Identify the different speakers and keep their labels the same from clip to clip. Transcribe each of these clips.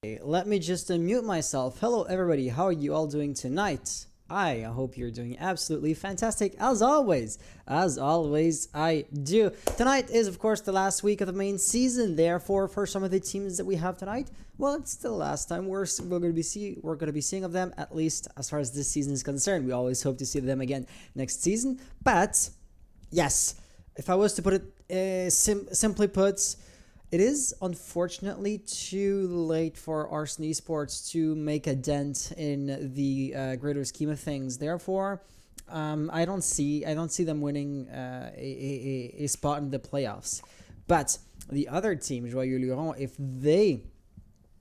Speaker 1: Let me just unmute myself. Hello, everybody. How are you all doing tonight? I hope you're doing absolutely fantastic as always. As always, I do. Tonight is, of course, the last week of the main season. Therefore, for some of the teams that we have tonight, well, it's the last time we're going to be seeing of them, at least as far as this season is concerned. We always hope to see them again next season. But yes, if I was to put it simply put, it is unfortunately too late for Arson Esports to make a dent in the greater scheme of things. Therefore, I don't see them winning a spot in the playoffs. But the other team, Joyeux Lurons, if they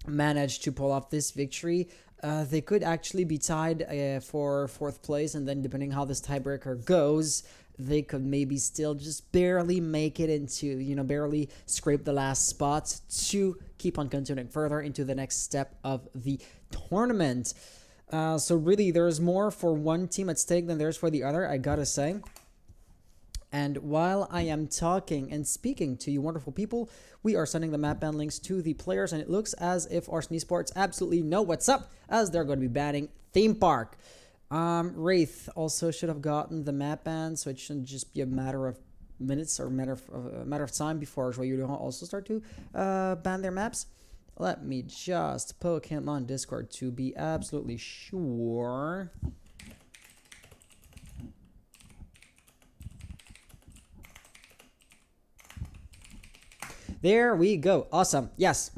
Speaker 1: manage to pull off this victory, they could actually be tied for fourth place, and then depending how this tiebreaker goes, they could maybe still just barely make it into, barely scrape the last spot to keep on continuing further into the next step of the tournament. So really, there's more for one team at stake than there's for the other, I gotta say. And while I am talking and speaking to you wonderful people, we are sending the map ban links to the players, and it looks as if Arson Esports absolutely know what's up, as they're going to be banning Theme Park. Wraith also should have gotten the map ban, so it shouldn't just be a matter of minutes or matter of time before Joyeux Lurons also start to ban their maps. Let me just poke him on Discord to be absolutely sure. There we go. Awesome. Yes.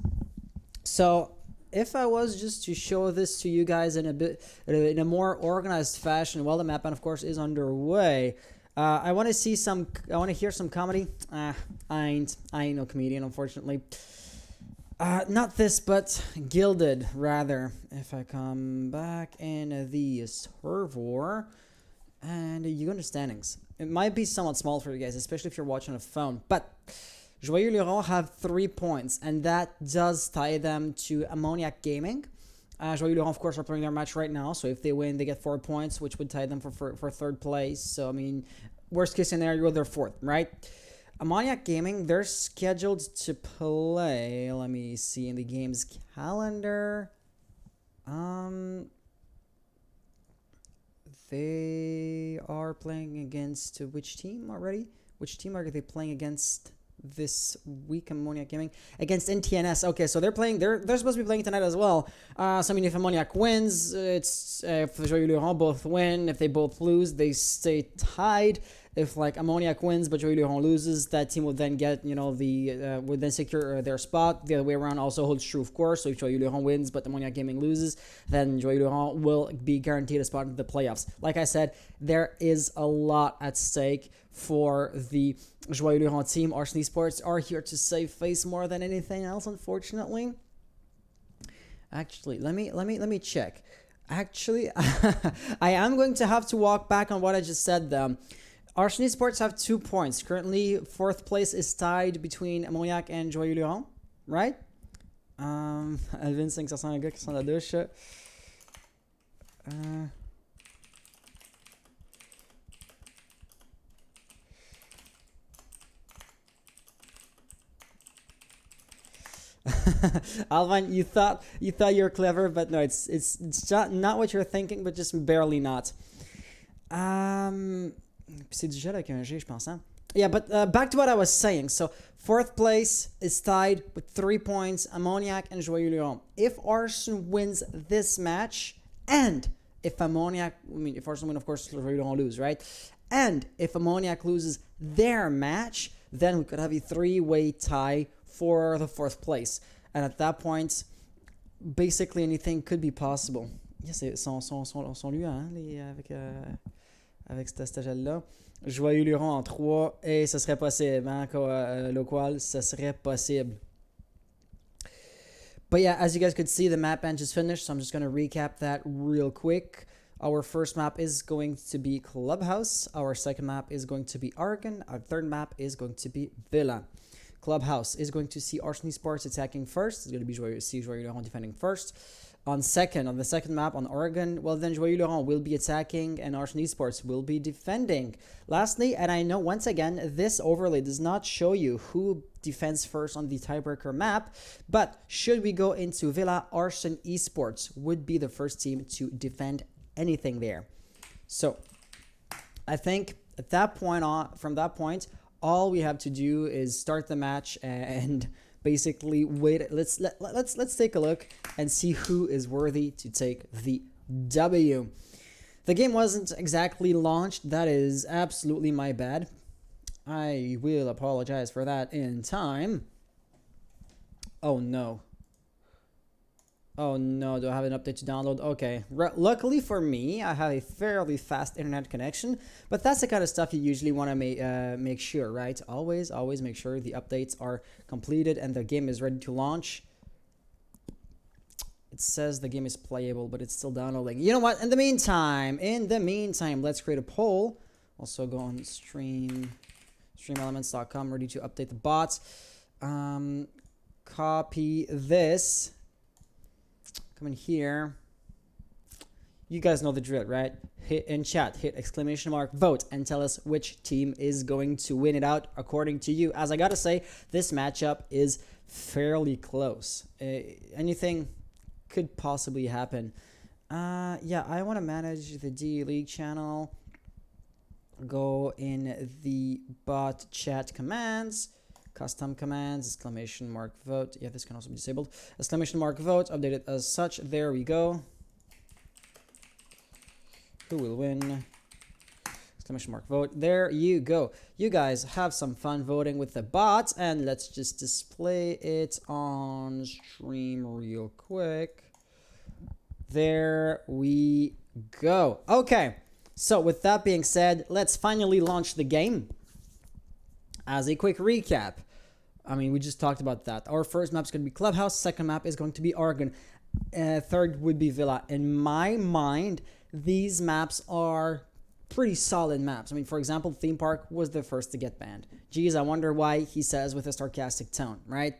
Speaker 1: So if I was just to show this to you guys in a more organized fashion, while the map ban, of course, is underway, I want to hear some comedy. I ain't no comedian, unfortunately. Not this, but Gilded, rather. If I come back in the server, and you go into standings. It might be somewhat small for you guys, especially if you're watching on a phone, but Joyeux Lurons have 3 points, and that does tie them to Ammoniac Gaming. Joyeux Lurons, of course, are playing their match right now, so if they win, they get 4 points, which would tie them for third place. So, I mean, worst case scenario, they're fourth, right? Ammoniac Gaming, they're scheduled to play, let me see, in the game's calendar. They are playing against which team already? Which team are they playing against this week? Ammoniac Gaming against NTNS. Okay, so they're supposed to be playing tonight as well. So I mean, if Ammoniac wins, it's if Joyeux Lurons both win. If they both lose, they stay tied. If like Ammoniac wins but Joyeux Lurons loses, that team would then get would then secure their spot. The other way around also holds true, of course. So if Joyeux Lurons wins but Ammoniac Gaming loses, then Joyeux Lurons will be guaranteed a spot in the playoffs. Like I said, there is a lot at stake for the Joyeux Lurons team. Arson Esports are here to save face more than anything else, unfortunately. Actually, let me check. Actually, I am going to have to walk back on what I just said though. Arson Esports have 2 points. Currently, fourth place is tied between Ammoniac and Joyeux Lurons, right? Alvin 500 un gars qui sont dans la douche. Alvin, you thought you were clever, but no, it's not what you're thinking, but just barely not. C'est du gel avec un G, je pense. Hein? Yeah, but back to what I was saying. So fourth place is tied with 3 points, Ammoniac and Joyeux Lurons. If Arson wins this match, and if Arson wins, of course, Joyeux Lurons lose, right? And if Ammoniac loses their match, then we could have a 3-way tie for the fourth place. And at that point, basically anything could be possible. Yes, sont lui, hein, avec cette gel-là. Joyeux Lurons en 3, et ça serait possible, hein, local, ça serait possible. But yeah, as you guys could see, the map ban just finished, so I'm just going to recap that real quick. Our first map is going to be Clubhouse. Our second map is going to be Argon. Our third map is going to be Villa. Clubhouse is going to see Arson Esports attacking first. It's going to be Joyeux Lurons defending first. on the second map on Oregon, well then Joyeux Lurons will be attacking and Arson Esports will be defending. Lastly, and I know once again this overlay does not show you who defends first on the tiebreaker map, but should we go into Villa, Arson Esports would be the first team to defend anything there. So I think at that point on, from that point, all we have to do is start the match and basically wait. Let's take a look and see who is worthy to take the W. The game wasn't exactly launched. That is absolutely my bad. I will apologize for that in time. Oh no. Oh no, do I have an update to download? Okay. Luckily for me, I have a fairly fast internet connection, but that's the kind of stuff you usually want to make sure, right? Always make sure the updates are completed and the game is ready to launch. It says the game is playable, but it's still downloading. You know what? In the meantime, let's create a poll. Also go on streamelements.com, ready to update the bots. Copy this. Come in here. You guys know the drill, right? Hit in chat, hit exclamation mark vote, and tell us which team is going to win it out according to you. As I gotta say, this matchup is fairly close. Anything could possibly happen. Yeah, I want to manage the D League channel. Go in the bot chat commands. Custom commands, exclamation mark vote. Yeah, this can also be disabled. Exclamation mark vote, update it as such. There we go. Who will win? Exclamation mark vote. There you go. You guys have some fun voting with the bots, and let's just display it on stream real quick. There we go. Okay, so with that being said, let's finally launch the game. As a quick recap, I mean, we just talked about that. Our first map is going to be Clubhouse. Second map is going to be Oregon. Third would be Villa. In my mind, these maps are pretty solid maps. I mean, for example, Theme Park was the first to get banned. Geez, I wonder why, he says with a sarcastic tone, right?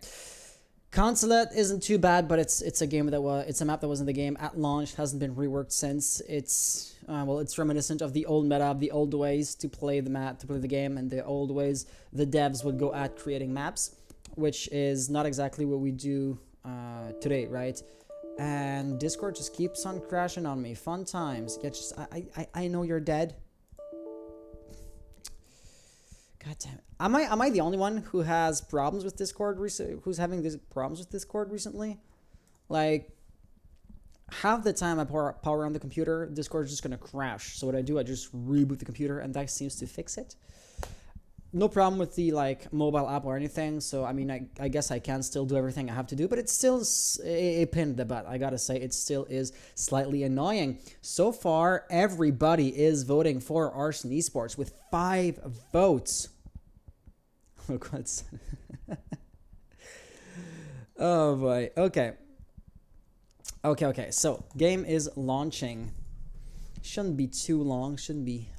Speaker 1: Consulate isn't too bad, but it's a game that it's a map that was in the game at launch, hasn't been reworked since. It's well, it's reminiscent of the old meta, of the old ways to play the game, and the old ways the devs would go at creating maps, which is not exactly what we do today, right? And Discord just keeps on crashing on me. Fun times. Yeah, just I know you're dead. God damn it. Am I the only one who has problems with Discord who's having these problems with Discord recently? Like, half the time I power on the computer, Discord is just gonna crash. So what I do, I just reboot the computer, and that seems to fix it. No problem with the like mobile app or anything. So I mean, I guess I can still do everything I have to do, but it's still a pain in the butt. I gotta say, it still is slightly annoying. So far, everybody is voting for Arson Esports with 5 votes. Look what's oh boy. Okay. So game is launching. Shouldn't be too long. Should be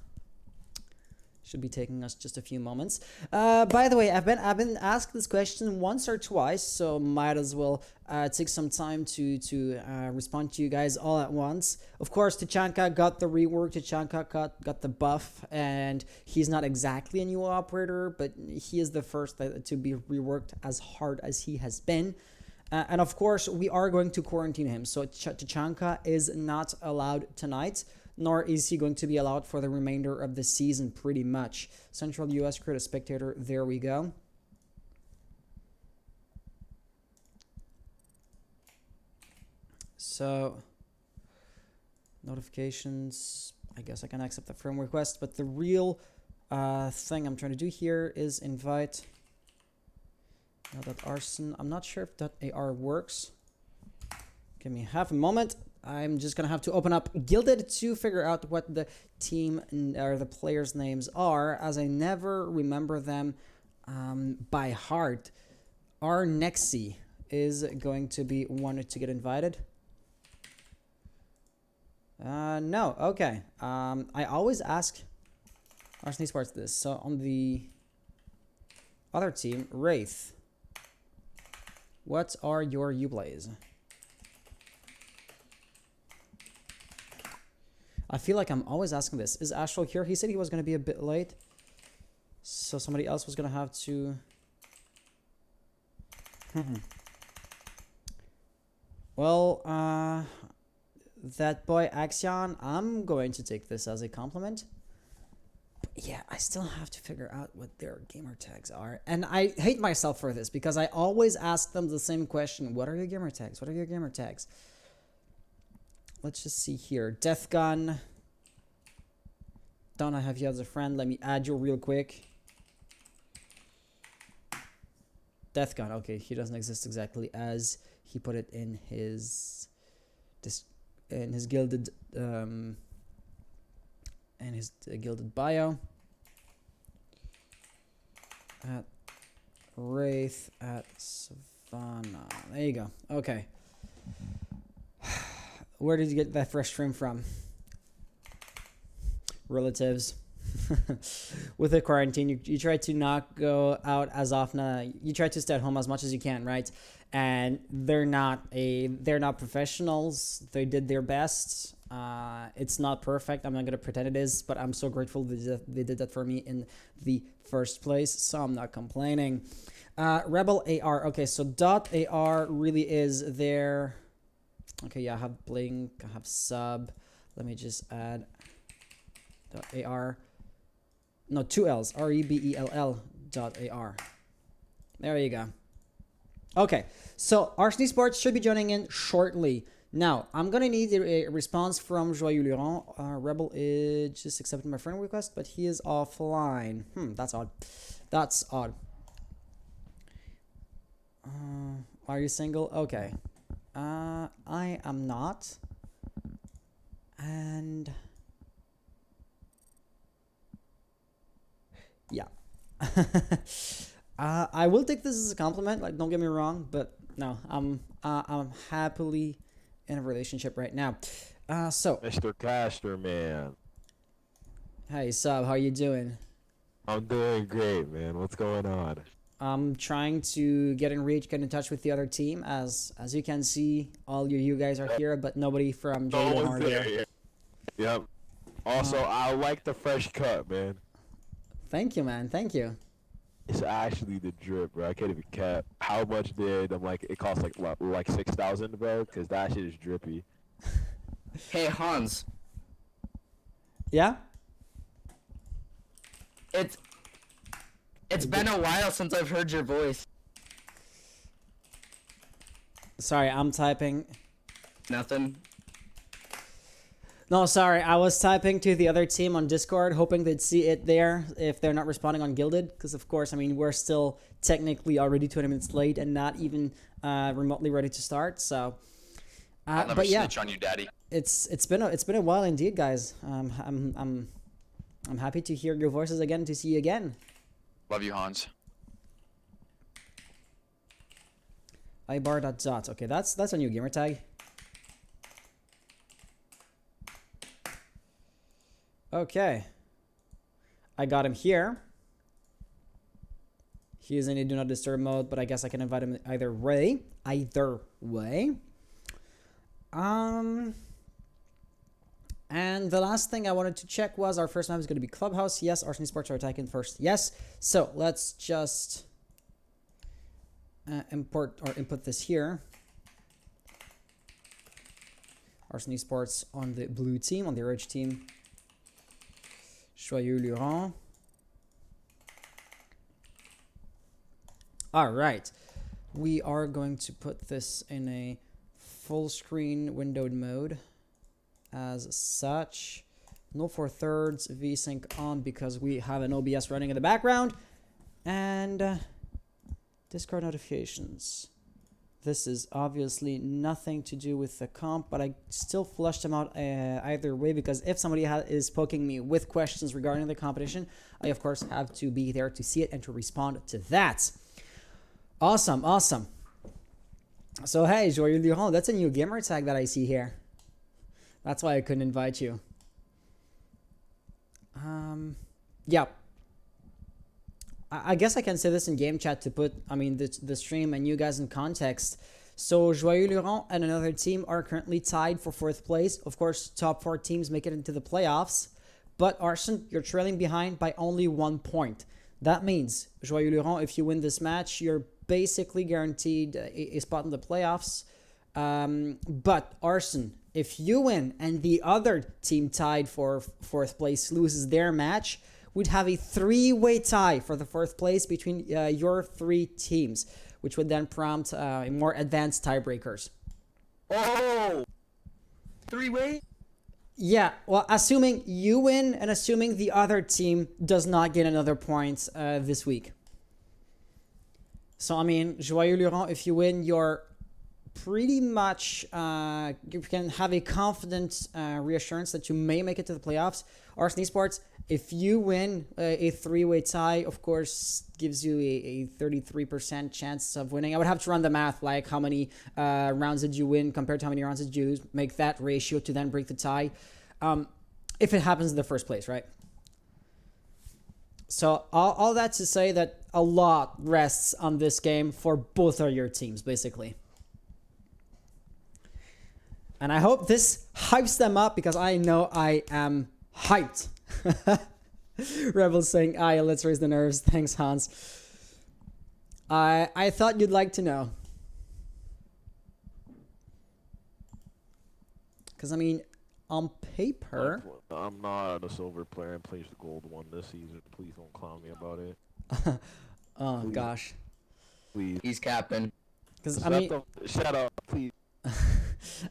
Speaker 1: taking us just a few moments. By the way, I've been asked this question once or twice, so might as well take some time to respond to you guys all at once. Of course, Tachanka got the rework. Tachanka got the buff, and he's not exactly a new operator, but he is the first to be reworked as hard as he has been. And of course, we are going to quarantine him. So Tachanka is not allowed tonight, nor is he going to be allowed for the remainder of the season, pretty much. Central US create a spectator. There we go. So, notifications. I guess I can accept the friend request, but the real thing I'm trying to do here is invite. .arson. I'm not sure if .ar works. Give me half a moment. I'm just gonna have to open up Guilded to figure out what the team or the players' names are, as I never remember them by heart. Our Nexi is going to be one to get invited. No, okay. I always ask Arson Esports this. So on the other team, Wraith, what are your Ublaze? I feel like I'm always asking this. Is Astro here? He said he was going to be a bit late. So somebody else was going to have to... Well, that boy Axion, I'm going to take this as a compliment. But yeah, I still have to figure out what their gamer tags are. And I hate myself for this because I always ask them the same question. What are your gamer tags? What are your gamer tags? Let's just see here. Death Gun. Don't I have you as a friend? Let me add you real quick. Death Gun. Okay, he doesn't exist exactly as he put it in his gilded gilded bio. At Wraith at Savannah. There you go. Okay. Where did you get that fresh trim from? Relatives. With the quarantine, you try to not go out as often. You try to stay at home as much as you can, right? And they're not professionals. They did their best. It's not perfect. I'm not gonna pretend it is, but I'm so grateful they did that for me in the first place. So I'm not complaining. Rebel AR. Okay, so .AR really is there. Okay, yeah, I have Blink. I have Sub. Let me just add .AR. No, 2 L's. REBELL.AR. There you go. Okay, so Arson Esports should be joining in shortly. Now, I'm going to need a response from Joyeux Lurons. Rebel is just accepted my friend request, but he is offline. That's odd. That's odd. Are you single? Okay. I am not. And... yeah. I will take this as a compliment, like, don't get me wrong, but no, I'm happily in a relationship right now. So
Speaker 2: Mr. Caster, man.
Speaker 1: Hey, Sub, how you doing?
Speaker 2: I'm doing great, man. What's going on?
Speaker 1: I'm trying to get in touch with the other team. As you can see, all you guys are here, but nobody from
Speaker 2: No
Speaker 1: Jaden
Speaker 2: one's
Speaker 1: are
Speaker 2: there
Speaker 1: there.
Speaker 2: yet. Yep. Also, I like the fresh cut, man.
Speaker 1: Thank you, man. Thank you.
Speaker 2: It's actually the drip, bro. I can't even cap. How much did I'm like? It costs like 6,000, bro. Cause that shit is drippy.
Speaker 3: Hey Hans,
Speaker 1: Yeah?
Speaker 3: it's been a while since I've heard your voice.
Speaker 1: Sorry, I'm typing.
Speaker 3: Nothing.
Speaker 1: No, sorry, I was typing to the other team on Discord, hoping they'd see it there if they're not responding on Gilded, because of course, I mean, we're still technically already 20 minutes late and not even remotely ready to start. So,
Speaker 4: I'll never
Speaker 1: but yeah,
Speaker 4: snitch on you, Daddy.
Speaker 1: it's been a while indeed, guys. I'm happy to hear your voices again, to see you again.
Speaker 4: Love you, Hans.
Speaker 1: ibar.dot. Okay, that's a new gamer tag. Okay, I got him here. He is in a do not disturb mode, but I guess I can invite him either way. Either way. And the last thing I wanted to check was our first map is going to be Clubhouse. Yes, Arson Esports are attacking first. Yes. So let's just import or input this here. Arson Esports on the blue team, on the orange team. Joyeux Lurons. All right. We are going to put this in a full screen windowed mode as such. No 4/3 VSync on because we have an OBS running in the background. And Discord notifications. This is obviously nothing to do with the comp, but I still flushed them out either way because if somebody is poking me with questions regarding the competition, I of course have to be there to see it and to respond to that. Awesome, awesome. So hey, Joyeux Lurons, that's a new gamer tag that I see here. That's why I couldn't invite you. Yeah. I guess I can say this in game chat to put, I mean, the stream and you guys in context. So Joyeux Lurons and another team are currently tied for 4th place. Of course, top 4 teams make it into the playoffs. But Arson, you're trailing behind by only 1 point. That means, Joyeux Lurons, if you win this match, you're basically guaranteed a spot in the playoffs. But Arson, if you win and the other team tied for 4th place loses their match, we'd have a 3-way tie for the 4th place between your 3 teams, which would then prompt more advanced tiebreakers.
Speaker 3: Oh! 3-way?
Speaker 1: Yeah, well, assuming you win and assuming the other team does not get another point this week. So, I mean, Joyeux Lurons, if you win, you're pretty much, you can have a confident reassurance that you may make it to the playoffs. Arson Esports, if you win a 3-way tie, of course, gives you a 33% chance of winning. I would have to run the math, like how many rounds did you win compared to how many rounds did you lose, make that ratio to then break the tie. If it happens in the first place, right? So all that to say that a lot rests on this game for both of your teams, basically. And I hope this hypes them up because I know I am hyped. Rebels saying, aye, let's raise the nerves. Thanks, Hans. I thought you'd like to know. Because, I mean, on paper...
Speaker 2: I'm not a silver player and plays the gold one this season. Please don't clown me about it.
Speaker 1: Oh,
Speaker 2: Please.
Speaker 1: gosh.
Speaker 2: Please.
Speaker 3: He's capping.
Speaker 1: Because, I mean...
Speaker 2: Shut up, please.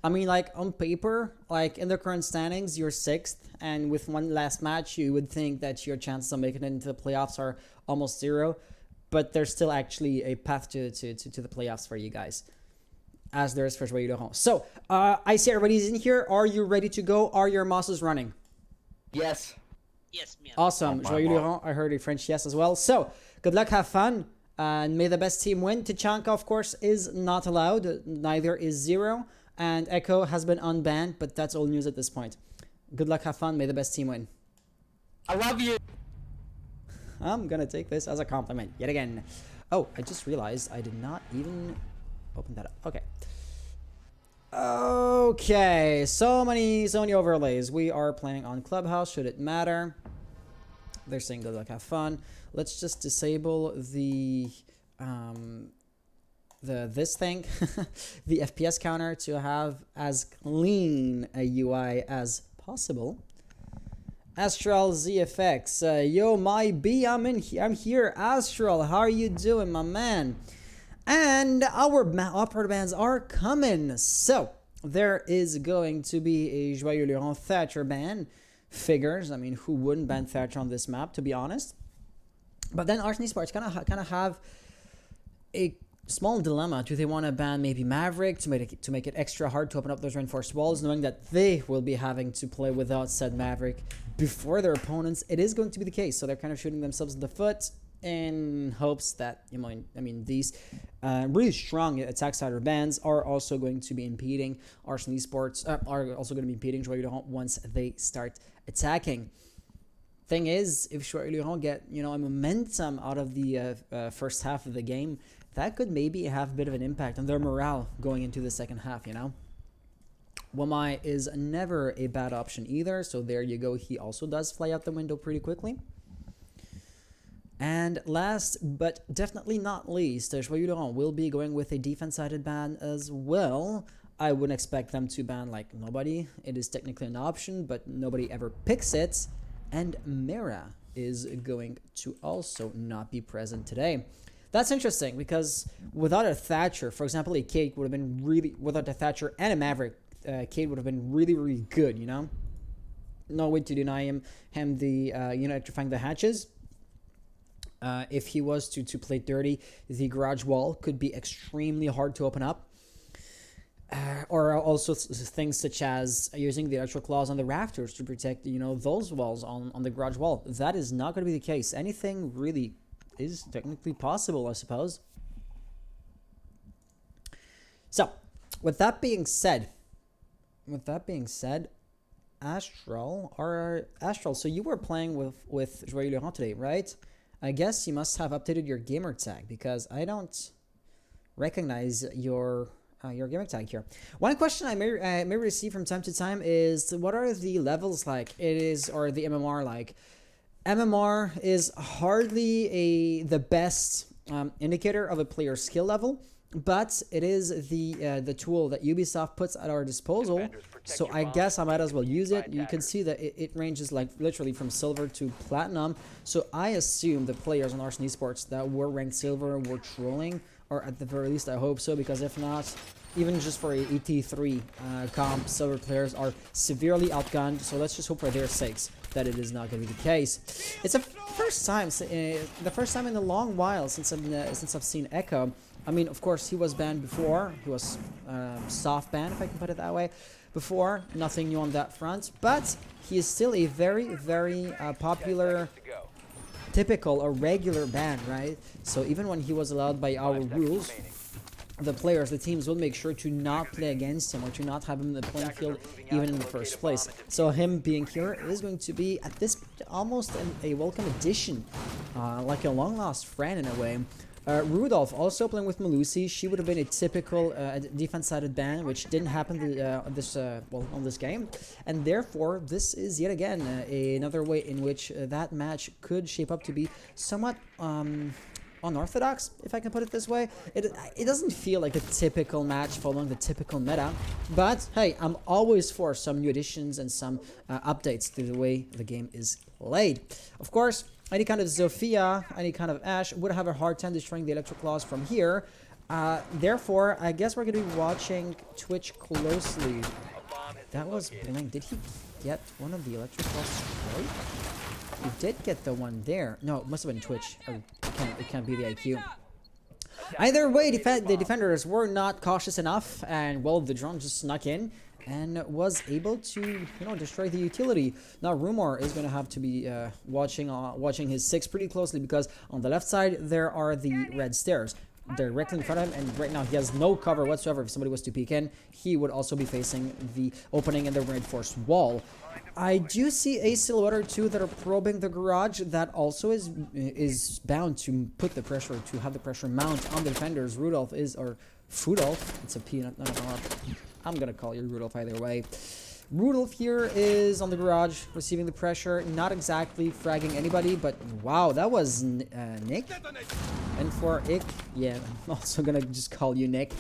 Speaker 1: I mean, like, on paper, like, in the current standings, you're 6th, and with one last match, you would think that your chances of making it into the playoffs are almost 0, but there's still actually a path to the playoffs for you guys, as there is for Joyeux Lurons. So, I see everybody's in here. Are you ready to go? Are your mosses running?
Speaker 3: Yes.
Speaker 5: Yes, ma'am.
Speaker 1: Awesome.
Speaker 2: Oh,
Speaker 1: Joyeux
Speaker 2: my
Speaker 1: Lurons, I heard a French yes as well. So, good luck, have fun, and may the best team win. Tachanka, of course, is not allowed. Neither is Zero. And Echo has been unbanned, but that's all news at this point. Good luck, have fun, may the best team win.
Speaker 3: I love you.
Speaker 1: I'm gonna take this as a compliment, yet again. Oh, I just realized I did not even open that up. Okay. Okay, so many overlays. We are playing on Clubhouse, should it matter. They're saying good luck, have fun. Let's just disable the this thing, the FPS counter, to have as clean a UI as possible. Astral ZFX, yo, my B, I'm here. Astral, how are you doing, my man? And our operator bands are coming. So there is going to be a Joyeux Lurons Thatcher ban. Figures, I mean, who wouldn't ban Thatcher on this map, to be honest? But then Arson Esports kind of have a small dilemma. Do they want to ban maybe Maverick to make it extra hard to open up those reinforced walls, knowing that they will be having to play without said Maverick before their opponents? It is going to be the case, so they're kind of shooting themselves in the foot in hopes that, you know, I mean, these really strong attack sider bans are also going to be impeding Arson Esports, are also going to be impeding Joyeux Lurons once they start attacking. Thing is, if Joyeux Lurons get, you know, a momentum out of the first half of the game, that could maybe have a bit of an impact on their morale going into the second half, you know? Wamai is never a bad option either, so there you go. He also does fly out the window pretty quickly. And last but definitely not least, Joyeux Lurons will be going with a defense-sided ban as well. I wouldn't expect them to ban like nobody. It is technically an option, but nobody ever picks it. And Mira is going to also not be present today. That's interesting because without a Thatcher, for example, a Kate would have been really, without a Thatcher and a Maverick, Kate would have been really good, you know? No way to deny him the, you know, electrifying the hatches. If he was to play dirty, the garage wall could be extremely hard to open up. Or also things such as using the electrical claws on the rafters to protect, you know, those walls on the garage wall. That is not going to be the case. Anything really is technically possible, I suppose. So, with that being said, Astral, so you were playing with Joyeux Lurons today, right? I guess you must have updated your gamer tag because I don't recognize your your gaming tag here. One question I may receive from time to time is, what are the levels like? Or the MMR like? MMR is hardly the best indicator of a player's skill level, but it is the tool that Ubisoft puts at our disposal. So I guess I might as well use it. You can see that it ranges like literally from silver to platinum. So I assume the players on Arson Esports that were ranked silver were trolling, or at the very least I hope so, because if not, even just for a ET3 comp, silver players are severely outgunned. So let's just hope for their sakes that it is not going to be the case. It's the first time in a long while since I've seen Echo. I mean, of course, he was banned before. He was soft banned, if I can put it that way. Before, nothing new on that front, but he is still a very, very popular, typical or regular ban, right? So even when he was allowed by our rules, the players, the teams will make sure to not play against him or to not have him in the playing field even in the first place. So him being here is going to be, at this point, almost a welcome addition, like a long-lost friend in a way. Rudolph also playing with Malusi. She would have been a typical defense-sided ban, which didn't happen on this game, and therefore this is yet again another way in which that match could shape up to be somewhat unorthodox, if I can put it this way. It doesn't feel like a typical match following the typical meta, but hey, I'm always for some new additions and some updates to the way the game is played. Of course, any kind of Zofia, any kind of Ashe would have a hard time destroying the Electric Claws from here. Therefore, I guess we're going to be watching Twitch closely. That was Blink. Did he get one of the Electric Claws destroyed? He did get the one there. No, it must have been Twitch. Or it can't be the IQ. Either way, the defenders were not cautious enough, and well, the drone just snuck in and was able to, destroy the utility. Now Rumor is going to have to be watching his 6 pretty closely, because on the left side there are the red stairs directly in front of him, and right now he has no cover whatsoever. If somebody was to peek in, he would also be facing the opening in the reinforced wall. I do see a silhouette or two that are probing the garage. That also is bound to put the pressure, to have the pressure mount on the defenders. Rudolph is, or Fudolph, it's a P, not an R. I'm gonna call you Rudolph either way. Rudolph here is on the garage, receiving the pressure, not exactly fragging anybody, but wow, that was Nick. And for Ick, yeah, I'm also gonna just call you Nick.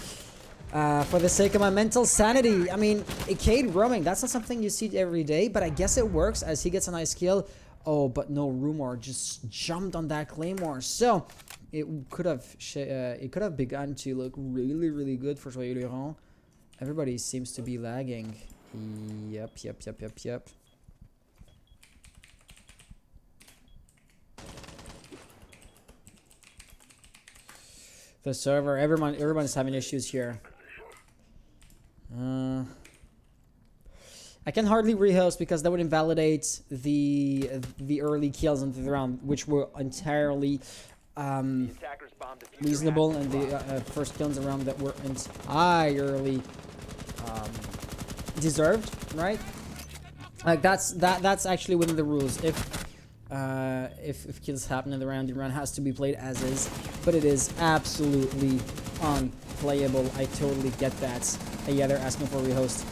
Speaker 1: For the sake of my mental sanity, I mean, Cade roaming, that's not something you see every day, but I guess it works as he gets a nice kill. Oh, but no, Rumor just jumped on that Claymore, so it could have begun to look really, really good for Joyeux Lurons. Everybody seems to be lagging. Yep. The server, everyone's having issues here. I can hardly rehost because that would invalidate the early kills into the round, which were entirely reasonable, and the first kills around that were entirely deserved, right? Like that's actually within the rules. If kills happen in the round has to be played as is, but it is absolutely unplayable. I totally get that. Yeah, they're asking for a rehost.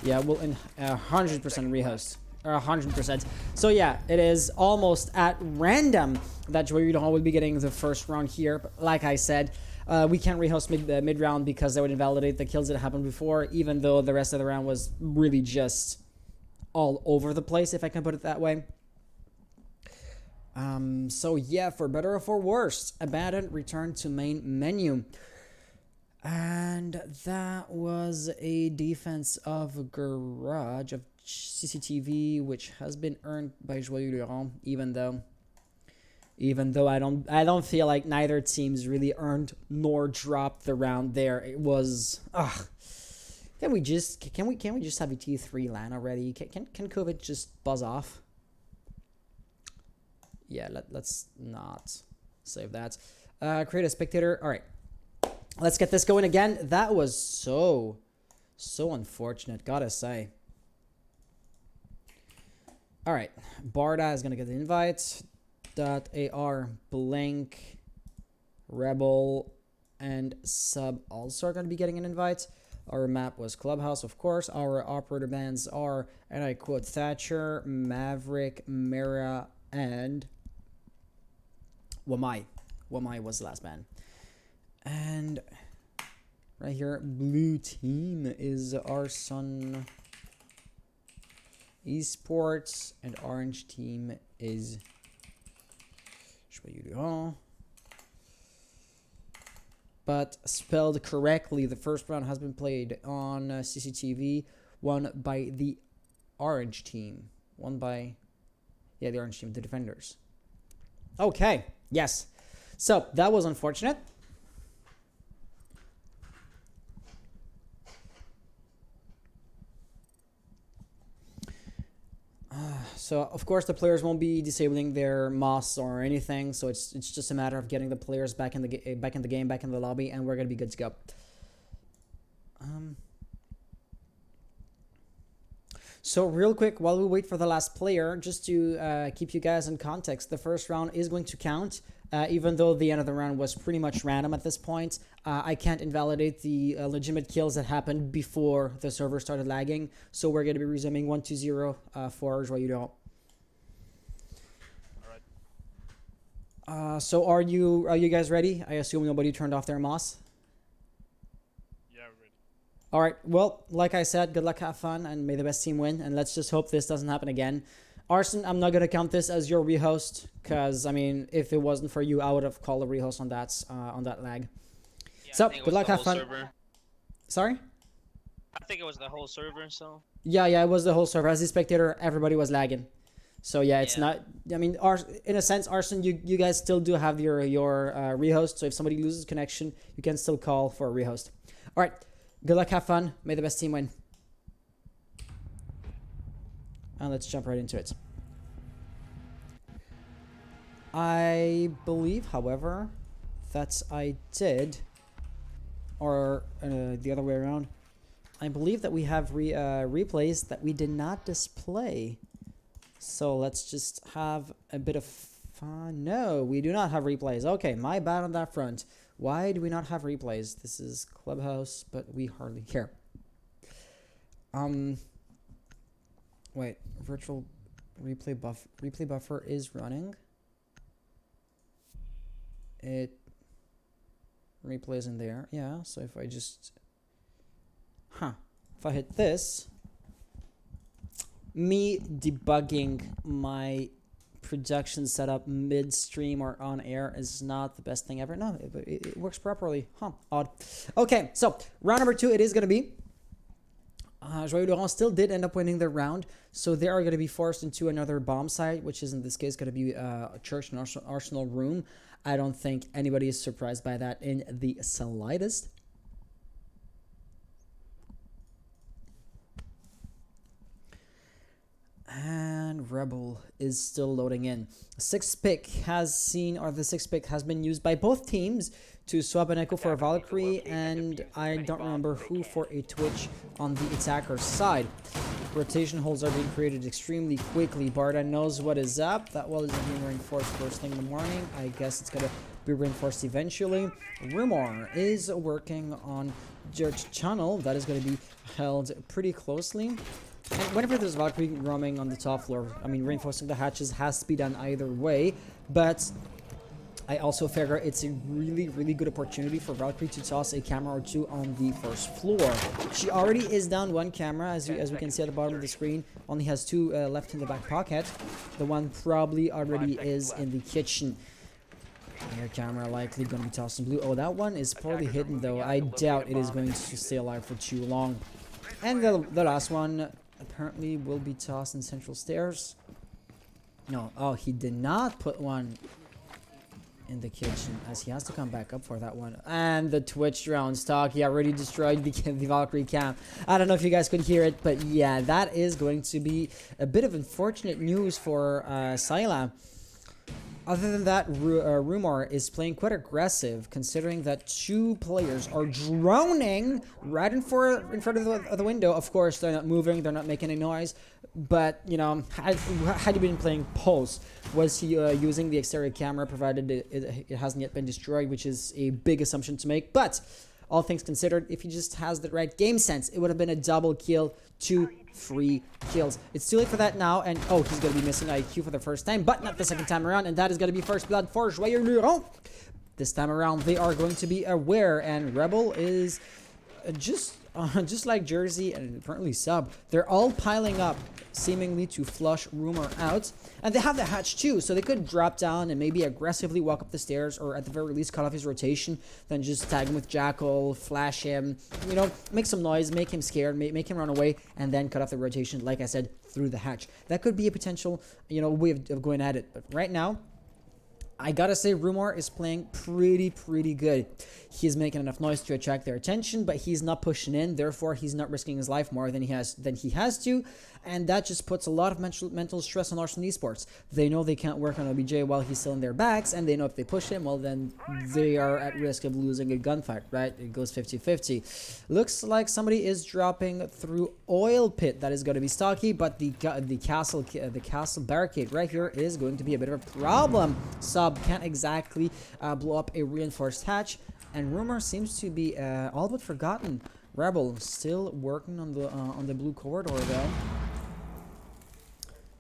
Speaker 1: Yeah, well, in 100% rehost. Or 100%. So yeah, it is almost at random that Joyeux Lurons will be getting the first round here. But like I said, we can't rehost mid round because that would invalidate the kills that happened before, even though the rest of the round was really just all over the place, if I can put it that way. So yeah, for better or for worse, abandoned, return to main menu. And that was a defense of garage of CCTV, which has been earned by Joyeux Lurons, even though I don't feel like neither teams really earned nor dropped the round there. It was can we just have a T3 LAN already? Can COVID just buzz off? Yeah, let's not save that. Create a spectator. All right. Let's get this going again. That was so unfortunate, gotta say. All right, Barda is gonna get the invite. .ar blink Rebel and Sub also are going to be getting an invite. Our map was Clubhouse, of course. Our operator bands are, and I quote, Thatcher, Maverick, Mira, and Wamai. Wamai was the last band. And right here, blue team is Arson Esports, and orange team is Joyeux Lurons. But spelled correctly, the first round has been played on CCTV, won by the orange team. Won by, yeah, the orange team, the defenders. Okay, yes. So, that was unfortunate. So of course the players won't be disabling their moss or anything, so it's just a matter of getting the players back in the game, back in the lobby, and we're gonna be good to go. So real quick, while we wait for the last player, just to keep you guys in context, the first round is going to count, even though the end of the round was pretty much random at this point. I can't invalidate the legitimate kills that happened before the server started lagging, so we're going to be resuming 1-2-0 for Joyeux Lurons. So are you guys ready? I assume nobody turned off their moss. All right, well, like I said, good luck, have fun, and may the best team win, and let's just hope this doesn't happen again. Arson, I'm not going to count this as your rehost, because, I mean, if it wasn't for you, I would have called a rehost on that lag.
Speaker 5: Yeah,
Speaker 1: So, good luck, have fun.
Speaker 5: Server.
Speaker 1: Sorry?
Speaker 5: I think it was the whole server, so...
Speaker 1: Yeah, it was the whole server. As a spectator, everybody was lagging. So, yeah, it's not... I mean, in a sense, Arson, you guys still do have your rehost, so if somebody loses connection, you can still call for a rehost. All right. Good luck, have fun. May the best team win. And let's jump right into it. I believe, however, that I did, or the other way around, I believe that we have replays that we did not display. So let's just have a bit of fun. No, we do not have replays. Okay, my bad on that front. Why do we not have replays? This is Clubhouse, but we hardly care. Wait, virtual replay buffer is running. It replays in there. Yeah, so if I just if I hit this, me debugging my production setup midstream or on air is not the best thing ever. No, it works properly. Odd. Okay, so round number 2, it is going to be Joyeux Lurons still did end up winning their round, so they are going to be forced into another bomb site, which is in this case going to be a church and arsenal room. I don't think anybody is surprised by that in the slightest. And Rebel is still loading in. The sixth pick has been used by both teams to swap an Echo for a Valkyrie, and I don't remember who for a Twitch on the attacker's side. Rotation holes are being created extremely quickly. Barda knows what is up. That wall is being reinforced first thing in the morning. I guess it's going to be reinforced eventually. Rumor is working on Church Channel. That is going to be held pretty closely. And whenever there's Valkyrie roaming on the top floor, I mean, reinforcing the hatches has to be done either way, but I also figure it's a really, really good opportunity for Valkyrie to toss a camera or two on the first floor. She already is down one camera, as we can see at the bottom of the screen, only has 2 left in the back pocket. The one probably already is in the kitchen. Air camera likely going to be tossed in blue. Oh, that one is poorly hidden, though. I doubt it is going to stay alive for too long. And the last one apparently will be tossed in central stairs. No, oh, he did not put one in the kitchen, as he has to come back up for that one. And the Twitch drone stock, yeah, already destroyed the Valkyrie cam. I don't know if you guys could hear it, but yeah, that is going to be a bit of unfortunate news for Syla. Other than that, Rumor is playing quite aggressive, considering that 2 players are droning right in front of the window. Of course, they're not moving, they're not making any noise. But, you know, had he been playing Pulse, was he using the exterior camera, provided it hasn't yet been destroyed, which is a big assumption to make. But all things considered, if he just has the right game sense, it would have been a double kill, 2 free kills. It's too late for that now, and oh, he's going to be missing IQ for the first time, but not the second time around, and that is going to be first blood for Joyeux Lurons. This time around, they are going to be aware, and Rebel is just like Jersey and apparently Sub. They're all piling up, seemingly to flush Rumor out. And they have the hatch too, so they could drop down and maybe aggressively walk up the stairs, or at the very least cut off his rotation, then just tag him with Jackal, flash him, you know, make some noise, make him scared, make him run away, and then cut off the rotation, like I said, through the hatch. That could be a potential, you know, way of going at it. But right now, I gotta say, Rumor is playing pretty good. He's making enough noise to attract their attention, but he's not pushing in. Therefore, he's not risking his life more than he has to, and that just puts a lot of mental stress on Arson Esports. They know they can't work on OBJ while he's still in their backs, and they know if they push him, well, then they are at risk of losing a gunfight. Right? It goes 50-50. Looks like somebody is dropping through oil pit. That is going to be stocky, but the castle barricade right here is going to be a bit of a problem. Sub can't exactly blow up a reinforced hatch, and Rumor seems to be all but forgotten. Rebel still working on the blue corridor though.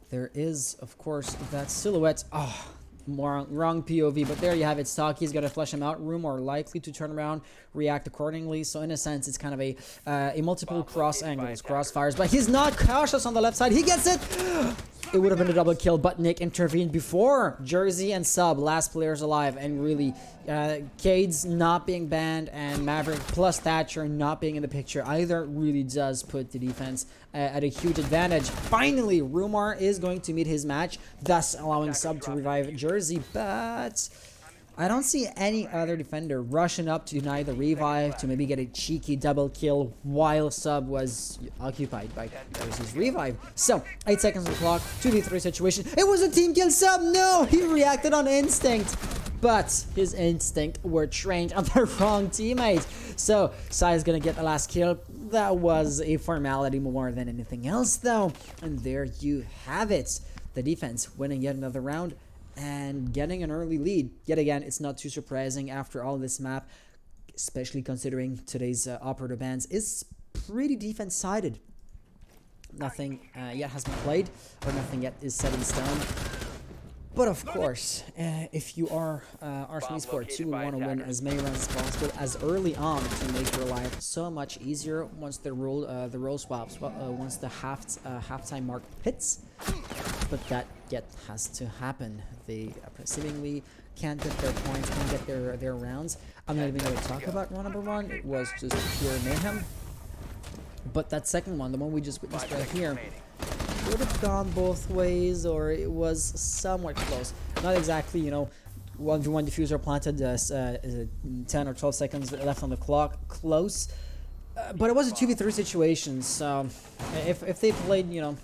Speaker 1: There is, of course, that silhouette. Oh, wrong POV, but there you have it. Stocky's going to flush him out. Rumor likely to turn around, react accordingly. So in a sense, it's kind of a multiple cross angles, crossfires, but he's not cautious on the left side. He gets it. It would have been a double kill, but Nick intervened before Jersey and Sub, last players alive, and really, Cade's not being banned and Maverick plus Thatcher not being in the picture either really does put the defense at a huge advantage. Finally, Rumor is going to meet his match, thus allowing Sub to revive Jersey, but I don't see any other defender rushing up to deny the revive, to maybe get a cheeky double kill while Sub was occupied by Jersey's revive. So, 8 seconds on the clock, 2v3 situation. It was a team kill. Sub, no! He reacted on instinct, but his instinct were trained on the wrong teammate. So, Sai is gonna get the last kill. That was a formality more than anything else though. And there you have it. The defense winning yet another round and getting an early lead. Yet again, it's not too surprising after all this map, especially considering today's operator bans is pretty defense-sided. Nothing yet has been played, or nothing yet is set in stone. But of course, if you are Arson Esports, you will want to win as many rounds as possible as early on to make your life so much easier once the role swaps, once the halftime mark hits. But that yet has to happen. They seemingly can't get their points, can't get their rounds. I'm not even going to talk about round number 1. It was just pure mayhem. But that second one, the one we just witnessed right here, would have gone both ways, or it was somewhat close. Not exactly, you know, 1v1 diffuser planted, 10 or 12 seconds left on the clock, close. But it was a 2v3 situation, so if they played, you know,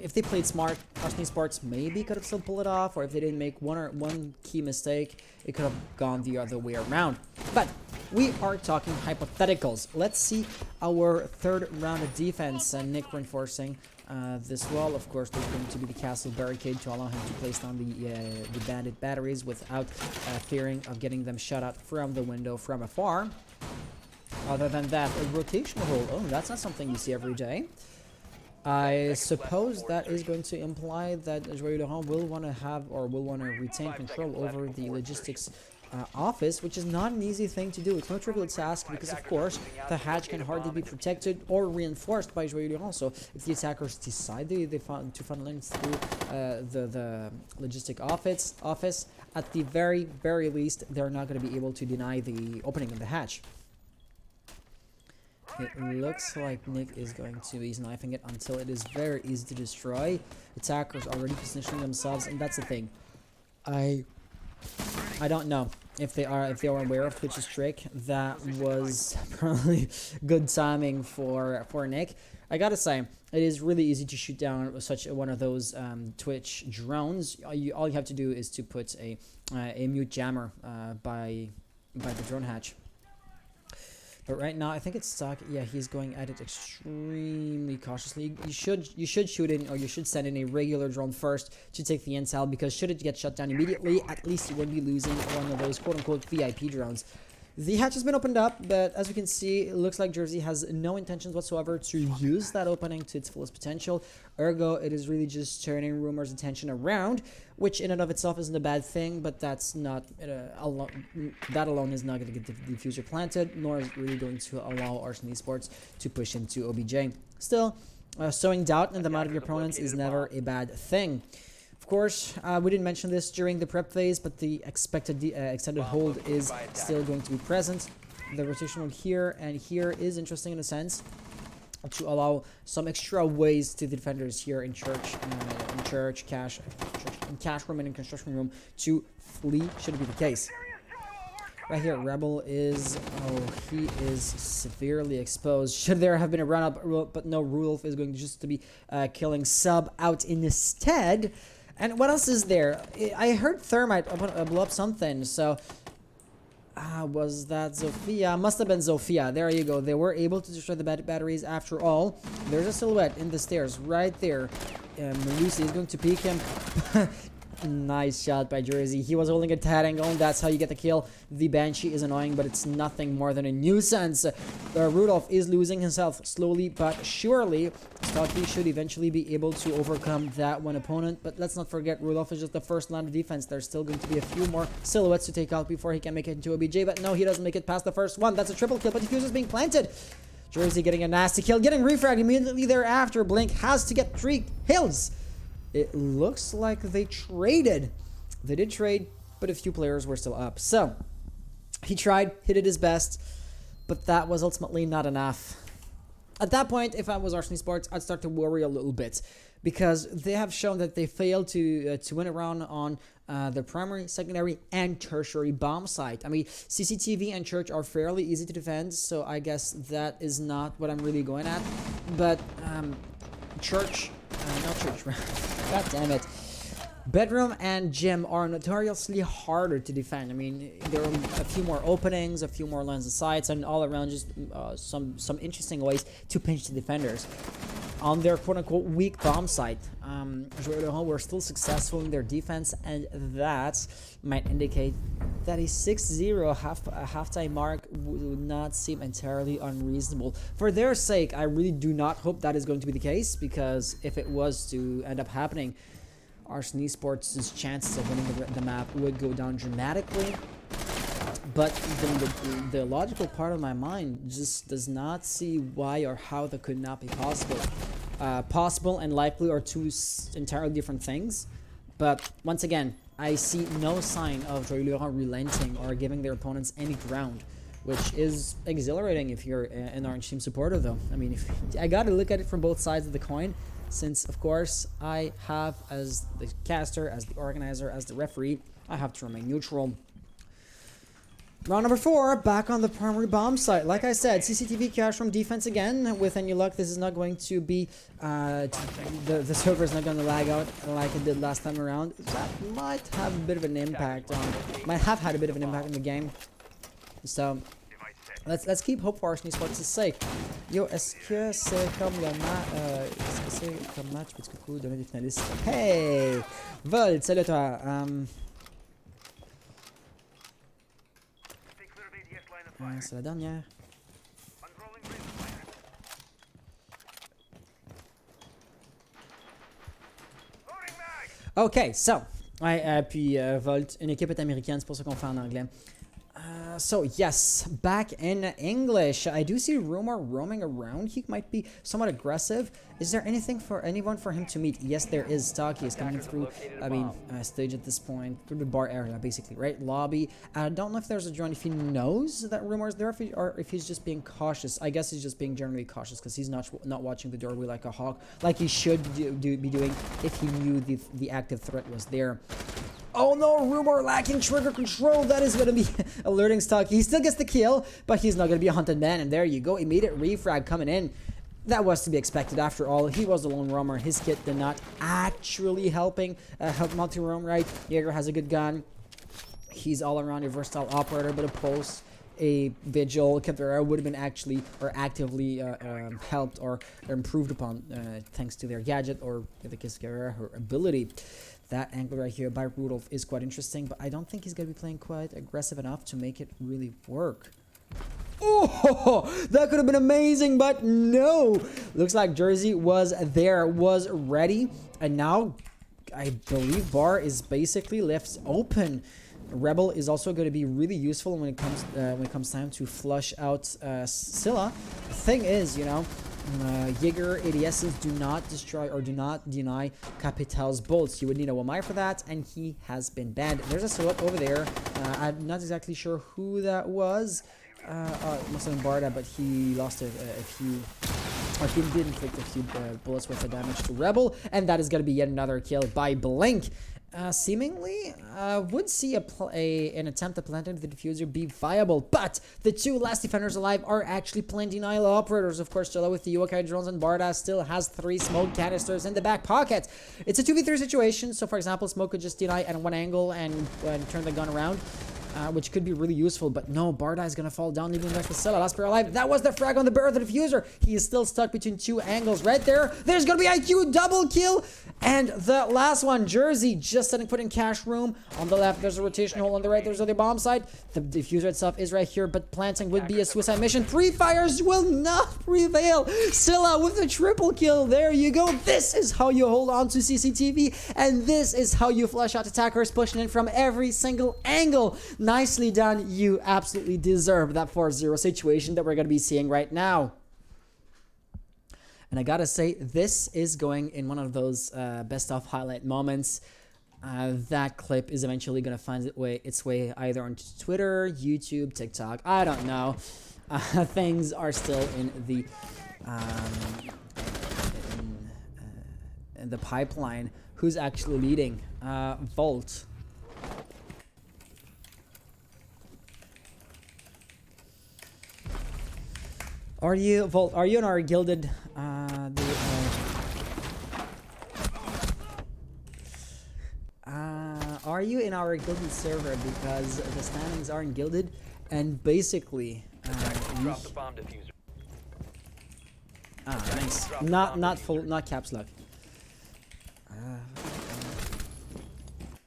Speaker 1: if they played smart, Arson Esports maybe could have still pulled it off, or if they didn't make one key mistake, it could have gone the other way around. But we are talking hypotheticals. Let's see our third round of defense, and Nick reinforcing this wall. Of course, there's going to be the castle barricade to allow him to place down the bandit batteries without fearing of getting them shot out from the window from afar. Other than that, a rotational hole. Oh, that's not something you see every day. I suppose that is going to imply that Joyeux Lurons will want to have, or will want to retain control over the logistics office, which is not an easy thing to do. It's no trivial task because, of course, the hatch can hardly be protected or reinforced by Joyeux Lurons. So if the attackers decide to funnel in through the logistic office, at the very least, they're not going to be able to deny the opening of the hatch. It looks like Nick is going to be knifing it until it is very easy to destroy. Attackers already positioning themselves, and that's the thing. I I don't know if they are aware of Twitch's trick. That was probably good timing for Nick. I gotta say, it is really easy to shoot down such one of those Twitch drones. All you have to do is to put a mute jammer by the drone hatch. But right now, I think it's stuck. Yeah, he's going at it extremely cautiously. You should shoot in, or you should send in a regular drone first to take the intel, because should it get shut down immediately, at least you wouldn't be losing one of those quote-unquote VIP drones. The hatch has been opened up, but as we can see, it looks like Jersey has no intentions whatsoever to use that opening to its fullest potential. Ergo, it is really just turning Rumor's attention around, which in and of itself isn't a bad thing, but that's not that alone is not going to get the diffuser planted, nor is it really going to allow Arson Esports to push into OBJ. Still, sowing doubt in the mind of your opponents is never a bad thing. Of course, we didn't mention this during the prep phase, but the expected extended hold is still going to be present. The rotational here and here is interesting in a sense, to allow some extra ways to the defenders here in cash room and in construction room to flee, should it be the case. Right here, Rebel is, he is severely exposed. Should there have been a run-up, but no, Rudolph is going just to be killing Sub out instead. And what else is there? I heard Thermite blow up something, so... was that Zofia? Must have been Zofia. There you go. They were able to destroy the batteries after all. There's a silhouette in the stairs right there. Lucy is going to peek him. Nice shot by Jersey. He was holding a tad angle. That's how you get the kill. The Banshee is annoying, but it's nothing more than a nuisance. Rudolph is losing himself slowly but surely. Stocky should eventually be able to overcome that one opponent, but let's not forget, Rudolph is just the first line of defense. There's still going to be a few more silhouettes to take out before he can make it into OBJ, but no, he doesn't make it past the first one. That's a triple kill, but the fuse is being planted. Jersey getting a nasty kill, getting refragged immediately thereafter. Blink has to get 3 kills. It looks like they traded. They did trade, but a few players were still up. So, he tried, he did his best, but that was ultimately not enough. At that point, if I was Arson Esports, I'd start to worry a little bit, because they have shown that they failed to win a round on the primary, secondary, and tertiary bomb site. I mean, CCTV and church are fairly easy to defend, so I guess that is not what I'm really going at. But church, not church, god damn it. Bedroom and gym are notoriously harder to defend. I mean, there are a few more openings, a few more lines of sights, and all around just some interesting ways to pinch the defenders. On their quote-unquote weak bomb site, Joyeux Lurons were still successful in their defense, and that might indicate that a 6-0 halftime mark would not seem entirely unreasonable. For their sake, I really do not hope that is going to be the case, because if it was to end up happening, Arson Esports' chances of winning the map would go down dramatically. But the logical part of my mind just does not see why or how that could not be possible. Possible and likely are two entirely different things. But once again, I see no sign of Joyeux Lurons relenting or giving their opponents any ground, which is exhilarating if you're an Orange Team supporter, though. I mean, I gotta look at it from both sides of the coin, since, of course, I have, as the caster, as the organizer, as the referee, I have to remain neutral. Round number 4, back on the primary bomb site. Like I said, CCTV cash room defense again. With any luck, this is not going to be, the server is not going to lag out like it did last time around. That might have a bit of an impact on, might have had a bit of an impact on the game. So, let's keep hope for Arson Esports' sake. Yo, est-ce que c'est comme le match, est-ce que c'est comme match, petit coucou, donner des finalistes. Hey! Volt, salut à toi. C'est la dernière. Ok, so, puis Volt, une équipe est américaine, c'est pour ça qu'on fait en anglais. So yes, back in English. I do see Rumor roaming around. He might be somewhat aggressive. Is there anything for anyone for him to meet? Yes, there is. Stocky is coming through, stage at this point, through the bar area, basically, right? Lobby. I don't know if there's a drone, if he knows that Rumor is there, or if he's just being cautious. I guess he's just being generally cautious, because he's not watching the doorway like a hawk, like he should be doing if he knew the active threat was there. Oh no, Rumor lacking trigger control. That is going to be alerting stock. He still gets the kill, but he's not going to be a hunted man. And there you go. Immediate refrag coming in. That was to be expected. After all, he was the lone roamer. His kit did not actually help him out to roam right. Jaeger has a good gun. He's all around a versatile operator, but a pulse, a vigil, Caveira would have been actually or actively helped or improved upon thanks to their gadget or the Caveira, her ability. That angle right here by Rudolph is quite interesting, but I don't think he's going to be playing quite aggressive enough to make it really work. Oh, that could have been amazing, but no. Looks like Jersey was there, was ready, and now I believe bar is basically left open. Rebel is also going to be really useful when it comes time to flush out Scylla. The thing is, you know, Jaeger ADSs do not destroy or do not deny Capital's bolts. You would need a Wamai for that, and he has been banned. There's a silhouette over there. I'm not exactly sure who that was. Must have been Barda, but he lost a few, or he did inflict a few bullets worth of damage to Rebel, and that is going to be yet another kill by Blink. Seemingly, would see an attempt to plant into the diffuser be viable, but the two last defenders alive are actually plant denial operators. Of course, Jella with the Yokai drones, and Barda still has 3 smoke canisters in the back pocket. It's a 2v3 situation, so for example, Smoke could just deny at one angle and turn the gun around. Which could be really useful, but no, Barda is gonna fall down, leaving back with Scylla. Last player alive. That was the frag on the bear of the diffuser. He is still stuck between 2 angles right there. There's gonna be IQ double kill, and the last one, Jersey, just put in cash room. On the left, there's a rotation hole. On the right, there's the bomb side. The diffuser itself is right here, but planting would be a suicide mission. Pre-fires will not prevail. Scylla with a triple kill. There you go. This is how you hold on to CCTV, and this is how you flush out attackers pushing in from every single angle. Nicely done. You absolutely deserve that 4-0 situation that we're going to be seeing right now. And I gotta say, this is going in one of those best of highlight moments. That clip is eventually going to find its way either onto Twitter, YouTube, TikTok. I don't know. Things are still in the in the pipeline. Who's actually leading? Volt. Are you, Volt, are you in our gilded, are you in our gilded server? Because the standings aren't gilded, and basically, nice. Not full, not caps lock.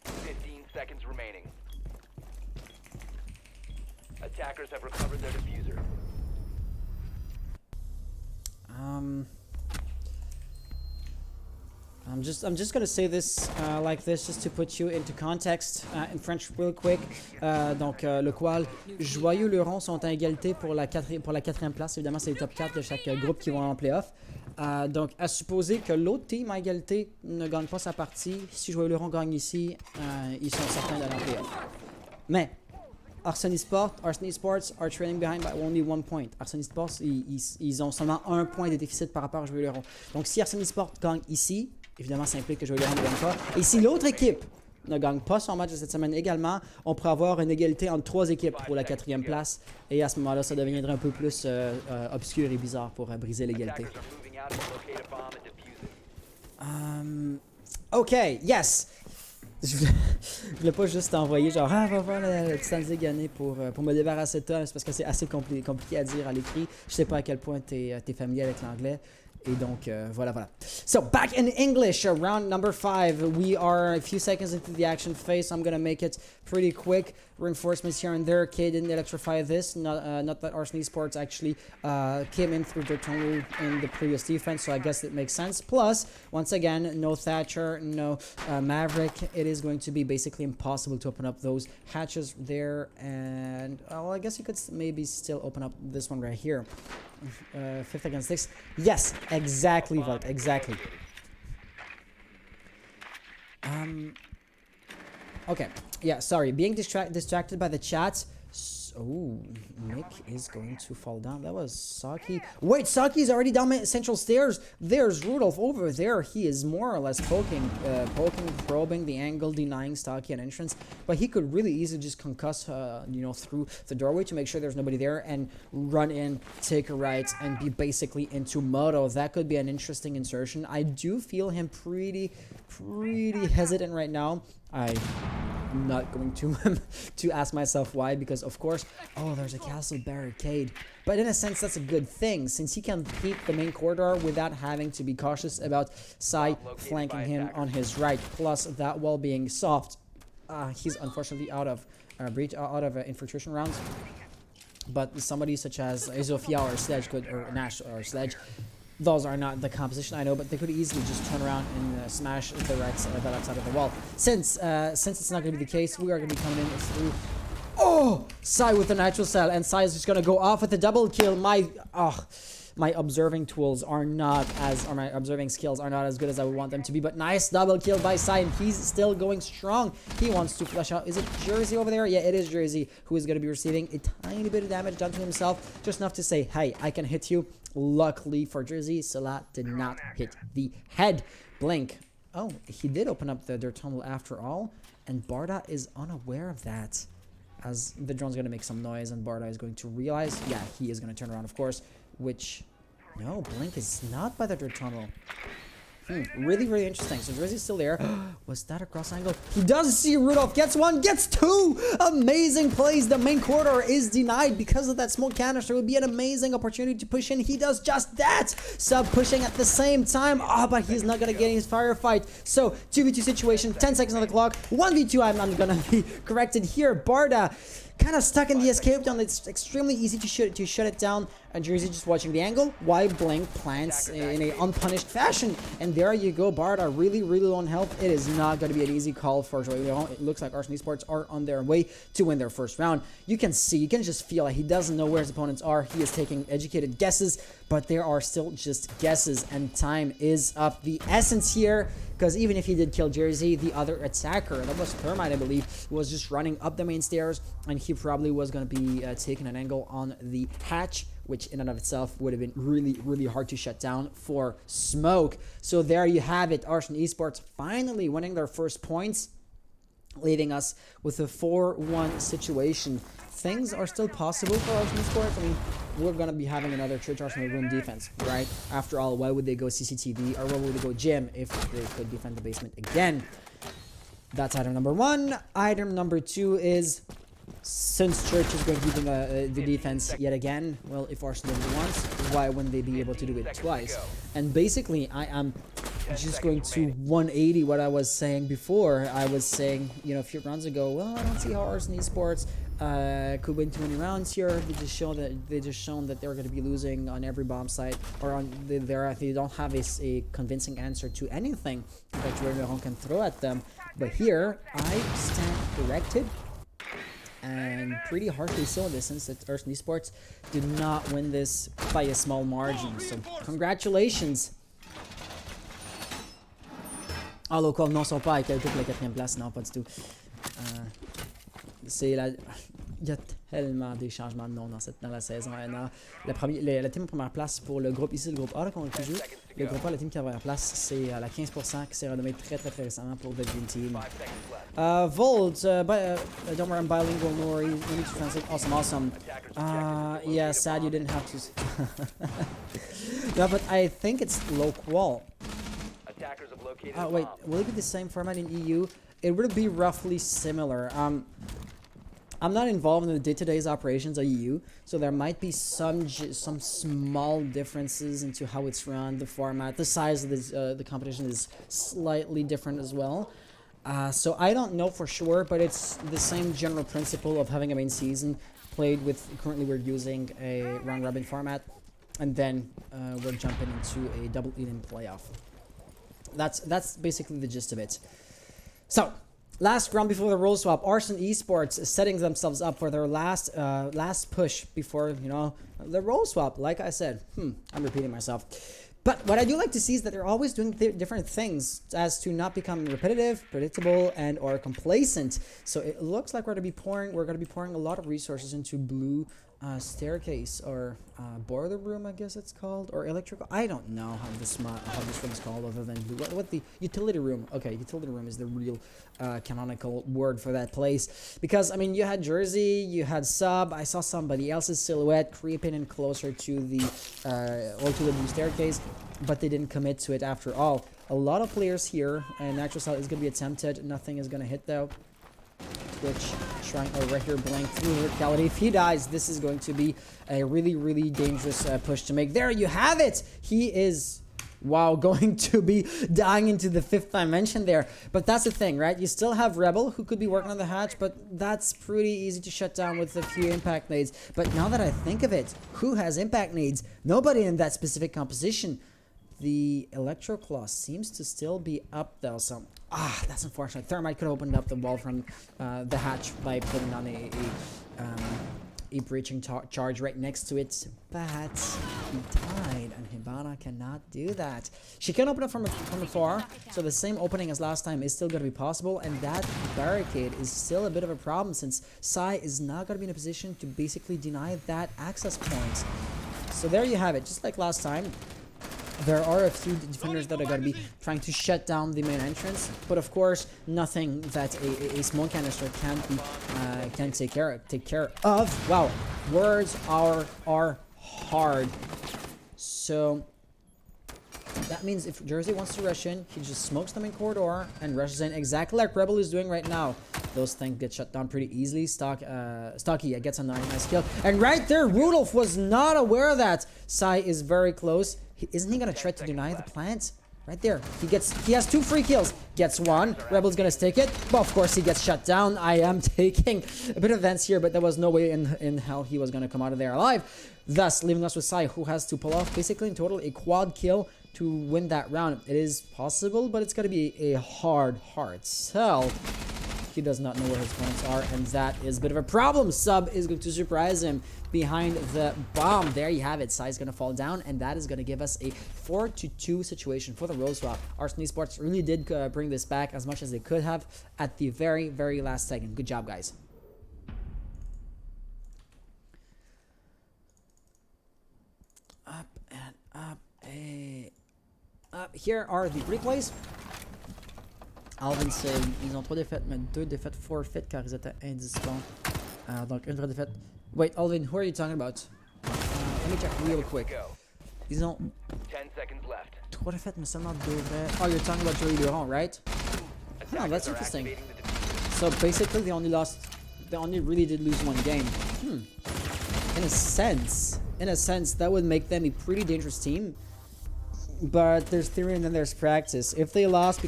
Speaker 6: 15 seconds remaining. Attackers have recovered their diffuser.
Speaker 1: I'm just gonna say this like this, just to put you into context in French real quick. Donc le qual, Joyeux Lurons sont à égalité pour la quatrième place. Évidemment, c'est les top 4 de chaque groupe qui vont en playoff. Donc à supposer que l'autre team à égalité ne gagne pas sa partie, si Joyeux Lurons gagne ici, ils sont certains d'aller en playoff. Mais Arson Esports are trailing behind by only 1 point. Arson Esports, ils ont seulement 1 point de déficit par rapport à Joyeux Lurons. Donc si Arson Esports gagne ici, évidemment ça implique que Joyeux Lurons ne gagne pas. Et si l'autre équipe ne gagne pas son match de cette semaine également, on pourrait avoir une égalité entre 3 équipes pour la 4e place. Et à ce moment-là, ça deviendrait un peu plus obscur et bizarre pour briser l'égalité. Ok, yes! Je voulais pas juste t'envoyer genre va voir le Stanley gagner pour me débarrasser de toi, c'est parce que c'est assez compliqué à dire à l'écrit. Je sais pas à quel point t'es familier avec l'anglais. Et donc, voilà. So, back in English, round number 5. We are a few seconds into the action phase, so I'm going to make it pretty quick. Reinforcements here and there. K didn't electrify this. Not that Arson Esports actually came in through their tunnel in the previous defense, so I guess it makes sense. Plus, once again, no Thatcher, no Maverick. It is going to be basically impossible to open up those hatches there. And, well, I guess you could maybe still open up this one right here. 5th against 6. Yes, exactly, Volt, exactly. Okay, yeah, sorry. Being distracted by the chat Oh, Nick is going to fall down. That was Saki. Wait, Saki's already down central stairs. There's Rudolph over there. He is more or less poking, probing the angle, denying Saki an entrance. But he could really easily just concuss, you know, through the doorway to make sure there's nobody there and run in, take a right, and be basically into Moto. That could be an interesting insertion. I do feel him pretty hesitant right now. I'm not going to to ask myself why, because of course, oh, there's a castle barricade. But in a sense, that's a good thing, since he can keep the main corridor without having to be cautious about Sai flanking him on his right. Plus, that wall being soft, he's unfortunately out of infiltration rounds. But somebody such as Zofia or Sledge could, or Nash or Sledge, those are not the composition, I know, but they could easily just turn around and smash the left side of the wall. Since it's not going to be the case, we are going to be coming in through. Oh, Sai with the natural cell, and Sai is just going to go off with the double kill. My observing tools are not as, or my observing skills are not as good as I would want them to be, but nice double kill by Sai, and he's still going strong. He wants to flush out. Is it Jersey over there? Yeah, it is Jersey who is going to be receiving a tiny bit of damage done to himself, just enough to say, hey, I can hit you. Luckily for Jersey, Salah did not hit the head. Blink. Oh, he did open up the dirt tunnel after all, and Barda is unaware of that, as the drone's going to make some noise, and Barda is going to realize, yeah, he is going to turn around, of course, which, no, Blink is not by the dirt tunnel. Really interesting. So Jersey's still there. Was that a cross angle? He does see Rudolph. Gets one, gets two. Amazing plays. The main corridor is denied because of that smoke canister. It would be an amazing opportunity to push in. He does just that. Sub pushing at the same time. But he's not going to get his firefight. So 2v2 situation. 10 seconds on the clock. 1v2. I'm not going to be corrected here. Barda kind of stuck in the escape zone. It's extremely easy to shut it down. And Jersey just watching the angle. Why Blink plants in a unpunished fashion. And there you go. Barda really low on health. It is not going to be an easy call for Joyeux Lurons. It looks like Arson Esports are on their way to win their first round. You can see, you can just feel like he doesn't know where his opponents are. He is taking educated guesses, but there are still just guesses, and time is up. The essence here, because even if he did kill Jersey, the other attacker, that was Thermite, I believe, was just running up the main stairs, and he probably was going to be taking an angle on the hatch, which in and of itself would have been really hard to shut down for smoke. So there you have it. Arson Esports finally winning their first points, leaving us with a 4-1 situation. Things are still possible for Arson Esports. I mean, we're going to be having another Church Arsenal room defense, right? After all, why would they go CCTV, or why would they go gym if they could defend the basement again? That's item number one. Item number two is, since Church is going to be doing the defense yet again, well, if Arsenal did it once, why wouldn't they be able to do it twice? And basically, I am just going to 180 what I was saying before. I was saying, you know, a few rounds ago, well, I don't see how Arson Esports could win too many rounds here. They just shown that they're going to be losing on every bomb site, or on they don't have a convincing answer to anything that Joyeux Lurons can throw at them. But here, I stand corrected, and pretty harshly so, in the sense that Arson Esports did not win this by a small margin. So congratulations. Ah, le non sont pas avec la 4e place, non, pas du tout. C'est la... Il y a tellement des changements de nom dans la saison. La team première place pour le groupe, ici le groupe A qu'on a joué. Le groupe A, la team qui a première place, c'est la 15% qui s'est renommée très récemment pour the Dream Team. Volt, don't worry, I'm bilingual, no need to translate. Awesome. Yeah, sad you didn't have to. No, but I think it's low qual. Wait, will it be the same format in EU? It would be roughly similar. I'm not involved in the day-to-day operations of EU, so there might be some small differences into how it's run, the format, the size of the competition is slightly different as well. So I don't know for sure, but it's the same general principle of having a main season played with. Currently, we're using a round-robin format, and then we're jumping into a double elimination playoff. That's basically the gist of it. So, last round before the role swap, Arson Esports is setting themselves up for their last push before, you know, the role swap. Like I said, I'm repeating myself. But what I do like to see is that they're always doing different things as to not become repetitive, predictable, and or complacent. So it looks like we're going to be pouring a lot of resources into blue staircase or boiler room, I guess it's called, or electrical. I don't know how this room is called other than blue. What the utility room? Okay, utility room is the real canonical word for that place, because I mean you had Jersey, you had Sub. I saw somebody else's silhouette creeping in closer to the blue staircase, but they didn't commit to it after all. A lot of players here, and Natural Cell is going to be attempted. Nothing is going to hit though. Twitch trying right here blank through verticality. If he dies, this is going to be a really dangerous push to make. There you have it. He is, wow, going to be dying into the 5th dimension there. But that's the thing, right? You still have Rebel who could be working on the hatch, but that's pretty easy to shut down with a few impact nades. But now that I think of it, who has impact nades? Nobody in that specific composition. The Electro Claw seems to still be up though, so that's unfortunate. Thermite could have opened up the wall from the hatch by putting on a breaching charge right next to it, but he died, and Hibana cannot do that. She can open it from afar, so the same opening as last time is still going to be possible, and that barricade is still a bit of a problem since Sai is not going to be in a position to basically deny that access point. So there you have it, just like last time. There are a few defenders that are going to be trying to shut down the main entrance, but of course, nothing that a smoke canister can take care of. Wow, words are hard. So that means if Jersey wants to rush in, he just smokes them in corridor and rushes in exactly like Rebel is doing right now. Those things get shut down pretty easily. Stocky gets a nice kill, and right there, Rudolph was not aware of that. Sai is very close. Isn't he gonna try to deny the plant? Right there. He has 2 free kills. Gets 1. Rebel's gonna stick it. But of course he gets shut down. I am taking a bit of events here, but there was no way in how he was gonna come out of there alive. Thus, leaving us with Sai, who has to pull off basically in total a quad kill to win that round. It is possible, but it's gonna be a hard sell. He does not know where his points are, and that is a bit of a problem. Sub is going to surprise him behind the bomb. There you have it. Sai is going to fall down, and that is going to give us a 4-2 situation for the role swap. Arson Esports really did bring this back as much as they could have at the very last second. Good job, guys. Up and up. Here are the replays. Alvin say ils ont 3 défaites, mais 2 défaites forfeit car ils étaient indisciplins. Donc une vraie défaite. Wait, Alvin, who are you talking about? Let me check real quick. Ils ont
Speaker 6: 10 seconds left.
Speaker 1: 3 défaites, mais seulement 2 vraies. Oh, you're talking about Joyeux Lurons, right? Oh, that's interesting. So basically, they only really did lose 1 game. In a sense, that would make them a pretty dangerous team. But there's theory and then there's practice. If they lost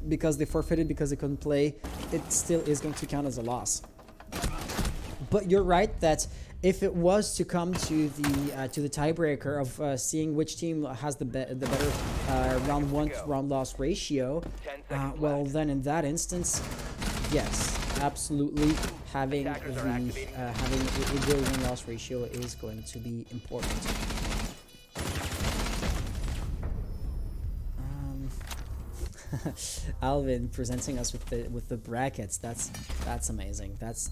Speaker 1: because they forfeited because they couldn't play, it still is going to count as a loss. But you're right that if it was to come to the tiebreaker of seeing which team has the better round 1 to round loss ratio, well then in that instance, yes, absolutely, having a good win loss ratio is going to be important. Alvin presenting us with the brackets. That's amazing. That's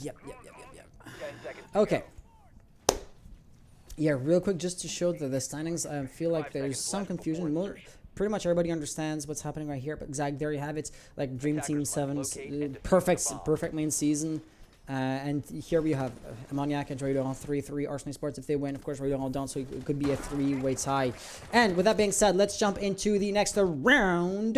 Speaker 1: yep. Okay. Yeah, real quick, just to show the standings. I feel like there's some confusion. Pretty much everybody understands what's happening right here. But exactly, there you have it. Like Dream Team 7's perfect main season. And here we have Ammoniac and Joyeux Lurons 3-3. Arson Esports, if they win, of course, Joyeux Lurons don't, so it could be a 3-way tie. And with that being said, let's jump into the next round.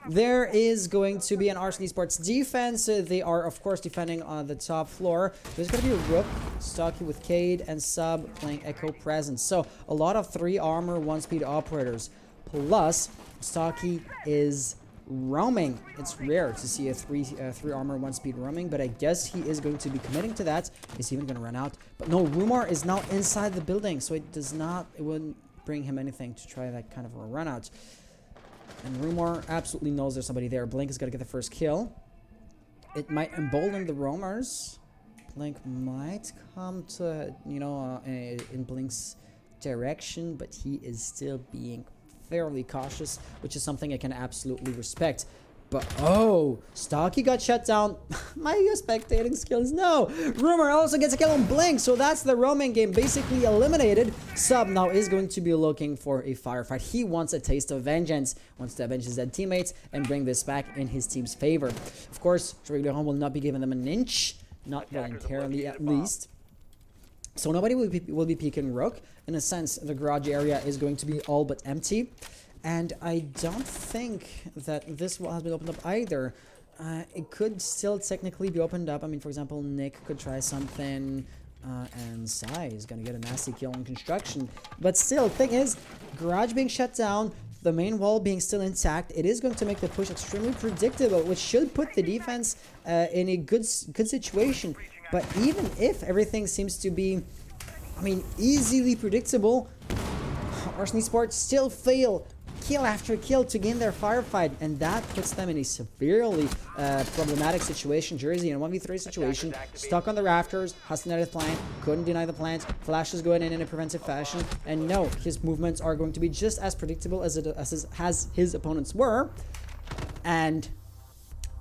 Speaker 1: There is going to be an Arson Esports defense. They are, of course, defending on the top floor. There's going to be a Rook, Stocky with Cade, and Sub playing Echo Presence. So a lot of 3 armor, 1-speed operators. Plus, Stocky is roaming. It's rare to see a 3 armor 1-speed roaming, but I guess he is going to be committing to that. Is he even going to run out? But no, Rumor is now inside the building, so it wouldn't bring him anything to try that kind of a run out. And Rumor absolutely knows there's somebody there. Blink is going to get the first kill. It might embolden the roamers. Blink might come to, in Blink's direction, but he is still being fairly cautious, which is something I can absolutely respect. But oh, Stocky got shut down. My spectating skills, no. Rumor also gets a kill on Blink, so that's the roaming game basically eliminated. Sub now is going to be looking for a firefight. He wants a taste of vengeance, wants to avenge his dead teammates and bring this back in his team's favor. Of course, Joyeux Lurons will not be giving them an inch, not voluntarily at least. So nobody will be peeking Rook. In a sense, the garage area is going to be all but empty. And I don't think that this wall has been opened up either. It could still technically be opened up. I mean, for example, Nick could try something, and Sai is going to get a nasty kill on construction. But still, thing is, garage being shut down, the main wall being still intact, it is going to make the push extremely predictable, which should put the defense in a good situation. But even if everything seems to be, I mean, easily predictable, Arson Esports still fail kill after kill to gain their firefight, and that puts them in a severely problematic situation. Jersey in a 1v3 situation, stuck on the rafters, has to deny the plant, couldn't deny the plant, Flash is going in a preventive fashion, and no, his movements are going to be just as predictable as his opponents were. And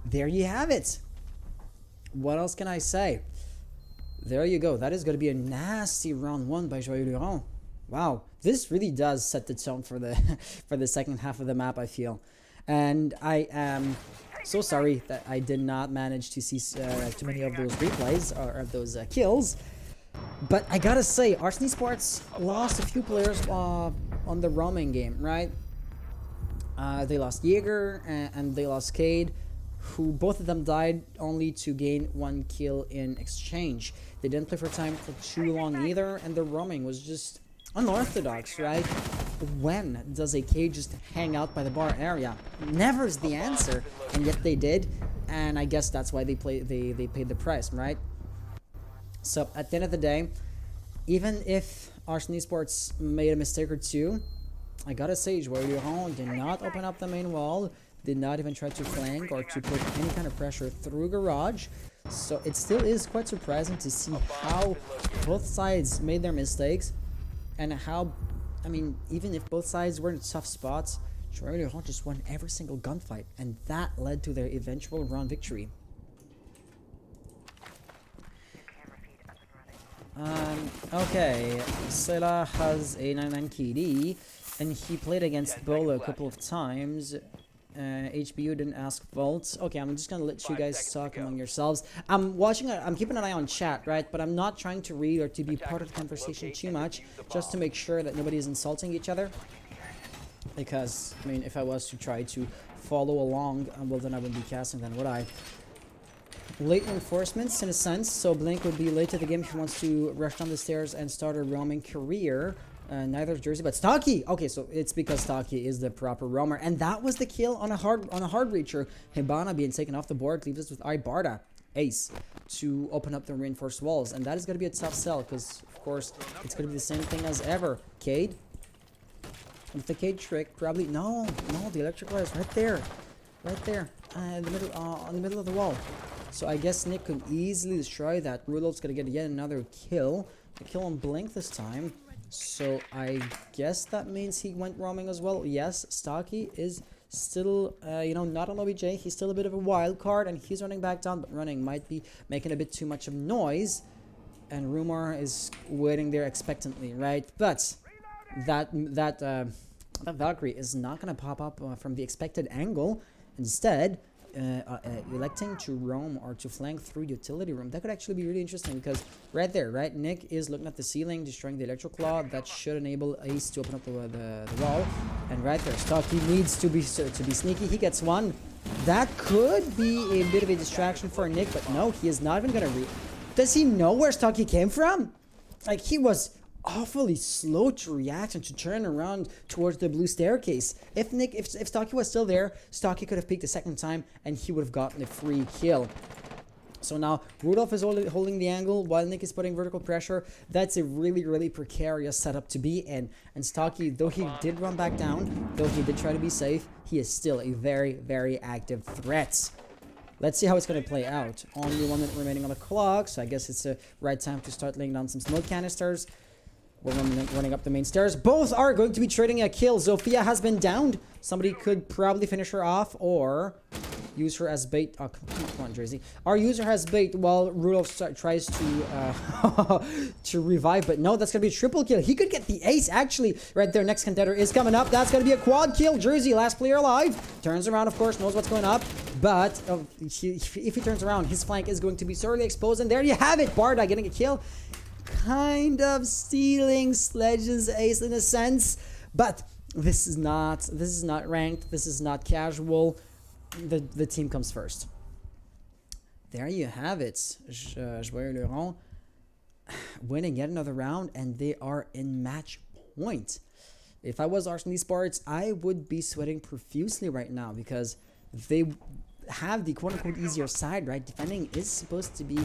Speaker 1: there you have it. What else can I say? There you go. That is going to be a nasty round one by Joyeux Lurons. Wow, this really does set the tone for the for the second half of the map, I feel. And I am so sorry that I did not manage to see too many of those replays or of those kills. But I gotta say, Arson Esports lost a few players on the roaming game, right? They lost Jaeger and they lost Cade, who both of them died only to gain 1 kill in exchange. They didn't play for time for too long either, and the roaming was just unorthodox, right? When does a Cade just hang out by the bar area? Never is the answer, and yet they did, and I guess that's why they paid the price, right? So at the end of the day, even if Arson Esports made a mistake or two, I gotta say, Joyeux Lurons did not open up the main wall, did not even try to flank or to put any kind of pressure through garage. So it still is quite surprising to see how both sides made their mistakes, and how, I mean, even if both sides were in tough spots, Joyeux Lurons just won every single gunfight, and that led to their eventual round victory. Okay, Sela has a 99 KD, and he played against Bola a couple of times. HBU didn't ask Vault. Okay, I'm just gonna let you guys talk among yourselves. I'm keeping an eye on chat, right? But I'm not trying to read or to be part of the conversation too much, just to make sure that nobody is insulting each other. Because, I mean, if I was to try to follow along, well, then I wouldn't be casting, then would I? Late reinforcements, in a sense, so Blink would be late to the game if he wants to rush down the stairs and start a roaming career. Neither Jersey, but Stocky. Okay, so it's because Stocky is the proper roamer, and that was the kill on a hard reacher. Hibana being taken off the board leaves us with Ibarda, ace, to open up the reinforced walls, and that is going to be a tough sell because, of course, it's going to be the same thing as ever. Cade, with the Cade trick, probably no, the electrical is right there, in the middle of the wall. So I guess Nick could easily destroy that. Rudolph's going to get yet another kill, a kill on Blink this time. So I guess that means he went roaming as well. Yes, Stocky is still, not on OBJ. He's still a bit of a wild card, and he's running back down, but running might be making a bit too much of noise. And Rumor is waiting there expectantly, right? But that Valkyrie is not going to pop up from the expected angle. Instead, electing to roam or to flank through utility room. That could actually be really interesting because right there, right, Nick is looking at the ceiling, destroying the electrical claw. That should enable Ace to open up the wall. And right there, Stocky needs to be sneaky. He gets one. That could be a bit of a distraction for Nick, but no, he is not even gonna Does he know where Stocky came from? Like, he was awfully slow to react and to turn around towards the blue staircase. If Stocky was still there, Stocky could have peeked a second time and he would have gotten a free kill. So now Rudolph is holding the angle while Nick is putting vertical pressure. That's a really, really precarious setup to be in. And Stocky, though he did run back down, though he did try to be safe, he is still a very, very active threat. Let's see how it's going to play out. Only 1 minute remaining on the clock, so I guess it's the right time to start laying down some smoke canisters. We're running up the main stairs. Both are going to be trading a kill. Zofia has been downed. Somebody could probably finish her off or use her as bait. Oh, come on, Jersey. Our user has bait while Rudolph tries to to revive, but no, that's going to be a triple kill. He could get the ace, actually. Right there, next contender is coming up. That's going to be a quad kill. Jersey, last player alive. Turns around, of course, knows what's going up. But if he turns around, his flank is going to be sorely exposed. And there you have it. Barda getting a kill. Kind of stealing Sledge's ace in a sense. But this is not ranked. This is not casual. The team comes first. There you have it. Joyeux Lurons winning yet another round, and they are in match point. If I was Arson Esports, I would be sweating profusely right now because they have the quote-unquote easier side, right? Defending is supposed to be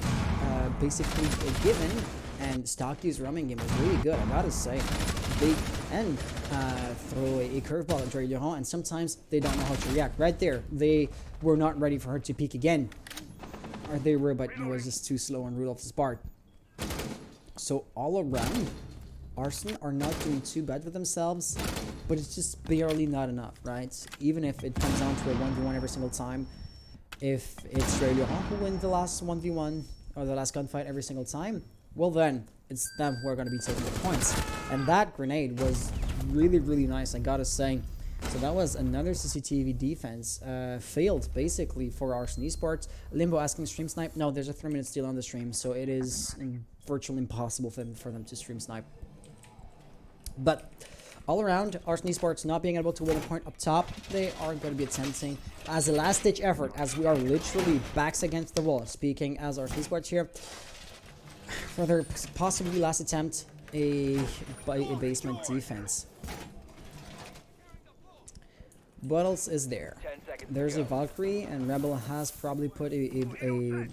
Speaker 1: basically a given, and Stocky's roaming game was really good, I gotta say. They can throw a curveball at Joyeux Lurons, and sometimes they don't know how to react. Right there, they were not ready for her to peek again. Or they were, but it was just too slow on Rudolph's part. So all around, Arson are not doing too bad for themselves, but it's just barely not enough, right? Even if it comes down to a 1v1 every single time, if it's Joyeux Lurons who wins the last 1v1 or the last gunfight every single time, well then, it's them who are going to be taking the points. And that grenade was really, really nice, I gotta say. So that was another CCTV defense. Failed, basically, for Arson Esports. Limbo asking stream snipe. No, there's a 3-minute steal on the stream, so it is virtually impossible for them to stream snipe. But all around, Arson Esports not being able to win a point up top, they are going to be attempting as a last-ditch effort, as we are literally backs against the wall, speaking as Arson Esports here, for their possibly last attempt, a basement defense. What else is there? There's a Valkyrie, and Rebel has probably put a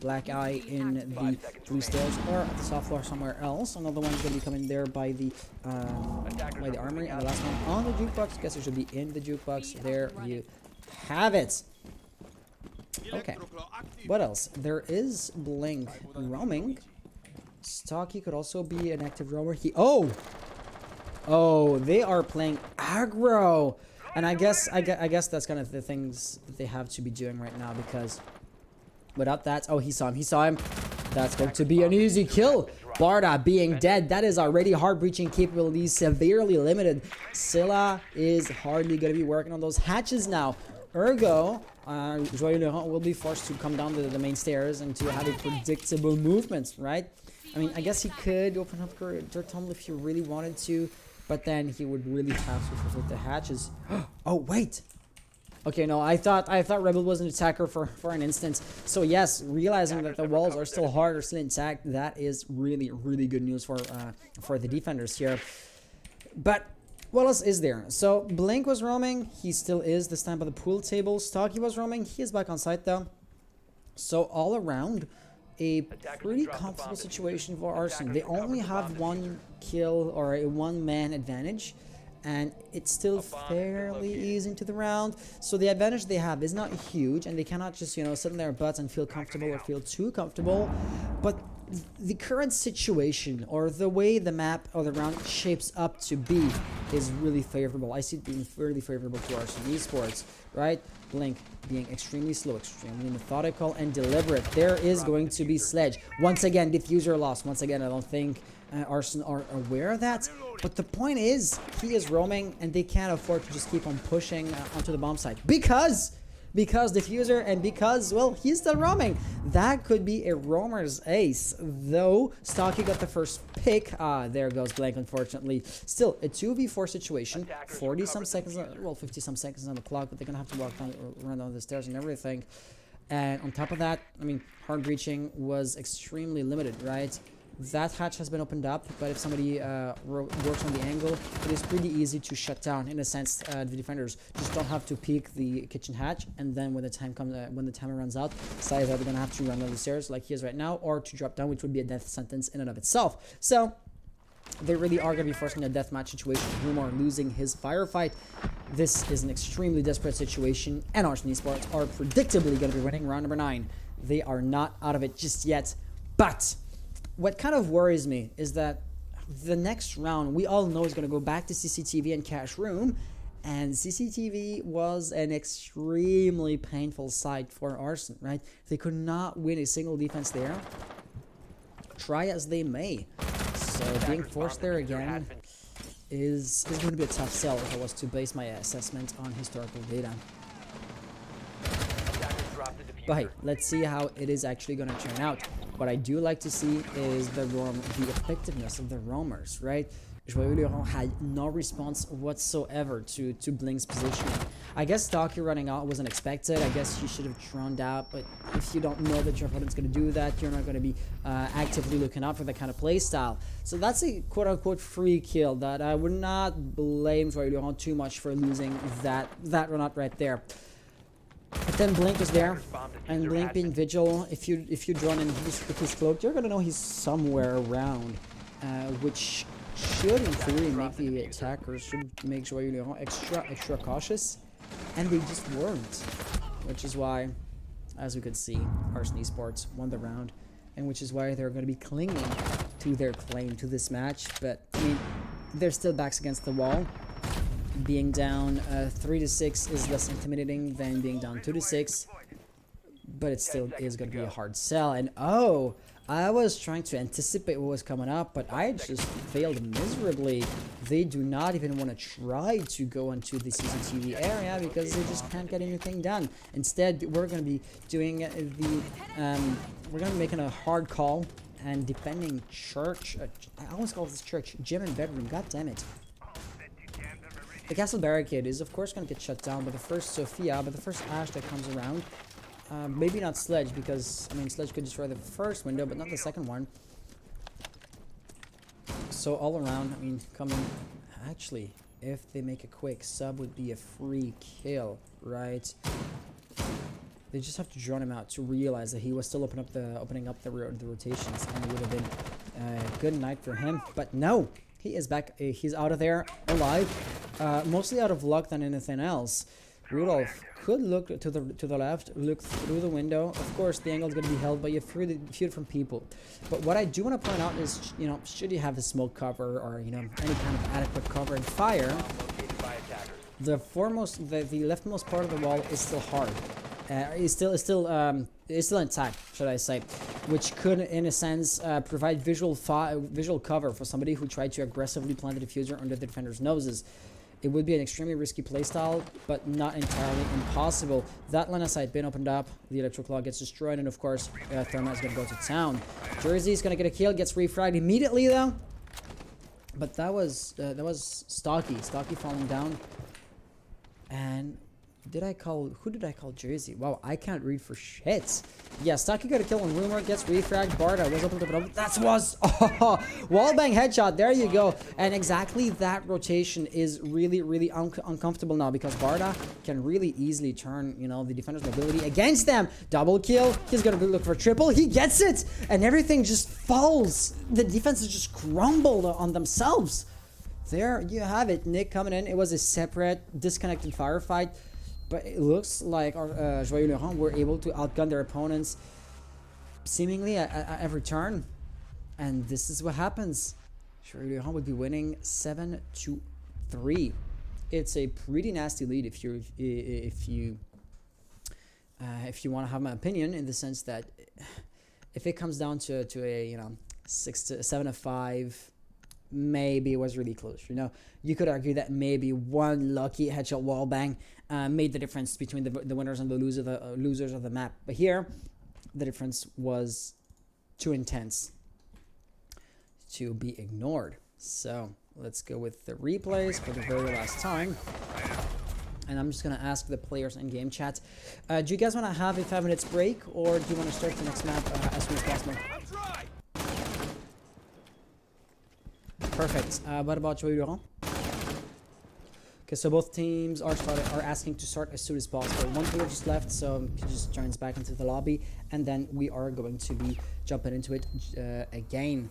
Speaker 1: black eye in the blue stairs or at the soft floor somewhere else. Another one's going to be coming there by the armory, and the last one on the jukebox. Guess it should be in the jukebox. There you have it. Okay. What else? There is Blink roaming. Stocky could also be an active roamer. Oh, they are playing aggro. And I guess that's kind of the things that they have to be doing right now, because without that, oh, he saw him. That's going to be an easy kill. Barda being dead, that is already hard breaching capabilities severely limited. Scylla is hardly going to be working on those hatches now. Ergo, Joyeux Lurons will be forced to come down the main stairs and to have a predictable movement, right? I mean, I guess he could open up a dirt tunnel if he really wanted to, but then he would really have to fulfill the hatches. Oh, wait. Okay, no, I thought Rebel was an attacker for an instant. So yes, realizing that the walls are still hard or still intact, that is really, really good news for the defenders here. But what else is there? So Blink was roaming. He still is, this time by the pool table. Stocky was roaming. He is back on site though. So all around, a pretty comfortable situation for Arson. They only have 1 kill or a 1-man advantage, and it's still fairly easy into the round. So the advantage they have is not huge, and they cannot just, you know, sit in their butts and feel comfortable or feel too comfortable. But the current situation, or the way the map or the round shapes up to be, is really favorable. I see it being fairly favorable to Arson Esports, right? Blink being extremely slow, extremely methodical and deliberate. There is going to be Sledge. Once again, diffuser lost. Once again, I don't think Arson are aware of that. But the point is, he is roaming, and they can't afford to just keep on pushing onto the bomb site. Because diffuser, and because, well, he's still roaming. That could be a roamer's ace, though Stocky got the first pick. There goes Blank, unfortunately. Still, a 2v4 situation, 40-some seconds, well, 50-some seconds on the clock, but they're gonna have to walk down, run down the stairs and everything. And on top of that, I mean, hard breaching was extremely limited, right? That hatch has been opened up, but if somebody works on the angle, it is pretty easy to shut down. In a sense, the defenders just don't have to peek the kitchen hatch, and then when the time comes, when the timer runs out, it's either they're gonna have to run down the stairs like he is right now, or to drop down, which would be a death sentence in and of itself. So they really are going to be forcing a deathmatch situation. Rumor losing his firefight. This is an extremely desperate situation, and Arson Esports are predictably going to be winning round number 9. They are not out of it just yet. But what kind of worries me is that the next round, we all know is going to go back to CCTV and cash room. And CCTV was an extremely painful sight for Arson, right? They could not win a single defense there. Try as they may. So being forced there again is going to be a tough sell if I was to base my assessment on historical data. But hey, let's see how it is actually going to turn out. What I do like to see is the effectiveness of the roamers, right? Joyeux Lurons had no response whatsoever to Blink's positioning. I guess Stocky running out wasn't expected. I guess you should have droned out, but if you don't know that your opponent's going to do that, you're not going to be actively looking out for that kind of play style. So that's a quote-unquote free kill that I would not blame Joyeux Lurons too much for losing that run out right there. But then Blink was there, and Blink being vigil, if you drone in with his cloak, you're gonna know he's somewhere around, which should in theory make the attackers should make Joyeux Lurons extra cautious, and they just weren't, which is why, as we could see, Arson Esports won the round, and which is why they're going to be clinging to their claim to this match. But I mean, they're still backs against the wall. Being down 3-6 is less intimidating than being down 2-6, but it still is going to be a hard sell. And oh, I was trying to anticipate what was coming up, but I just failed miserably. They do not even want to try to go into the CCTV area because they just can't get anything done. Instead, we're going to be doing we're going to be making a hard call and defending church. I always call this church, gym and bedroom. God damn it. The castle barricade is of course going to get shut down by the first Sophia, but the first Ash that comes around. Maybe not Sledge, because I mean Sledge could destroy the first window, but not the second one. So all around, I mean, coming. Actually, if they make a quick sub, would be a free kill, right? They just have to drone him out to realize that he was still opening up the rotations, and it would have been a good night for him. But no, he is back. He's out of there alive. Mostly out of luck than anything else. Rudolph could look to the left, look through the window. Of course, the angle is going to be held, but you fear from people. But what I do want to point out is, you know, should you have a smoke cover or, you know, any kind of adequate cover and fire, the leftmost part of the wall is still hard. Is still intact, should I say, which could, in a sense, provide visual cover for somebody who tried to aggressively plant the diffuser under the defender's noses. It would be an extremely risky playstyle, but not entirely impossible. That line of sight been opened up, the electric claw gets destroyed, and of course, Therma is going to go to town. Jersey is going to get a kill, gets refragged immediately though. But that was Stocky falling down. And who did I call Jersey? Wow, I can't read for shit. Yeah, Stocky got a kill on Rumor, gets refragged. Barda was open to it. That was wallbang headshot. There you go. And exactly that rotation is really uncomfortable now, because Barda can really easily turn, you know, the defender's mobility against them. Double kill. He's gonna look for triple. He gets it, and everything just falls. The defense is just crumbled on themselves. There you have it. Nick coming in. It was a separate, disconnected firefight. But it looks like our Joyeux Lurons were able to outgun their opponents seemingly at every turn. And this is what happens. Joyeux Lurons would be winning 7-3. It's a pretty nasty lead if you want to have my opinion, in the sense that if it comes down to a, you know, 7-5, maybe it was really close. You know, you could argue that maybe one lucky headshot wallbang made the difference between the winners and the losers of the map. But here, the difference was too intense to be ignored. So let's go with the replays for the very last time. And I'm just going to ask the players in game chat, do you guys want to have a 5 minutes break, or do you want to start the next map as soon as possible? Perfect. What about Joyeux Lurons? Okay, so both teams are asking to start as soon as possible. One player just left, so he just joins back into the lobby, and then we are going to be jumping into it again.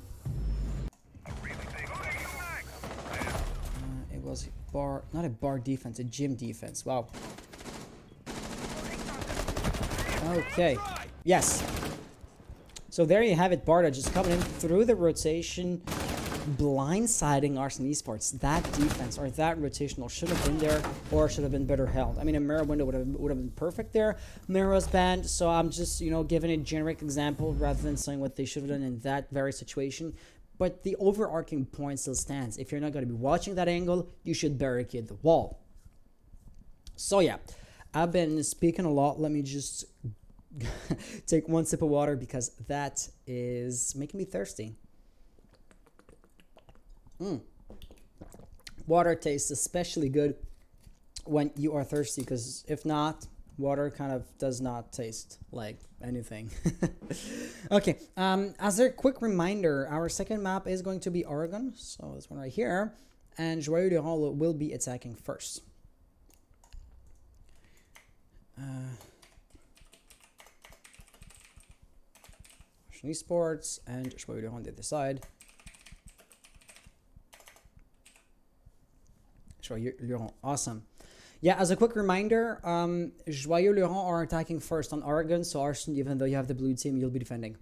Speaker 1: It was not a bar defense, a gym defense. Wow. Okay, Yes. So there you have it, Barda just coming in through the rotation, blindsiding Arson Esports. That defense or that rotational should have been there or should have been better held. I mean, a mirror window would have been perfect there. Mirror was banned, so I'm just, you know, giving a generic example rather than saying what they should have done in that very situation. But the overarching point still stands. If you're not going to be watching that angle, you should barricade the wall. So yeah, I've been speaking a lot. Let me just take one sip of water because that is making me thirsty. Water tastes especially good when you are thirsty, because if not, water kind of does not taste like anything. Okay, as a quick reminder, our second map is going to be Oregon, so this one right here, and Joyeux Lurons will be attacking first. Arson Esports and Joyeux Lurons on the other side. Joyeux Lurons, awesome. Yeah, as a quick reminder, Joyeux Lurons are attacking first on Oregon, so Arson, even though you have the blue team, you'll be defending.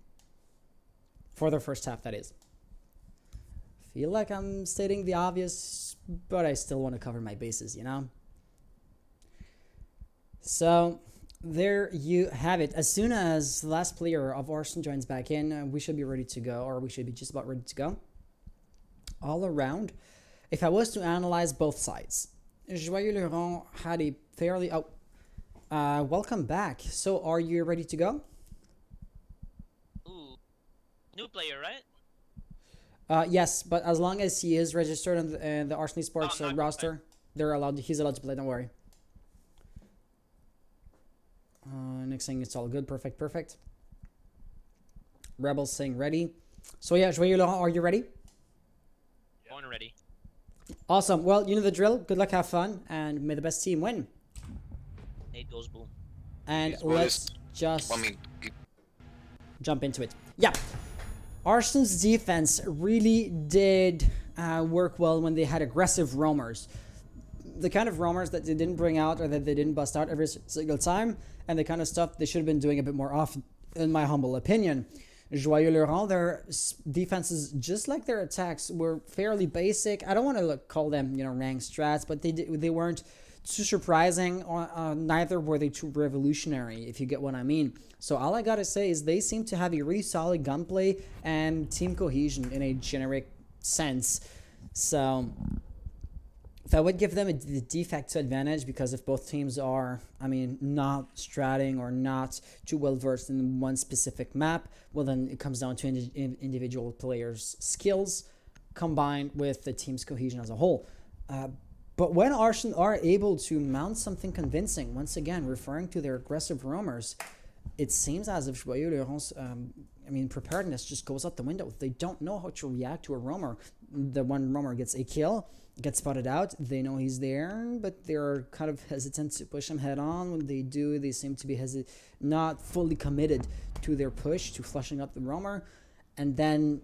Speaker 1: For the first half, that is. Feel like I'm stating the obvious, but I still want to cover my bases, you know? So, there you have it. As soon as the last player of Arson joins back in, we should be ready to go, or we should be just about ready to go. All around, if I was to analyze both sides, Joyeux Lurons had a fairly... welcome back. So, are you ready to go?
Speaker 5: Ooh, new player, right?
Speaker 1: Yes, but as long as he is registered on the Arson Esports roster, they're allowed. He's allowed to play. Don't worry. Next thing, it's all good. Perfect. Rebels saying ready. So yeah, Joyeux Lurons, are you ready?
Speaker 5: Born ready.
Speaker 1: Awesome. Well, you know the drill. Good luck, have fun, and may the best team win.
Speaker 5: 8 goes boom.
Speaker 1: And
Speaker 4: Well,
Speaker 1: let's just
Speaker 4: I mean,
Speaker 1: jump into it. Yeah. Arson's defense really did work well when they had aggressive roamers. The kind of roamers that they didn't bring out or that they didn't bust out every single time, and the kind of stuff they should have been doing a bit more often, in my humble opinion. Joyeux Lurons, their defenses, just like their attacks, were fairly basic. I don't want to call them, you know, ranked strats, but they weren't too surprising, or neither were they too revolutionary, if you get what I mean. So all I gotta say is they seem to have a really solid gunplay and team cohesion in a generic sense. So if I would give them the de facto advantage, because if both teams are, I mean, not stratting or not too well versed in one specific map, well then it comes down to individual players' skills combined with the team's cohesion as a whole. But when Arson are able to mount something convincing, once again referring to their aggressive roamers, it seems as if Joyeux Lurons, preparedness just goes out the window. They don't know how to react to a roamer. The one roamer gets a kill, gets spotted out, they know he's there, but they're kind of hesitant to push him head on. When they do, they seem to be not fully committed to their push, to flushing up the roamer, and then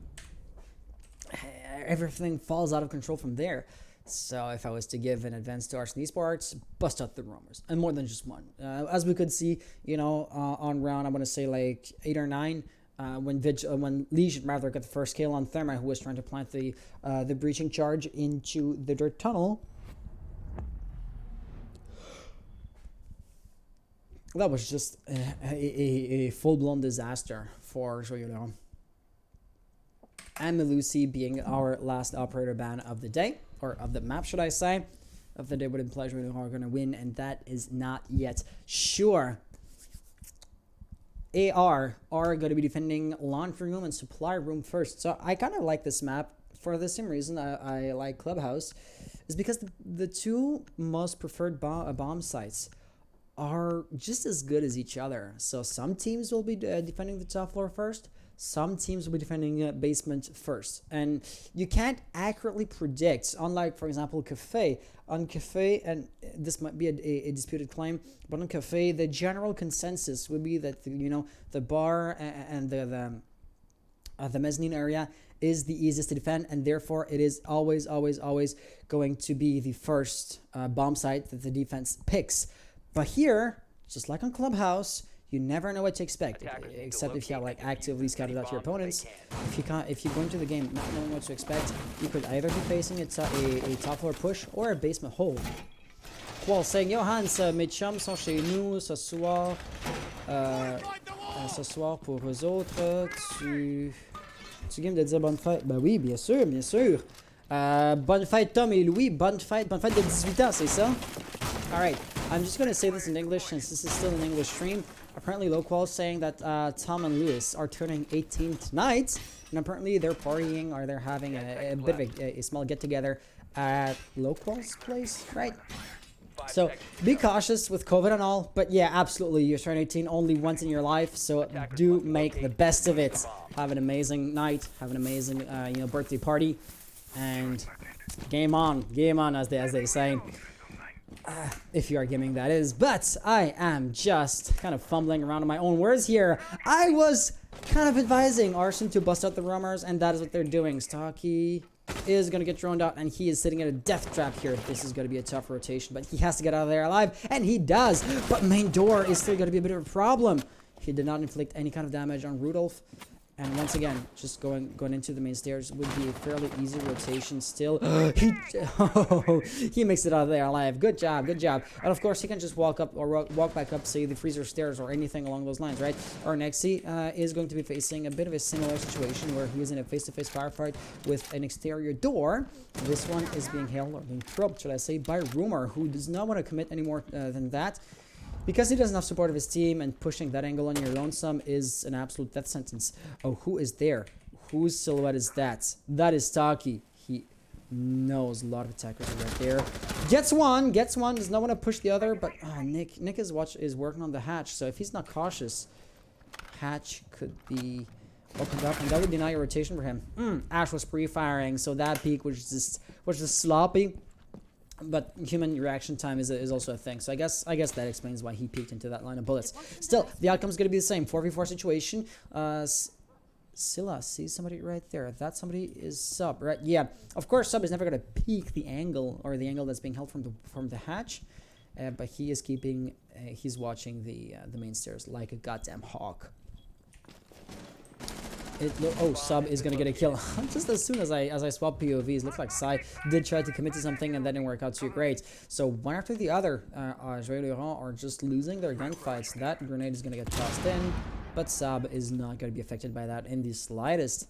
Speaker 1: everything falls out of control from there. So if I was to give an advance to Arson Esports, bust out the roamers, and more than just one. As we could see, you know, on round, I want to say like 8 or 9, when Legion rather got the first kill on Therma, who was trying to plant the breaching charge into the dirt tunnel. That was just a full-blown disaster for Joyeux Lurons. And Melusi being our last operator ban of the day, or of the map, should I say, of the day, would imply Joyeux Lurons are going to win, and that is not yet sure. AR are going to be defending laundry room and supply room first. So I kind of like this map for the same reason I like Clubhouse, is because the two most preferred bomb sites are just as good as each other. So some teams will be defending the top floor first. Some teams will be defending basement first. And you can't accurately predict, unlike, for example, Cafe. On Cafe, and this might be a disputed claim, but on Cafe, the general consensus would be that, you know, the bar and the mezzanine area is the easiest to defend, and therefore it is always going to be the first bomb site that the defense picks. But here, just like on Clubhouse, You never know what to expect,
Speaker 6: Attackers need to
Speaker 1: except if you have
Speaker 6: locate
Speaker 1: like
Speaker 6: and
Speaker 1: actively
Speaker 6: defuse
Speaker 1: scouted
Speaker 6: any
Speaker 1: out your
Speaker 6: bombs
Speaker 1: opponents.
Speaker 6: they can.
Speaker 1: If you go into the game not knowing what to expect, you could either be facing a top floor push or a basement hold. Well, saying Yo Hans, mes chums sont chez nous ce soir. Ce soir pour eux autres. Tu viens de dire bonne fête? Ben oui, bien sûr, bien sûr. Bonne fête Tom et Louis. Bonne fête de 18 ans, c'est ça? Alright, I'm just gonna say this in English since this is still an English stream. Apparently, Loqual is saying that Tom and Lewis are turning 18 tonight, and apparently they're partying or they're having a bit of a small get-together at Loqual's place, right? So be cautious with COVID and all, but yeah, absolutely, you're turning 18 only once in your life, so do make the best of it. Have an amazing night, have an amazing birthday party, and game on as they say. If you are gaming, that is. But I am just kind of fumbling around on my own words here. I was kind of advising Arson to bust out the rumors, and that is what they're doing. Stocky is going to get droned out, and he is sitting in a death trap here. This is going to be a tough rotation, but he has to get out of there alive, and he does. But main door is still going to be a bit of a problem. He did not inflict any kind of damage on Rudolph. And once again, just going into the main stairs would be a fairly easy rotation still. He makes it out of there alive. Good job, good job. And of course, he can just walk up or walk back up, say, the freezer stairs or anything along those lines, right? Our Nexi is going to be facing a bit of a similar situation where he is in a face-to-face firefight with an exterior door. This one is being held, or being probed, should I say, by Rumor, who does not want to commit any more than that. Because he doesn't have support of his team, and pushing that angle on your lonesome is an absolute death sentence. Oh, who is there? Whose silhouette is that? That is Stocky. He knows a lot of attackers are right there. Gets one, does not want to push the other, but Nick is working on the hatch, so if he's not cautious, hatch could be opened up, and that would deny a rotation for him. Ash was pre-firing, so that peak was just sloppy. But human reaction time is also a thing, so I guess that explains why he peeked into that line of bullets. Still, the outcome is going to be the same. 4v4 situation. Scylla, see somebody right there. That somebody is Sub, right? Yeah, of course Sub is never going to peek the angle, or the angle that's being held from the hatch, but he is keeping. He's watching the main stairs like a goddamn hawk. Sub is gonna get a kill just as soon as I swap POVs. Looks like Sai did try to commit to something and that didn't work out too great. So one after the other, Joyeux Lurons are just losing their gunfights. That grenade is gonna get tossed in, but Sub is not gonna be affected by that in the slightest.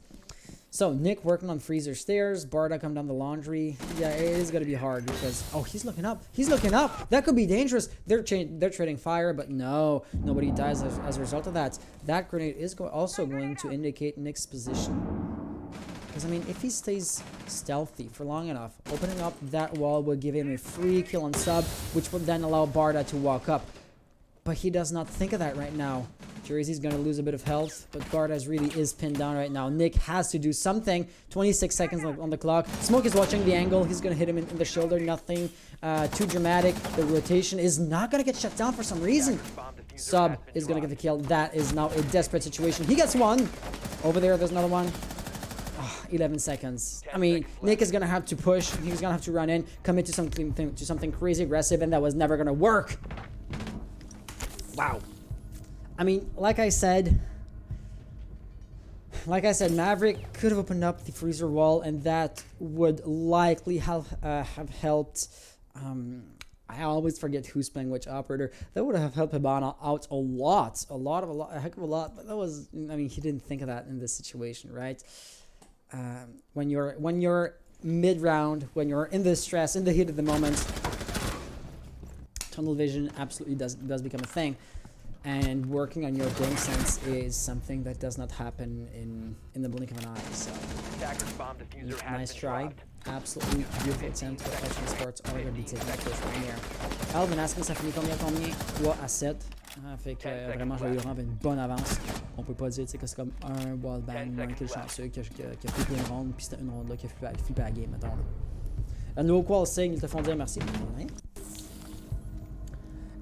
Speaker 1: So Nick working on freezer stairs, Barda come down the laundry. Yeah, it is gonna be hard because he's looking up. He's looking up. That could be dangerous. They're trading fire, but no, nobody dies as a result of that. That grenade is also going to indicate Nick's position. Because I mean, if he stays stealthy for long enough, opening up that wall will give him a free kill on Sub, which would then allow Barda to walk up. But he does not think of that right now. Jersey's going to lose a bit of health, but Bardas really is pinned down right now. Nick has to do something. 26 seconds on the clock. Smoke is watching the angle. He's going to hit him in the shoulder. Nothing too dramatic. The rotation is not going to get shut down for some reason. Sub is going to get the kill. That is now a desperate situation. He gets one. Over there's another one. 11 seconds. I mean, Nick is going to have to push. He's going to have to run in, commit to something crazy aggressive, and that was never going to work. Wow. I mean, like I said, Maverick could have opened up the freezer wall, and that would likely have helped. I always forget who's playing which operator. That would have helped Hibana out a heck of a lot. But that was, I mean, he didn't think of that in this situation, right? When you're mid-round, when you're in the stress, in the heat of the moment, tunnel vision absolutely does become a thing. And working on your brain sense is something that does not happen in the blink of an eye. So, nice try. Absolutely beautiful attempt. Arson Esports are going to be taking the first one here. Alvin asking ça finit combien? 3-7. Fait que vraiment, Joyeux Lurons avait une bonne avance. On peut pas dire que c'est comme un wallbang ou un kill chanceux qui a flippé une ronde, puis c'était une ronde là qui a flippé la game, mettons. Un nouveau qual signe, ils te font dire merci.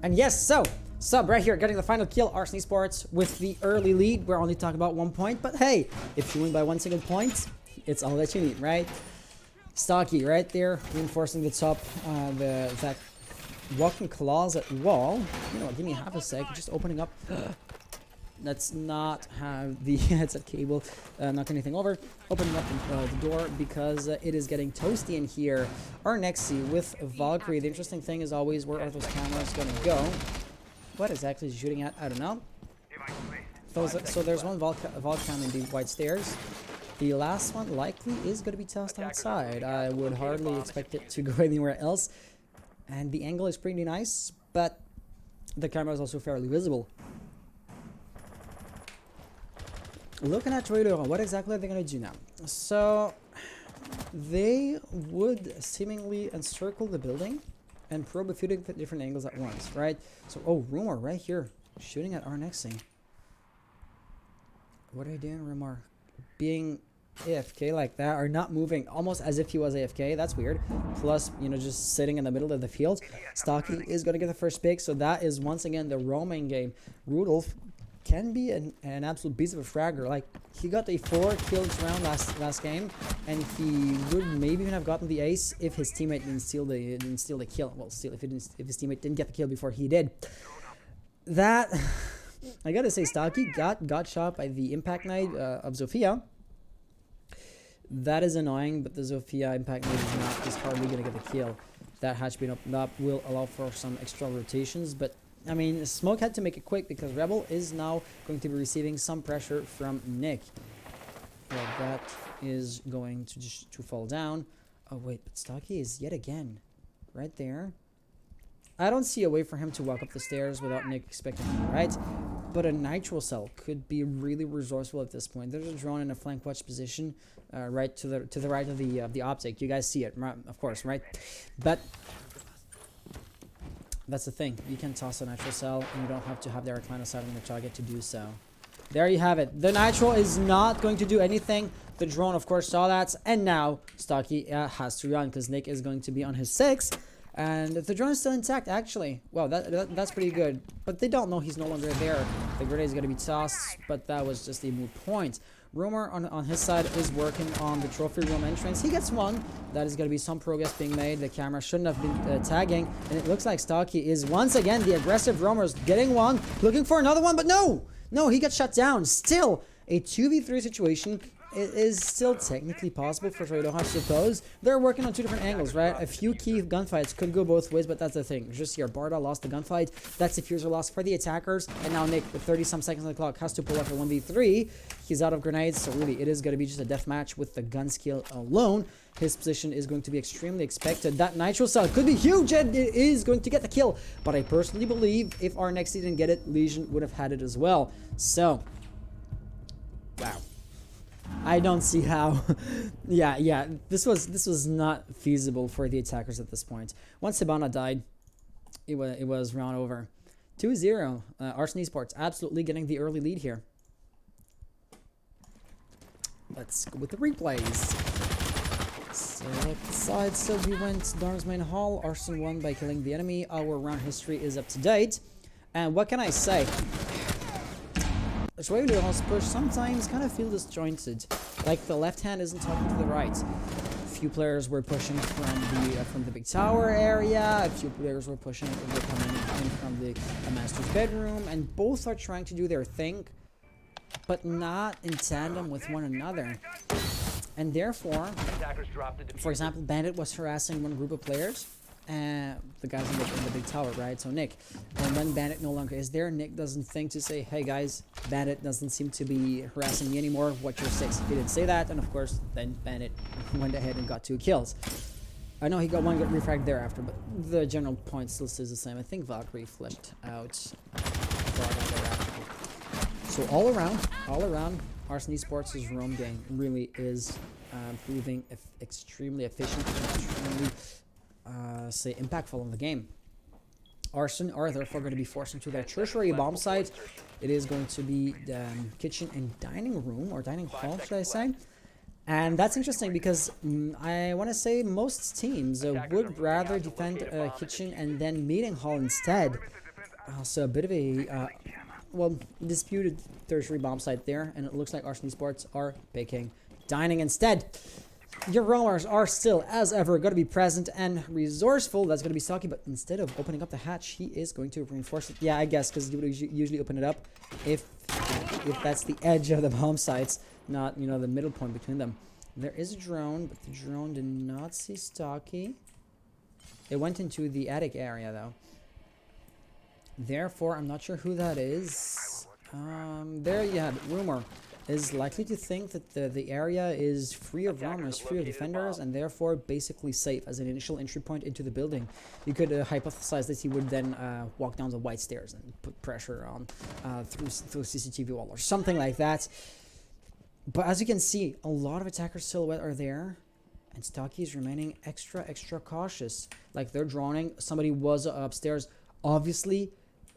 Speaker 1: And yes, so Sub right here getting the final kill. Arson Esports with the early lead. We're only talking about 1 point, but hey, if you win by 1 single point, it's all that you need, right? Stocky right there, reinforcing the top, that walking claws at wall. You know what, give me half a sec, just opening up. Let's not have the headset cable knock anything over. Opening up the door because it is getting toasty in here. Our Nexi with Valkyrie. The interesting thing is always where are those cameras going to go? What exactly is he shooting at? I don't know. So there's one Valcam in the white stairs. The last one likely is going to be tossed outside. I would hardly expect it to go anywhere else. And the angle is pretty nice, but the camera is also fairly visible. Looking at Joyeux Lurons, what exactly are they going to do now? So they would seemingly encircle the building and probe a few different angles at once, right? So, oh, Rumor right here, shooting at our Nexi. What are you doing, Rumor? Being AFK like that, or not moving, almost as if he was AFK. That's weird. Plus, you know, just sitting in the middle of the field. Stocky is going to get the first pick, so that is once again the roaming game. Rudolph can be an absolute beast of a fragger. Like, he got a 4 kills round last game, and he would maybe even have gotten the ace if his teammate didn't steal the kill. Well, still, if his teammate didn't get the kill before he did. That I gotta say, Stocky got shot by the impact knight of Zofia. That is annoying, but the Zofia impact knight is hardly gonna get the kill. That hatch being opened up will allow for some extra rotations, but I mean, Smoke had to make it quick because Rebel is now going to be receiving some pressure from Nick. Well, that is going to fall down. Oh wait, but Stocky is yet again right there. I don't see a way for him to walk up the stairs without Nick expecting him, right? But a Nitro Cell could be really resourceful at this point. There's a drone in a flank watch position, right to the right of the optic. You guys see it, right? Of course, right? But that's the thing. You can toss a Nitro Cell, and you don't have to have direct line of sight on the target to do so. There you have it. The Nitro is not going to do anything. The drone, of course, saw that, and now Stocky has to run because Nick is going to be on his 6. And the drone is still intact, actually. Wow, that's pretty good. But they don't know he's no longer there. The grenade is going to be tossed, but that was just a moot point. Rumor on his side is working on the trophy room entrance. He gets one. That is going to be some progress being made. The camera shouldn't have been tagging. And it looks like Stocky is once again the aggressive roamers getting one. Looking for another one, but no! No, he got shut down. Still a 2v3 situation. It is still technically possible for Joyeux Lurons, I suppose. They're working on 2 different angles, right? A few key gunfights could go both ways, but that's the thing. Just here, Barda lost the gunfight. That's a diffuser loss for the attackers. And now Nick, with 30-some seconds on the clock, has to pull off a 1v3. He's out of grenades, so really it is going to be just a death match with the gun skill alone. His position is going to be extremely expected. That Nitro Cell could be huge, and it is going to get the kill. But I personally believe if our next didn't get it, Legion would have had it as well. So, wow. I don't see how. yeah, this was not feasible for the attackers at this point. Once Hibana died, it was round over. 2-0. Arson Esports absolutely getting the early lead here. Let's go with the replays. So outside, so we went Darn's main hall. Arson won by killing the enemy. Our round history is up to date. And what can I say? Joyeux Lurons push sometimes kind of feel disjointed, like the left hand isn't talking to the right. A few players were pushing from the big tower area, a few players were coming in from the master's bedroom, and both are trying to do their thing, but not in tandem with one another. And therefore, for example, Bandit was harassing one group of players, the guys in the big tower, right? So Nick, and when Bandit no longer is there, Nick doesn't think to say, hey guys, Bandit doesn't seem to be harassing me anymore, what's your 6? He didn't say that, and of course then Bandit went ahead and got 2 kills. I know he got 1 refragged thereafter, but the general point still stays the same. I think Valkyrie fleshed out thereafter. So all around Arson Esports' roam game really is proving extremely efficient and extremely say impactful in the game. Arson are therefore going to be forced into their tertiary bomb site. It is going to be the kitchen and dining room, or dining hall, should I say? And that's interesting because I want to say most teams would rather defend kitchen and then meeting hall instead. So a bit of a well, disputed tertiary bomb site there, and it looks like Arson Esports are picking dining instead. Your roamers are still, as ever, going to be present and resourceful. That's going to be Saki, but instead of opening up the hatch, he is going to reinforce it. Yeah, I guess, because you would usually open it up if that's the edge of the bomb sites, not, you know, the middle point between them. There is a drone, but the drone did not see Stocky. It went into the attic area, though. Therefore, I'm not sure who that is. There you have it. Rumor is likely to think that the area is free of roamers, free of defenders, and therefore basically safe as an initial entry point into the building. You could hypothesize that he would then walk down the white stairs and put pressure on through CCTV wall or something like that. But as you can see, a lot of attacker silhouette are there, and Stocky is remaining extra cautious. Like they're droning. Somebody was upstairs, obviously,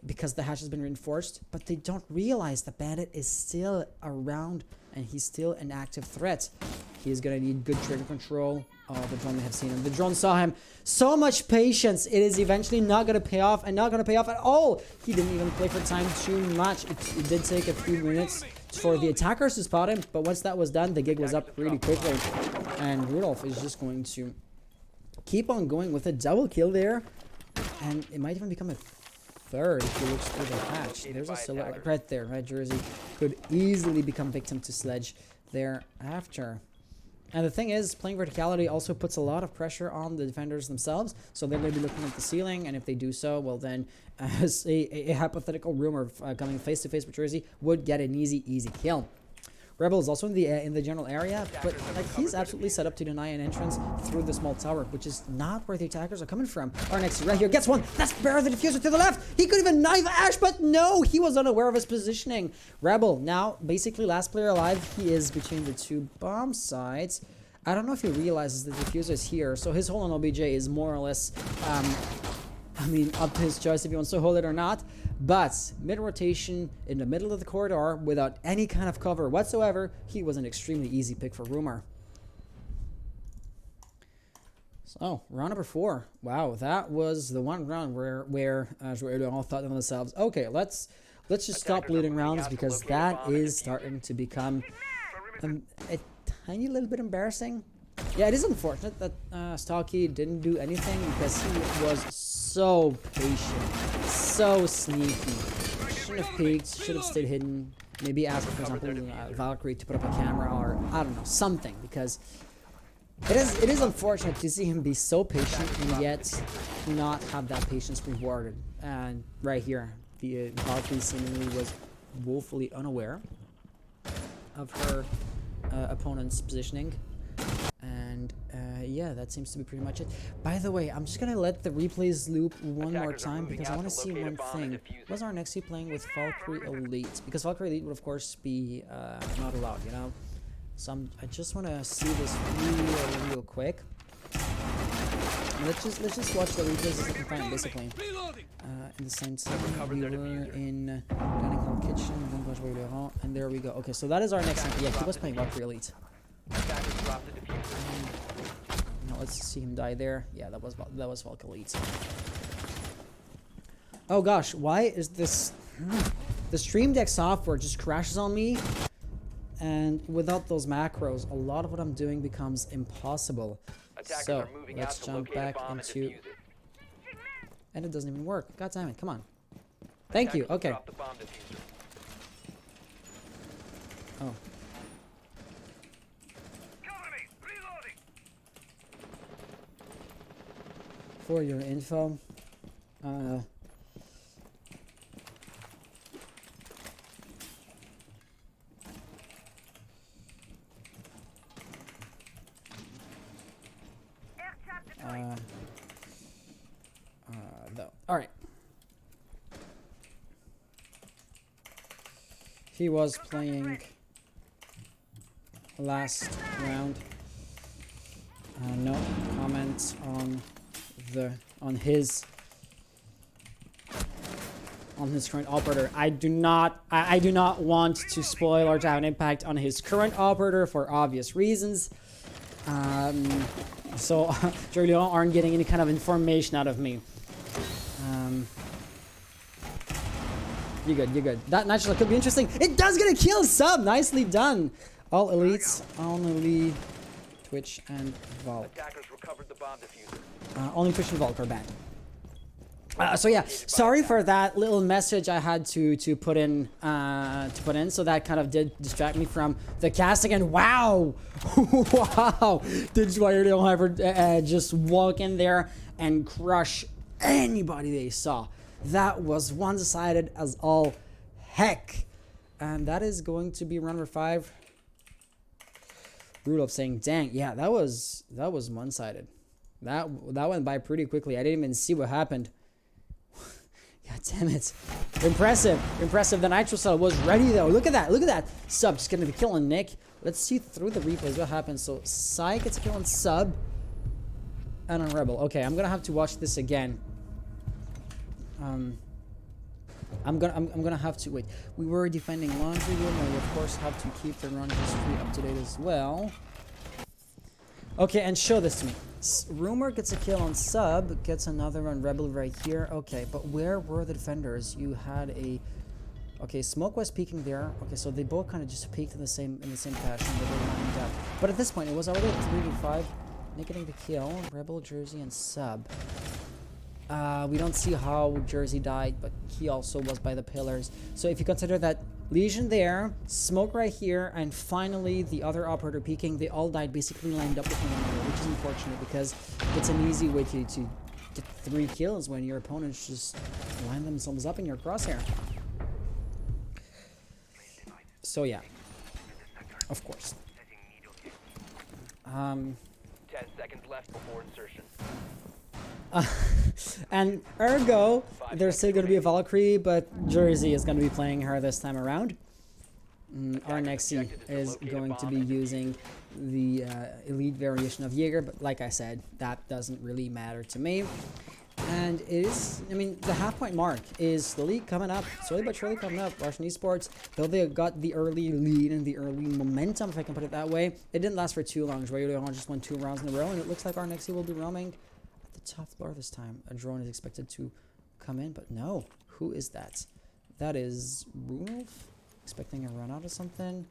Speaker 1: because the hatch has been reinforced, but they don't realize the bandit is still around and he's still an active threat. He's gonna need good trigger control. Oh, the drone may have seen him. The drone saw him. So much patience. It is eventually not gonna pay off, and not gonna pay off at all. He didn't even play for time too much. It did take a few minutes for the attackers to spot him, but once that was done, the gig was up really quickly. And Rudolph is just going to keep on going with a double kill there, and it might even become a third if he looks through the hatch. There's a silhouette right there. Red jersey could easily become victim to Sledge thereafter. And the thing is, playing verticality also puts a lot of pressure on the defenders themselves, so they're going to be looking at the ceiling, and if they do so, well then, as a hypothetical rumor coming face to face with Jersey would get an easy kill. Rebel is also in the general area, but like he's absolutely set up to deny an entrance through the small tower, which is not where the attackers are coming from. Our next right here gets one. That's Bear the diffuser to the left. He could even knife Ash, but no, he was unaware of his positioning. Rebel now basically last player alive. He is between the two bomb sites. I don't know if he realizes the diffuser is here, so his hold on OBJ is more or less, I mean, up to his choice if he wants to hold it or not. But mid-rotation in the middle of the corridor without any kind of cover whatsoever, he was an extremely easy pick for Rumor. So, round number 4. Wow, that was the one round where Joyeux Lurons thought to themselves, okay, let's just stop looting rounds because that is starting to become a tiny little bit embarrassing. Yeah, it is unfortunate that Stocky didn't do anything because he was so patient, so sneaky. Shouldn't have peeked, should have stayed hidden. Maybe ask, for example, Valkyrie to put up a camera or, I don't know, something. Because it is unfortunate to see him be so patient and yet not have that patience rewarded. And right here, the Valkyrie seemingly was woefully unaware of her opponent's positioning. And yeah, that seems to be pretty much it. By the way, I'm just gonna let the replays loop one more time because I want to see one thing. Was our next playing with Valkyrie Elite? Because Valkyrie Elite would of course be not allowed, you know. So I just want to see this real quick. Let's just watch the replays as I can find, basically. In the same setting, we were in Dining Hall Kitchen, then was Joyeux Lurons, and there we go. Okay, so that is our next. Yeah, he was playing Valkyrie Elite. Now let's see him die there. Yeah, that was Valkyrie Elite. Oh gosh, why is this? The Stream Deck software just crashes on me, and without those macros, a lot of what I'm doing becomes impossible. So let's jump back into, and it doesn't even work. God damn it! Come on. Thank you. Okay. Oh. For your info, all right. He was playing last round. No comment on his current operator. I do not want to spoil or to have an impact on his current operator for obvious reasons. So Joyeux Lurons aren't getting any kind of information out of me. You're good. That naturally could be interesting. It does get a kill sub. Nicely done. All elites, only Twitch and Valk.
Speaker 6: Attackers recovered the bomb diffuser.
Speaker 1: Only Twitch and Valk are banned. So yeah, sorry for that little message I had to put in so that kind of did distract me from the casting. And wow, wow, did Joyeux Lurons ever just walk in there and crush anybody they saw? That was one-sided as all heck, and that is going to be round number 5. Rudolph saying, "Dang, yeah, that was one-sided. That went by pretty quickly. I didn't even see what happened." God damn it. Impressive. Impressive. The Nitro Cell was ready though. Look at that. Look at that. Sub just gonna be killing Nick. Let's see through the replays what happens. So Psy gets a kill on Sub and on Rebel. Okay, I'm gonna have to watch this again. I'm gonna have to wait. We were defending laundry room, and we of course have to keep the run history up to date as well. Okay, and show this to me. Rumor gets a kill on Sub, gets another on Rebel right here. Okay, but where were the defenders? You had a... Okay, Smoke was peeking there. Okay, so they both kind of just peeked in the same fashion. They were lined up. But at this point, it was already 3v5. Nick getting the kill. Rebel, Jersey, and Sub. We don't see how Jersey died, but he also was by the pillars. So if you consider that Lesion there, Smoke right here, and finally the other operator peeking, they all died basically lined up with one another, which is unfortunate because it's an easy way to get 3 kills when your opponents just line themselves up in your crosshair. So yeah, of course.
Speaker 6: 10 seconds left before insertion.
Speaker 1: And ergo, there's still going to be a Valkyrie, but Jersey is going to be playing her this time around. Our Nexi is going to be using the elite variation of Jaeger, but like I said, that doesn't really matter to me. And it is, I mean, the half-point mark is slowly coming up, slowly but surely coming up. Arson Esports, though they got the early lead and the early momentum, if I can put it that way, it didn't last for too long. Joyeux Lurons just won 2 rounds in a row, and it looks like our Nexi will be roaming top floor this time. A drone is expected to come in, but no. Who is that? That is Rudolph, expecting a run out of something.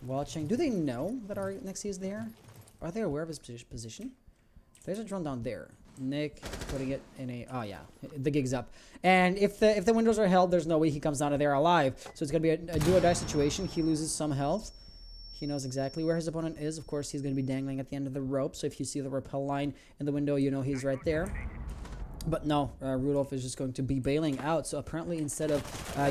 Speaker 1: Watching. Do they know that our Nexi is there? Are they aware of his position? There's a drone down there. Nick putting it in a... Oh yeah, the gig's up. And if the windows are held, there's no way he comes down of there alive. So it's gonna be a do-or-die situation. He loses some health. He knows exactly where his opponent is. Of course, he's going to be dangling at the end of the rope. So if you see the rappel line in the window, you know he's right there. But no, Rudolph is just going to be bailing out. So apparently, instead of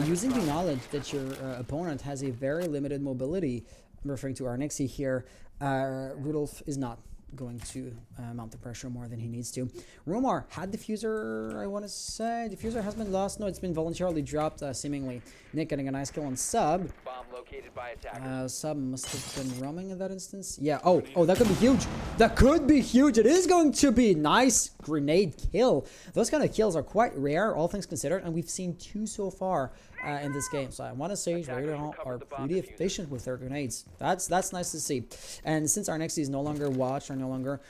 Speaker 1: using the knowledge that your opponent has a very limited mobility, I'm referring to our Nexi here, Rudolph is not going to mount the pressure more than he needs to. Rumor had diffuser, I want to say. Diffuser has been lost. No, it's been voluntarily dropped, seemingly. Nick getting a nice kill on Sub.
Speaker 6: Bomb located by attackers.
Speaker 1: Sub must have been roaming in that instance. Yeah. Oh, that could be huge. That could be huge. It is going to be nice grenade kill. Those kind of kills are quite rare, all things considered, and we've seen 2 so far in this game. So I want to say Joyeux Lurons are pretty efficient with their grenades. That's nice to see. And since our Nexi is no longer watched or no longer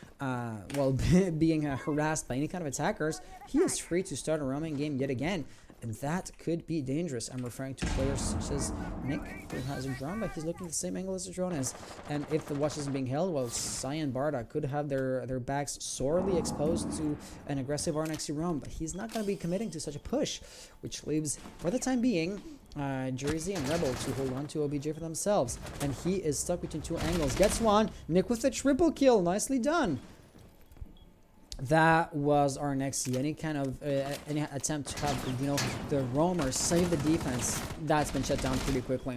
Speaker 1: being harassed by any kind of attackers, he is free to start a roaming game yet again. And that could be dangerous. I'm referring to players such as Nick, who has a drone, but he's looking at the same angle as the drone is. And if the watch isn't being held, well, Sai and Barda could have their backs sorely exposed to an aggressive Nexi roam. But he's not going to be committing to such a push, which leaves, for the time being, Jersey and Rebel to hold on to OBJ for themselves. And he is stuck between 2 angles. Gets one. Nick with the triple kill. Nicely done. That was our Nexi. Any kind of any attempt to have, you know, the roamer save the defense, that's been shut down pretty quickly.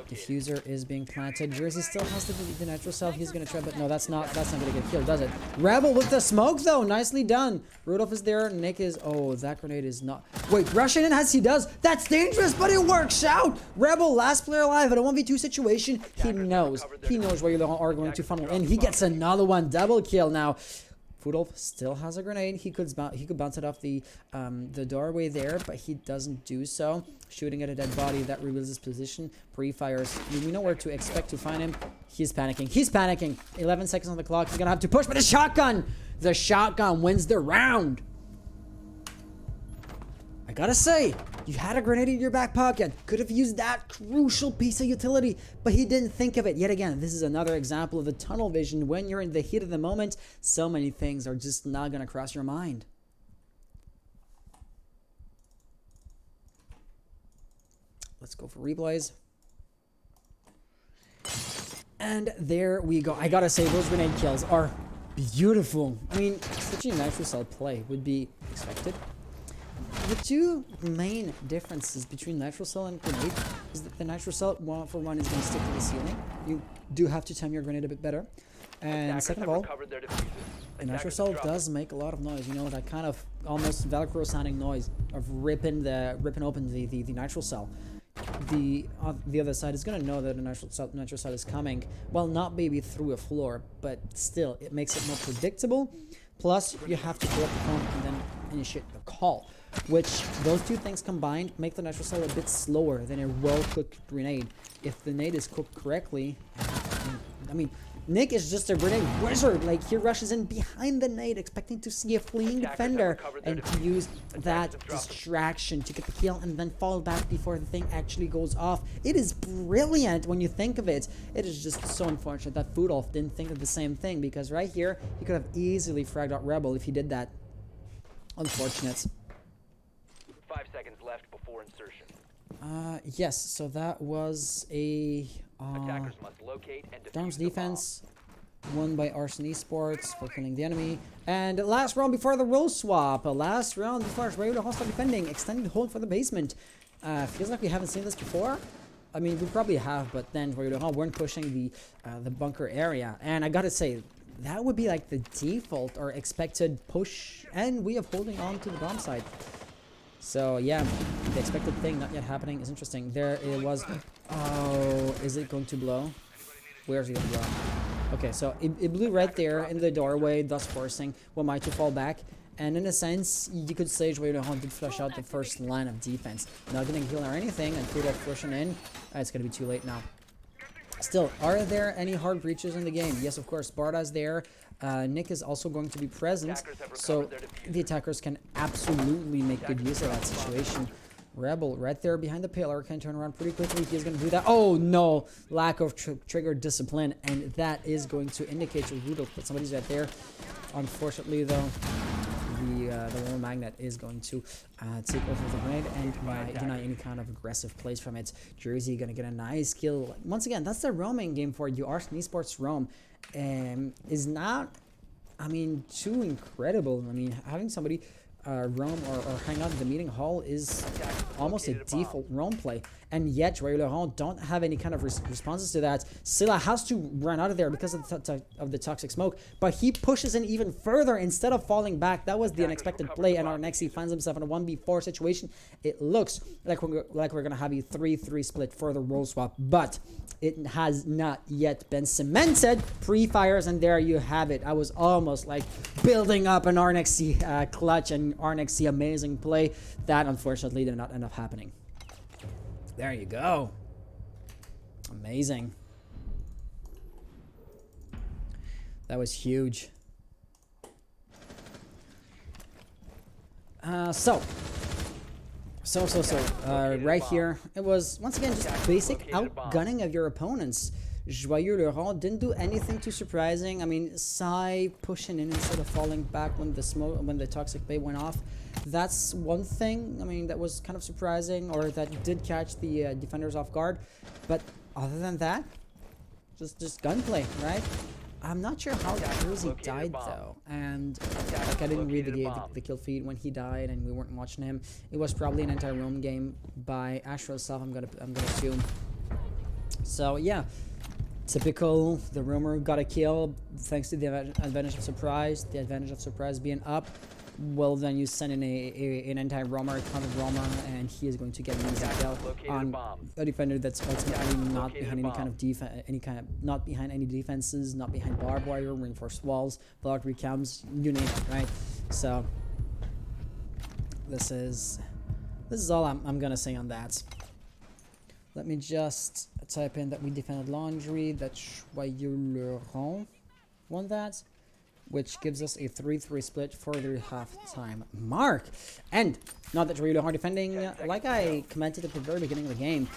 Speaker 1: Diffuser is being planted. Jersey still has the nitro cell. He's gonna try, but no, that's not gonna get killed, does it? Rebel with the smoke though, nicely done. Rudolph is there. Nick is. Oh, that grenade is not. Wait, rushing in as he does. That's dangerous, but it works out. Rebel, last player alive in a 1v2 situation. He knows where you are going to funnel in. He gets another one, double kill now. Rudolph still has a grenade. He could bounce it off the doorway there, but he doesn't do so. Shooting at a dead body that reveals his position. Pre-fires. We know where to expect to find him. He's panicking. He's panicking. 11 seconds on the clock. He's gonna have to push, but the shotgun wins the round. I gotta say, You had a grenade in your back pocket. Could have used that crucial piece of utility, but he didn't think of it. Yet again, this is another example of the tunnel vision. When you're in the heat of the moment, so many things are just not going to cross your mind. Let's go for replays. And there we go. I gotta say, those grenade kills are beautiful. I mean, such a nitro cell play would be expected. The two main differences between nitro cell and grenade is that the nitro cell, one for one, is going to stick to the ceiling. You do have to time your grenade a bit better. And second of all, the nitro cell does make a lot of noise. You know, that kind of almost Velcro sounding noise of ripping open the nitro cell. The other side is going to know that the nitro cell is coming. Well, not maybe through a floor, but still, it makes it more predictable. Plus, you have to pull up the phone and then initiate the call, which those two things combined make the nitro cell a bit slower than a well-cooked grenade. If the nade is cooked correctly, I mean, Nick is just a grenade wizard. Like, he rushes in behind the nade, expecting to see a fleeing defender and to use that distraction to get the kill and then fall back before the thing actually goes off. It is brilliant when you think of it. It is just so unfortunate that Foodolf didn't think of the same thing, because right here, he could have easily fragged out Rebel if he did that. Unfortunate.
Speaker 6: 5 seconds left before insertion.
Speaker 1: Yes, so that was a
Speaker 6: Attackers must locate and defuse
Speaker 1: Darm's
Speaker 6: the
Speaker 1: defense, won by Arson Esports for killing the enemy. And last round before the role swap, last round before Joyeux Lurons start defending, extended hold for the basement. Feels like we haven't seen this before. I mean, we probably have, but then Joyeux Lurons weren't pushing the bunker area. And I gotta say, that would be like the default or expected push, and we are holding on to the bomb side. So yeah, the expected thing not yet happening is interesting. There it was. Oh, is it going to blow? Where is it going to blow? Okay, so it blew right there in the doorway, thus forcing Wamai to fall back. And in a sense, you could say Joyeux Lurons did flush out the first line of defense. Not getting heal or anything, and Foodolf pushing in. It's going to be too late now. Still, are there any hard breaches in the game? Yes, of course. Barda's there. Nick is also going to be present, so the attackers can absolutely make good use of that situation. Rebel right there behind the pillar can turn around pretty quickly. He's going to do that. Oh no, lack of trigger discipline, and that is going to indicate to Rudolph that somebody's right there. Unfortunately, though, the wall magnet is going to take over the grenade and deny any kind of aggressive plays from it. Jersey gonna get a nice kill. Once again, that's the roaming game for you. Arson Esports roam is not, I mean, too incredible. I mean, having somebody roam or hang out in the meeting hall is almost a default roam play, and yet Joyeux Lurons don't have any kind of responses to that. Scylla has to run out of there because of the toxic smoke, but he pushes in even further instead of falling back. That was the unexpected play, and our next he finds himself in a 1v4 situation. It looks like we're gonna have a 3-3 split for the role swap, but it has not yet been cemented. Pre-fires, and there you have it. I was almost like building up an RNXC clutch and RNXC amazing play. That unfortunately did not end up happening. There you go. Amazing. That was huge. Right here, it was once again just basic outgunning of your opponents. Joyeux Lurons didn't do anything too surprising. I mean, Sai pushing in instead of falling back when the toxic bait went off. That's one thing, I mean, that was kind of surprising, or that did catch the defenders off guard. But other than that, just gunplay, right? I'm not sure how Jersey died though, and like I didn't read the kill feed when he died, and we weren't watching him. It was probably an anti-roam game by Astro itself. I'm gonna assume. So yeah, typical. The roamer got a kill thanks to the advantage of surprise. The advantage of surprise being up. Well, then you send in an anti-roamer, a counter-roamer, and he is going to get an easy kill on a defender that's ultimately not behind any kind of not behind any defenses, not behind barbed wire, reinforced walls, blocked recams, you name it, right? So this is all I'm gonna say on that. Let me just type in that we defended laundry. That Joyeux Lurons won that. which gives us a 3-3 split for the halftime mark. And not that Joyeux Lurons are defending, like I commented at the very beginning of the game,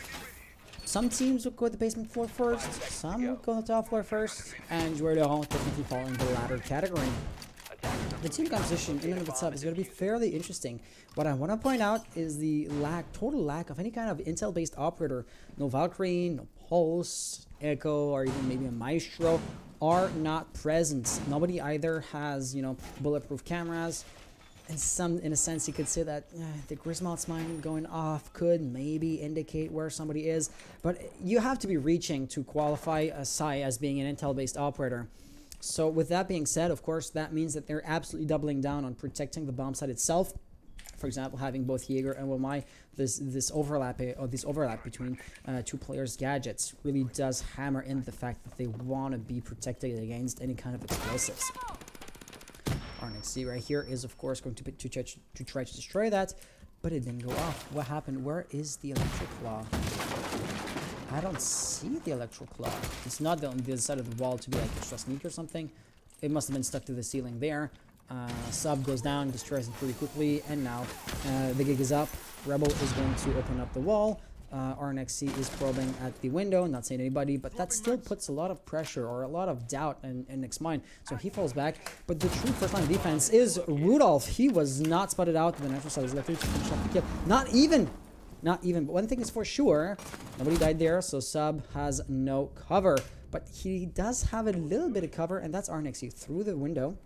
Speaker 1: some teams would go to the basement floor first, some would go to the top floor first, and Joyeux Lurons technically fall in the latter category. The team composition in and of itself is going to be fairly interesting. What I want to point out is the total lack of any kind of intel-based operator. No Valkyrie, no Pulse, Echo, or even maybe a Maestro are not present. Nobody either has, bulletproof cameras. In a sense, you could say that the Griswold's mine going off could maybe indicate where somebody is, but you have to be reaching to qualify a Psy as being an intel-based operator. So with that being said, of course, that means that they're absolutely doubling down on protecting the bomb site itself. For example, having both Jaeger and Wamai, this overlap between two players' gadgets really does hammer in the fact that they want to be protected against any kind of explosives. RNXC right here is, of course, going to try to destroy that, but it didn't go off. What happened? Where is the electric claw? I don't see the electric claw. It's not on the other side of the wall to be like extra sneak or something. It must have been stuck to the ceiling there. Sub goes down, destroys it pretty quickly, and now the gig is up. Rebel is going to open up the wall. RNXC is probing at the window, not saying anybody, but that still puts a lot of pressure or a lot of doubt in Nick's mind. So he falls back. But the true first line of defense is Rudolph. He was not spotted out. The natural side is left to finish off the kill. Not even. But one thing is for sure, nobody died there, so Sub has no cover. But he does have a little bit of cover, and that's RNXC through the window.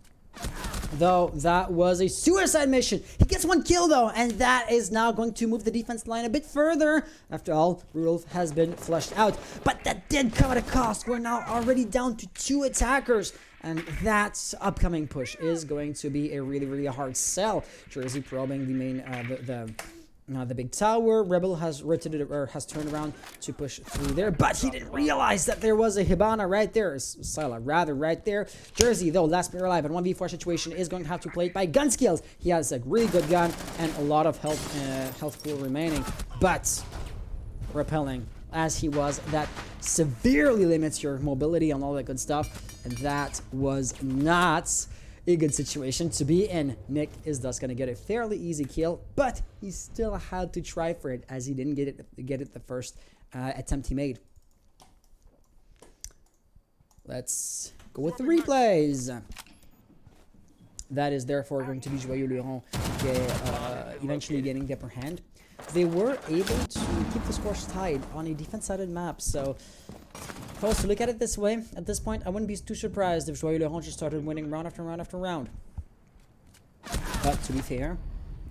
Speaker 1: Though that was a suicide mission. He gets one kill though, and that is now going to move the defense line a bit further. After all, Rudolph has been flushed out, but that did come at a cost. We're now already down to 2 attackers, and that upcoming push is going to be a really hard sell. Jersey probing the main the big tower. Rebel has rotated or has turned around to push through there, but he didn't realize that there was a Hibana right there. Sila rather right there. Jersey though, last player alive, and 1v4 situation is going to have to play it by gun skills. He has a really good gun and a lot of health pool remaining, but repelling as he was, that severely limits your mobility and all that good stuff, and that was not a good situation to be in. Nick is thus going to get a fairly easy kill, but he still had to try for it as he didn't get it the first attempt he made. Let's go with the replays. That is therefore going to be Joyeux Lurons eventually getting the upper hand. They were able to keep the scores tied on a defense-sided map, so if I was to look at it this way, at this point, I wouldn't be too surprised if Joyeux Lurons just started winning round after round after round. But to be fair,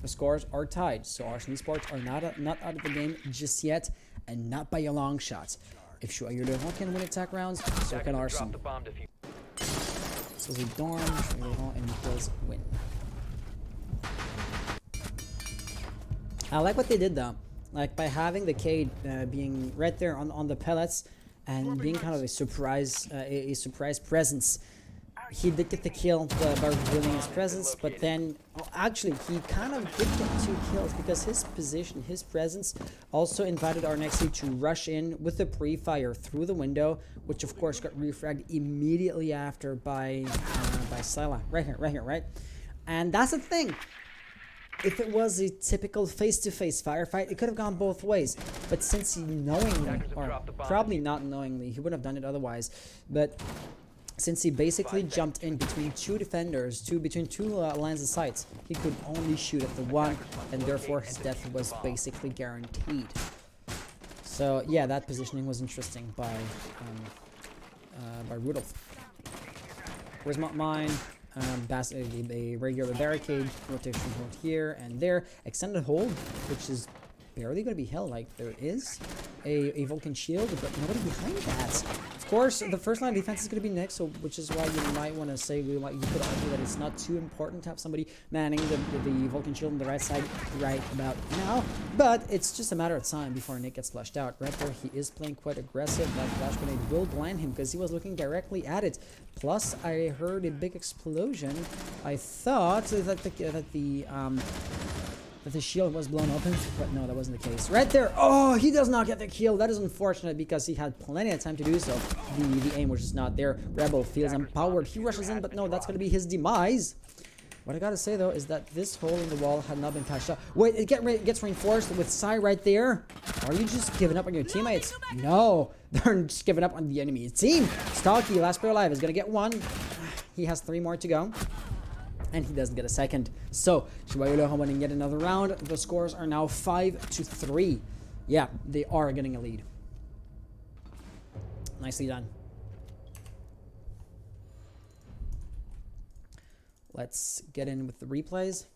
Speaker 1: the scores are tied, so Arson Esports are not out of the game just yet, and not by a long shot. If Joyeux Lurons can win attack rounds, so can Arson. So we dorm, Joyeux Lurons, and equals win. I like what they did though, like by having the Cade being right there on the pellets and being kind of a surprise presence. He did get the kill by revealing his presence, but then actually he kind of did get 2 kills because his position, his presence also invited our next team to rush in with the pre-fire through the window, which of course got refragged immediately after by Sila. Right here. And that's the thing. If it was a typical face-to-face firefight, it could have gone both ways. But since he knowingly, or probably not knowingly, he wouldn't have done it otherwise, but since he basically jumped in between 2 defenders, between two lines of sight, he could only shoot at the one, and therefore his death was basically guaranteed. So yeah, that positioning was interesting by Rudolph. Where's mine? A regular barricade, rotation hold here and there, extended hold, which is barely going to be held. Like, there is a Vulcan shield, but nobody behind that. Of course, the first line of defense is going to be next, so which is why you might want to say, you could argue that it's not too important to have somebody manning the Vulcan shield on the right side right about now, but it's just a matter of time before Nick gets flushed out. Right there, he is playing quite aggressive. That flash grenade will blind him because he was looking directly at it. Plus, I heard a big explosion. I thought that that the shield was blown open, but no, that wasn't the case. Right there. Oh, he does not get the kill. That is unfortunate because he had plenty of time to do so. The aim was just not there. Rebel feels empowered. He rushes in, but no, that's going to be his demise. What I gotta say though is that this hole in the wall had not been patched up. Wait, it gets reinforced with Psy right there. Are you just giving up on your teammates? No, they're just giving up on the enemy team. Stocky, last player alive, is gonna get one. He has 3 more to go. And he doesn't get a second. So, Joyeux Lurons winning yet another round. The scores are now 5-3. Yeah, they are getting a lead. Nicely done. Let's get in with the replays.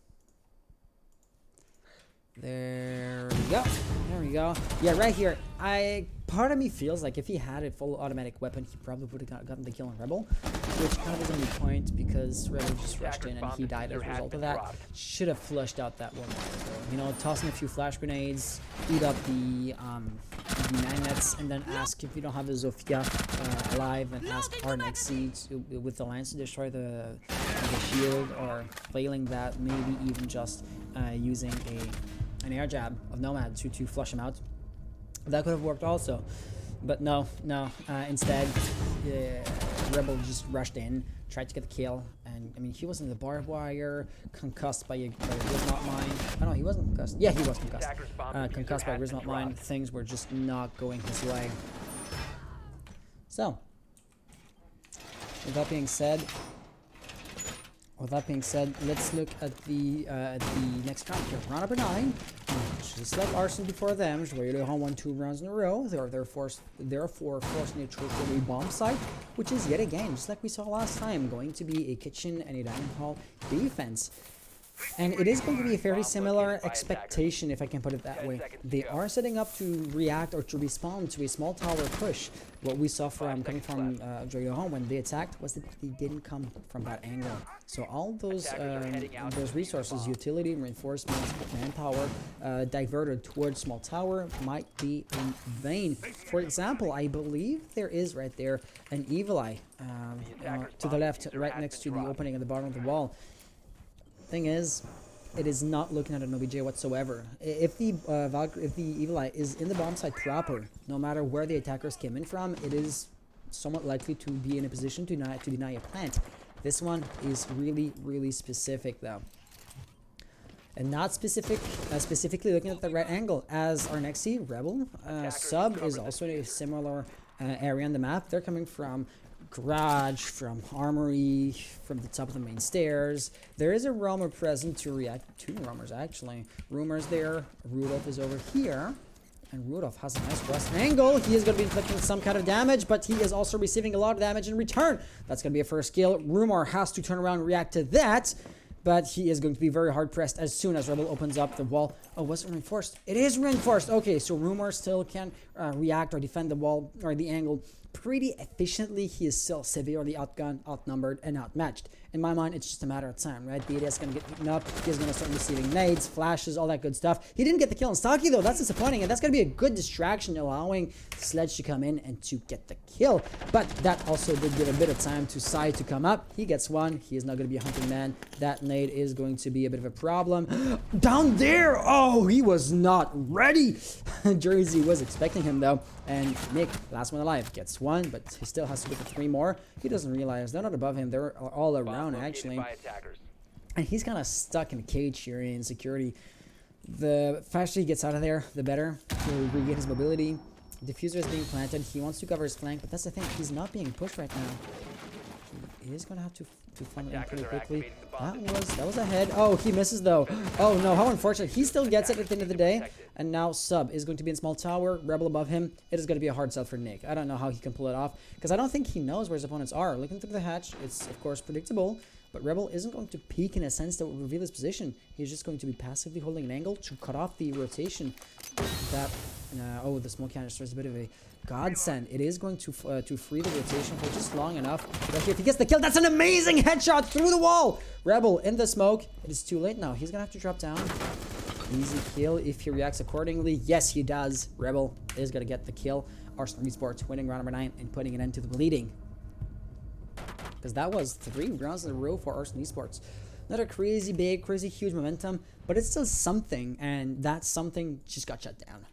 Speaker 1: There we go. There we go. Yeah, right here. Part of me feels like if he had a full automatic weapon, he probably would have gotten the kill on Rebel, which kind of is a moot point because Rebel just rushed in and he died as a result of that. Should have flushed out that one. You know, tossing a few flash grenades, eat up the magnets, and then ask if you don't have a Zofia alive, and ask our next seed with the lance to destroy the shield, or failing that, maybe even just using an air jab of Nomad to flush him out. That could have worked also, but no. Instead, Rebel just rushed in, tried to get the kill, and I mean he was in the barbed wire, concussed by a Grismot mine. Oh no, he wasn't concussed. Yeah, he was concussed. Concussed by a Grismot mine. Things were just not going his way. So, with that being said, let's look at the next round here. Round number 9. Just like Arson before them, Joyeux Lurons won 2 rounds in a row. They are therefore forcing a trophy bomb site, which is yet again, just like we saw last time, going to be a kitchen and a dining hall defense. And it is going to be a very similar expectation, if I can put it that way. They are setting up to react or to respond to a small tower push. What we saw coming from Joyeux Lurons when they attacked was that they didn't come from that angle. So all those resources, utility, reinforcements, manpower, diverted towards small tower might be in vain. For example, I believe there is right there an Evil Eye to the left, right next to the opening at the bottom of the wall. Thing is, it is not looking at an OBJ whatsoever. If the Evil Eye is in the bomb site proper, no matter where the attackers came in from, it is somewhat likely to be in a position to deny a plant. This one is really specific though, and not specifically looking at the right angle. As our next seed, Rebel, Sub is also in a similar area on the map. They're coming from garage, from armory, from the top of the main stairs. There is a roamer present to react. 2 roamers actually. Rumors there. Rudolph is over here, and Rudolph has a nice cross angle. He is going to be inflicting some kind of damage, but he is also receiving a lot of damage in return. That's going to be a first kill. Rumor has to turn around and react to that, but he is going to be very hard pressed as soon as Rebel opens up the wall. Oh, was it reinforced? It is reinforced. Okay, so Rumor still can react or defend the wall or the angle pretty efficiently. He is still severely outgunned, outnumbered, and outmatched. In my mind, it's just a matter of time, right? The is going to get eaten up. He's going to start receiving nades, flashes, all that good stuff. He didn't get the kill on Stocky, though. That's disappointing, and that's going to be a good distraction, allowing Sledge to come in and to get the kill. But that also did give a bit of time to Sai to come up. He gets one. He is not going to be a hunting man. That nade is going to be a bit of a problem. Down there! Oh, he was not ready! Jersey was expecting him, though. And Nick, last one alive, gets one, but he still has to get the 3 more. He doesn't realize they're not above him. They're all around, actually. And he's kind of stuck in a cage here in security. The faster he gets out of there, the better. He'll regain his mobility. Diffuser is being planted. He wants to cover his flank, but that's the thing. He's not being pushed right now. He is going to have to funnel in pretty quickly. That was a head. Oh, he misses though. Oh no, how unfortunate. He still gets it at the end of the day. And now Sub is going to be in small tower. Rebel above him. It is going to be a hard sell for Nick. I don't know how he can pull it off, because I don't think he knows where his opponents are. Looking through the hatch, it's of course predictable, but Rebel isn't going to peek in a sense that will reveal his position. He's just going to be passively holding an angle to cut off the rotation. That oh, the smoke canister is a bit of a godsend. It is going to free the rotation for just long enough. But if he gets the kill, that's an amazing headshot through the wall. Rebel in the smoke. It is too late now. He's gonna have to drop down. Easy kill if he reacts accordingly. Yes, he does. Rebel is gonna get the kill. Arson Esports winning round number 9 and putting an end to the bleeding, because that was 3 rounds in a row for Arson Esports. Not a crazy big, crazy huge momentum, but it's still something, and that something just got shut down.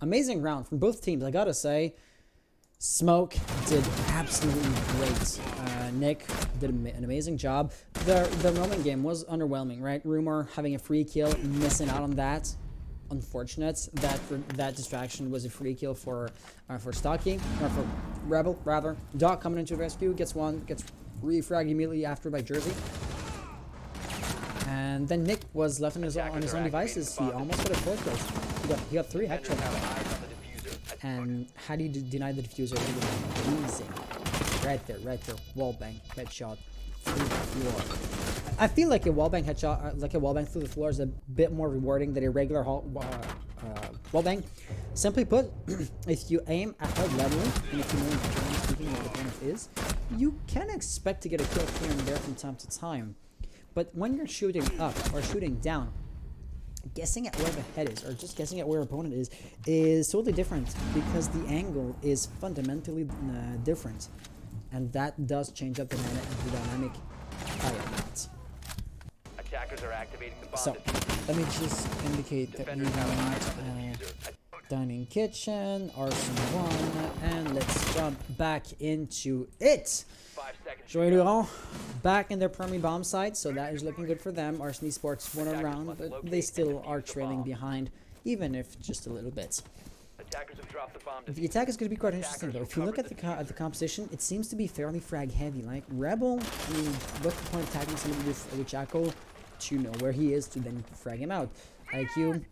Speaker 1: Amazing round from both teams, I gotta say. Smoke did absolutely great. Nick did an amazing job. The roaming game was underwhelming, right? Rumor having a free kill, missing out on that. Unfortunate that distraction was a free kill for Stocky, or for Rebel rather. Doc coming into rescue, gets refragged immediately after by Jersey. And then Nick was left on his own devices. He almost got a 4 kills. He got 3 headshots. And how do you deny the diffuser? It would be amazing. Right there. Wallbang headshot through the floor. I feel like a wallbang headshot, like a wallbang through the floor, is a bit more rewarding than a regular wallbang. Simply put, if you aim at head level, and if you know generally speaking what the opponent is, you can expect to get a kill here and there from time to time. But when you're shooting up or shooting down, guessing at where the head is, or just guessing at where your opponent is totally different, because the angle is fundamentally different, and that does change up the dynamic quite a lot.
Speaker 6: Attackers are activating the bomb.
Speaker 1: So let me just indicate that we have dining kitchen, Arson 1, and let's jump back into it.
Speaker 6: 5 seconds.
Speaker 1: Joyeux Lurons back in their primary bomb site, so that is looking good for them. Arson Esports won a round, but they still are trailing behind, even if just a little bit.
Speaker 6: Attackers have dropped the bomb.
Speaker 1: The attack is going to be quite interesting, though. If you look at the composition, it seems to be fairly frag heavy. Like Rebel, I mean, what's the point of tagging somebody with Jacko to know where he is to then frag him out? IQ,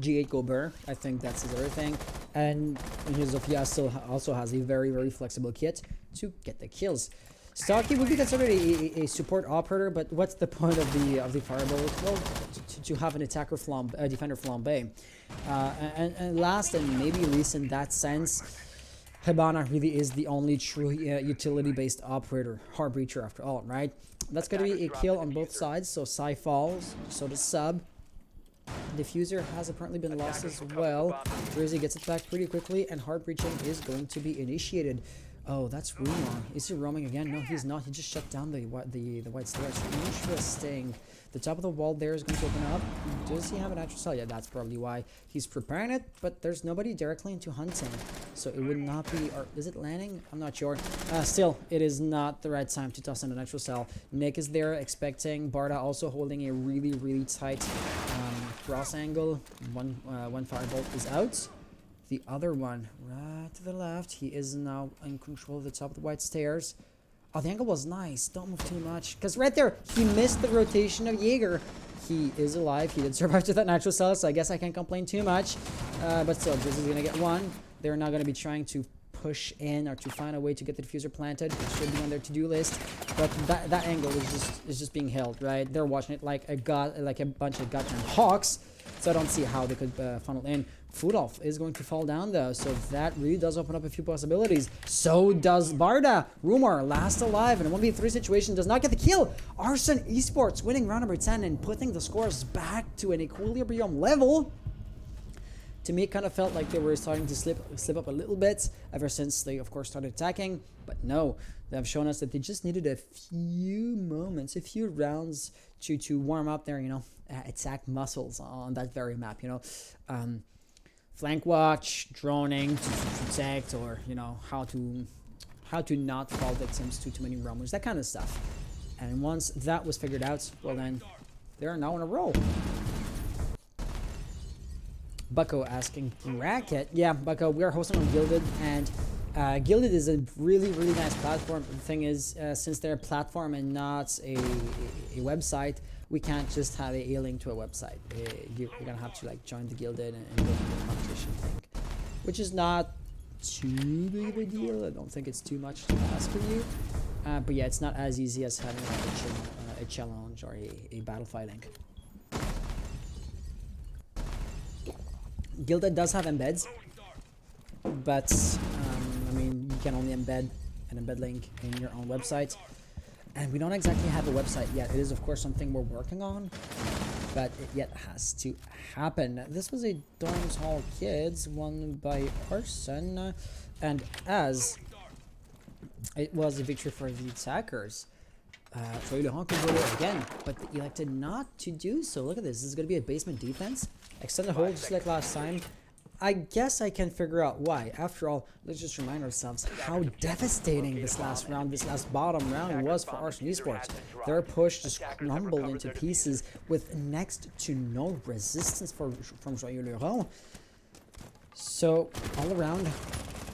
Speaker 1: G8 Gober, I think that's his other thing, and Zofia still also has a very, very flexible kit to get the kills. Stocky would be considered a support operator, but what's the point of the fireball? Well, to have an attacker defender flambe. And last and maybe least in that sense, Hibana really is the only true utility-based operator, hard breacher after all, right? That's going to be a kill on both sides, so Psy falls, so does Sub. Diffuser has apparently been lost as well. Jersey gets it back pretty quickly, and hard breaching is going to be initiated. Oh, that's Rumor. Is he roaming again? No, he's not. He just shut down the white stairs. Interesting. The top of the wall there is going to open up. Does he have an actual cell? Yeah, that's probably why he's preparing it, but there's nobody directly into hunting. So it would not be, or is it landing? I'm not sure. Still, it is not the right time to toss in an actual cell. Nick is there expecting. Barda also holding a really, really tight cross angle. One firebolt is out. The other one, right to the left, he is now in control of the top of the white stairs. Oh, the angle was nice. Don't move too much. Because right there, he missed the rotation of Jaeger. He is alive. He did survive to that natural cell, so I guess I can't complain too much. But still, this is going to get one. They're not going to be trying to push in or to find a way to get the diffuser planted. It should be on their to-do list. But that angle is just being held, right? They're watching it like a bunch of goddamn hawks. So I don't see how they could funnel in. Fudolf is going to fall down though, so that really does open up a few possibilities. So does Barda. Rumor, last alive in a 1v3 situation, does not get the kill. Arson Esports winning round number 10 and putting the scores back to an equilibrium level. To me, it kind of felt like they were starting to slip up a little bit ever since they, of course, started attacking. But no, they have shown us that they just needed a few moments, a few rounds to warm up their, attack muscles on that very map, flank watch, droning to protect, or how to not fall victims to too many roamers, that kind of stuff. And once that was figured out, well then they're now on a roll. Bucko asking bracket. Yeah, Bucko, we are hosting on Gilded, and Gilded is a really, really nice platform. The thing is, since they're a platform and not a website, we can't just have a link to a website. You're gonna have to join the Gilded and go through the competition thing, which is not too big of a deal. I don't think it's too much to ask of you. But yeah, it's not as easy as having a challenge or a battle fighting. Gilded does have embeds, but I mean, you can only embed an embed link in your own website, and we don't exactly have a website yet. It is, of course, something we're working on, but it yet has to happen. This was a Dorms Hall Kids won by Arson, and as it was a victory for the attackers, Joyeux Lurons could go there again, but they elected not to do so. Look at this. This is going to be a basement defense. Extended hold just like last time. I guess I can figure out why. After all, let's just remind ourselves how devastating this last round, this last bottom round was for Arson Esports. Their push just crumbled into pieces with next to no resistance from Joyeux Lurons. So, all around,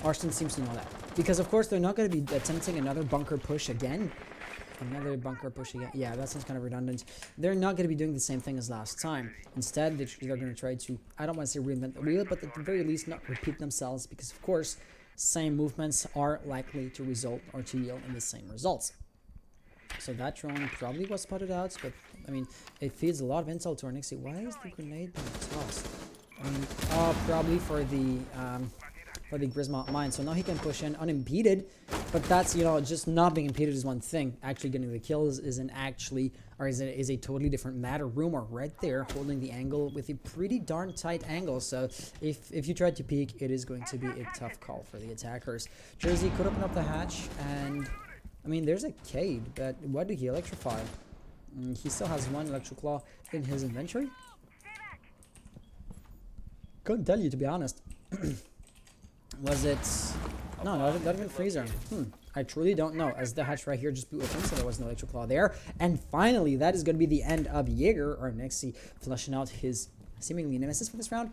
Speaker 1: Arson seems to know that. Because, of course, they're not going to be attempting another bunker push again. Yeah, that sounds kind of redundant. They're not going to be doing the same thing as last time. Instead, they're going to try to, I don't want to say reinvent the wheel, but at the very least not repeat themselves, because of course, same movements are likely to result or to yield in the same results. So that drone probably was spotted out, but I mean, it feeds a lot of intel to our Nixie. Why is the grenade being tossed? I mean, probably for the Grismont mine. So now he can push in unimpeded, but that's, you know, just not being impeded is one thing. Actually getting the kills is a totally different matter. Rumor right there holding the angle with a pretty darn tight angle. So if you try to peek, it is going to be a tough call for the attackers. Jersey could open up the hatch, and I mean, there's a Cade, but what did he electrify? He still has one electric claw in his inventory. Couldn't tell you, to be honest. Was it... No, not even freezer. I truly don't know, as the hatch right here just blew open, so there was no electric claw there. And finally, that is going to be the end of Jaeger, or Nixie, fleshing out his seemingly nemesis for this round,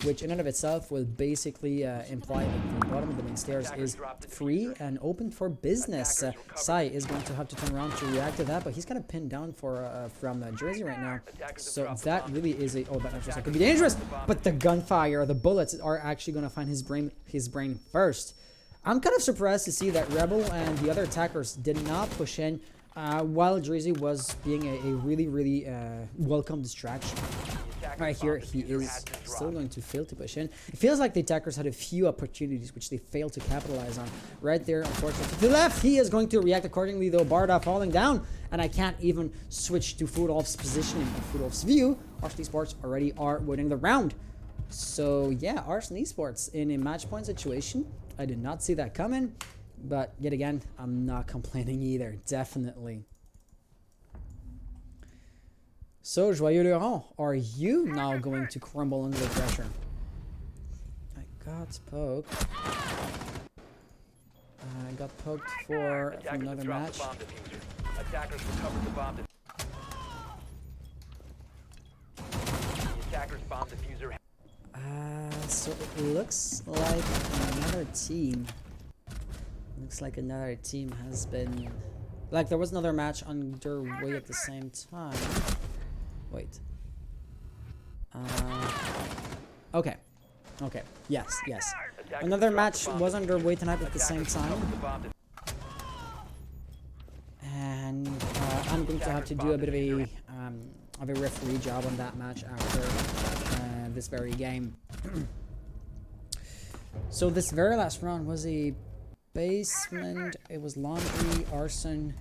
Speaker 1: which in and of itself will basically imply that the bottom of the main stairs is free and open for business. Sai is going to have to turn around to react to that, but he's kind of pinned down from Jersey right now. So that really is a... Oh, that could be dangerous, but the gunfire, the bullets are actually going to find his brain first. I'm kind of surprised to see that Rebel and the other attackers did not push in while Jersey was being a really welcome distraction. Right here, he is still going to fail to push in. It feels like the attackers had a few opportunities which they failed to capitalize on. Right there, unfortunately, to the left, he is going to react accordingly, though. Barda falling down, and I can't even switch to Foodolf's positioning or Foodolf's view. Arson Esports already are winning the round. So yeah, Arson Esports in a match point situation. I did not see that coming, but yet again, I'm not complaining either. Definitely. So, Joyeux Lurons, are you now going to crumble under the pressure? I got poked. I got poked for another match.
Speaker 6: Attackers recovered the bomb. The attackers bomb diffuser.
Speaker 1: So it looks like another team. Looks like another team has been... Like, there was another match underway at the same time. Wait. Okay. Yes. Another match was underway tonight at the same time. And I'm going to have to do a bit of a referee job on that match after this very game. So this very last round was a basement. It was laundry, arson,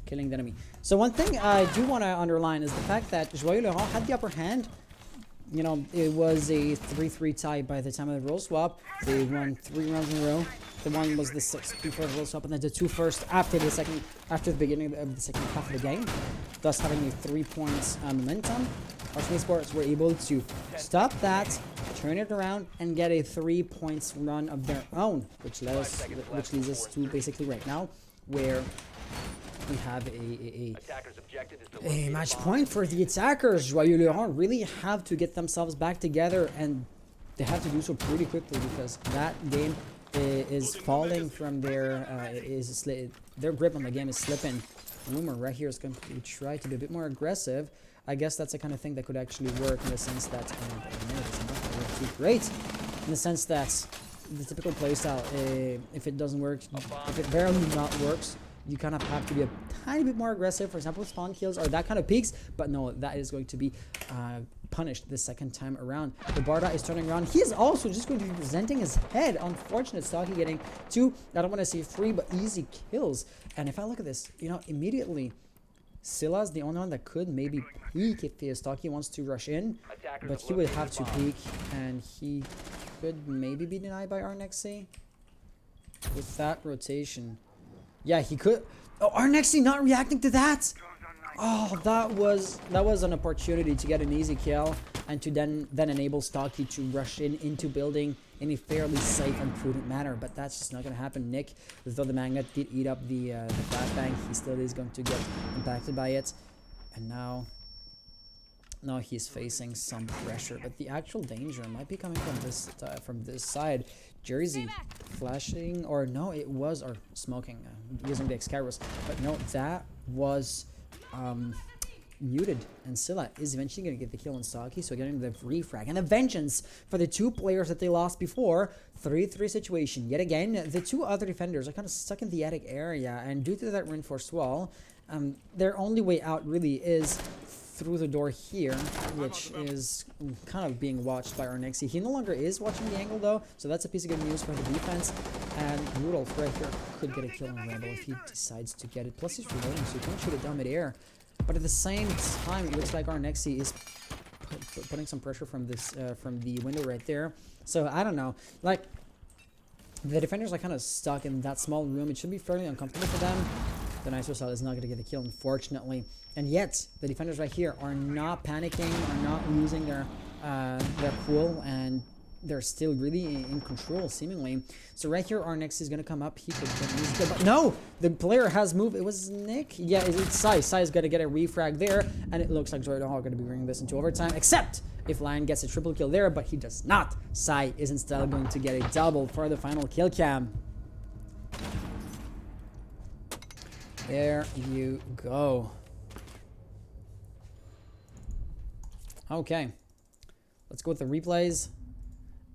Speaker 1: killing the enemy. So one thing I do want to underline is the fact that Joyeux Lurons had the upper hand. You know, it was a 3-3 tie by the time of the roll swap. They won 3 rounds in a row. The one was the 6th before the roll swap, and then the 2 first after the beginning of the second half of the game, thus having a 3 points momentum. Arson Esports were able to stop that, turn it around, and get a 3 points run of their own, which leads us to basically right now, where we have a match point for the attackers. Joyeux Lurons really have to get themselves back together, and they have to do so pretty quickly because that game is falling from their grip on the game is slipping. Rumor right here is going to try to be a bit more aggressive. I guess that's the kind of thing that could actually work in the sense that it's not work too great. In the sense that the typical playstyle, if it doesn't work, if it barely not works, you kind of have to be a tiny bit more aggressive. For example, spawn kills or that kind of peaks. But no, that is going to be punished the second time around. The Barda is turning around. He is also just going to be presenting his head. Unfortunate Stocky getting 2, I don't want to say 3, but easy kills. And if I look at this, you know, immediately, Silla's the only one that could maybe peek if the Stocky wants to rush in. But he would have to peek, and he could maybe be denied by our Nexi with that rotation. Yeah, he could. Oh, Arnexi not reacting to that. Oh, that was an opportunity to get an easy kill and to then enable Stocky to rush into building in a fairly safe and prudent manner. But that's just not gonna happen. Nick, though the magnet did eat up the flashbang, he still is going to get impacted by it. And now he's facing some pressure, but the actual danger might be coming from this side. Jersey flashing, or no, it was, or smoking, using the X-Kairos, but no, that was muted, and Scylla is eventually going to get the kill on Stocky, so getting the refrag and a vengeance for the two players that they lost before. 3-3 situation yet again. The two other defenders are kind of stuck in the attic area, and due to that reinforced wall, their only way out really is through the door here, which is kind of being watched by Arnexi. He no longer is watching the angle though, so that's a piece of good news for the defense. And Rudolph right here could get a kill on Rebel if he decides to get it. Plus he's reloading, so he can't shoot it down mid-air. But at the same time, it looks like Arnexi is putting some pressure from this from the window right there. So I don't know, like the defenders are kind of stuck in that small room. It should be fairly uncomfortable for them. The Nicer Cell is not going to get the kill, unfortunately. And yet, the defenders right here are not panicking, are not losing their cool, and they're still really in control, seemingly. So right here, our next is going to come up. He could get an easy kill, but no! The player has moved. It was Nick? Yeah, it's Sai. Sai's got to get a refrag there, and it looks like Joyeux Lurons are going to be bringing this into overtime, except if Lion gets a triple kill there, but he does not. Sai is instead going to get a double for the final kill cam. There you go. Okay, let's go with the replays.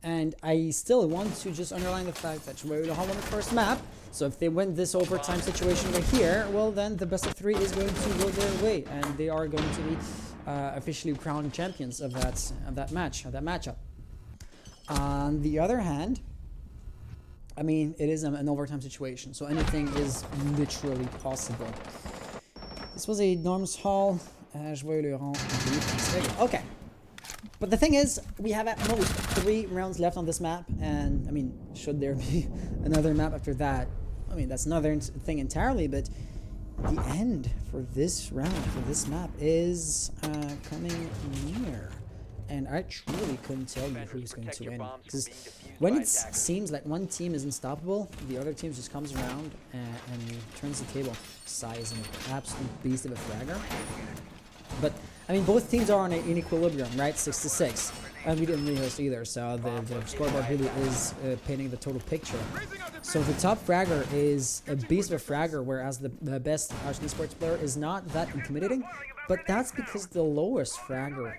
Speaker 1: And I still want to just underline the fact that Joyeux Lurons won the first map. So if they win this overtime situation right here, well then the best of 3 is going to go their way, and they are going to be officially crowned champions of that matchup. On the other hand, I mean, it is an overtime situation, so anything is literally possible. This was a Norms Hall. Joyeux Lurons. Okay. But the thing is, we have at most 3 rounds left on this map, and I mean, should there be another map after that? I mean, that's another thing entirely, but the end for this round, for this map, is coming near. And I truly couldn't tell you who's going to win. Because when it seems like one team is unstoppable, the other team just comes around and turns the table. Sai is an absolute beast of a fragger. But, I mean, both teams are in equilibrium, right? 6-6. And we didn't really host either, so the scoreboard really is painting the total picture. So the top fragger is a beast of a fragger, whereas the best Arson Esports player is not that intimidating. But that's because the lowest fragger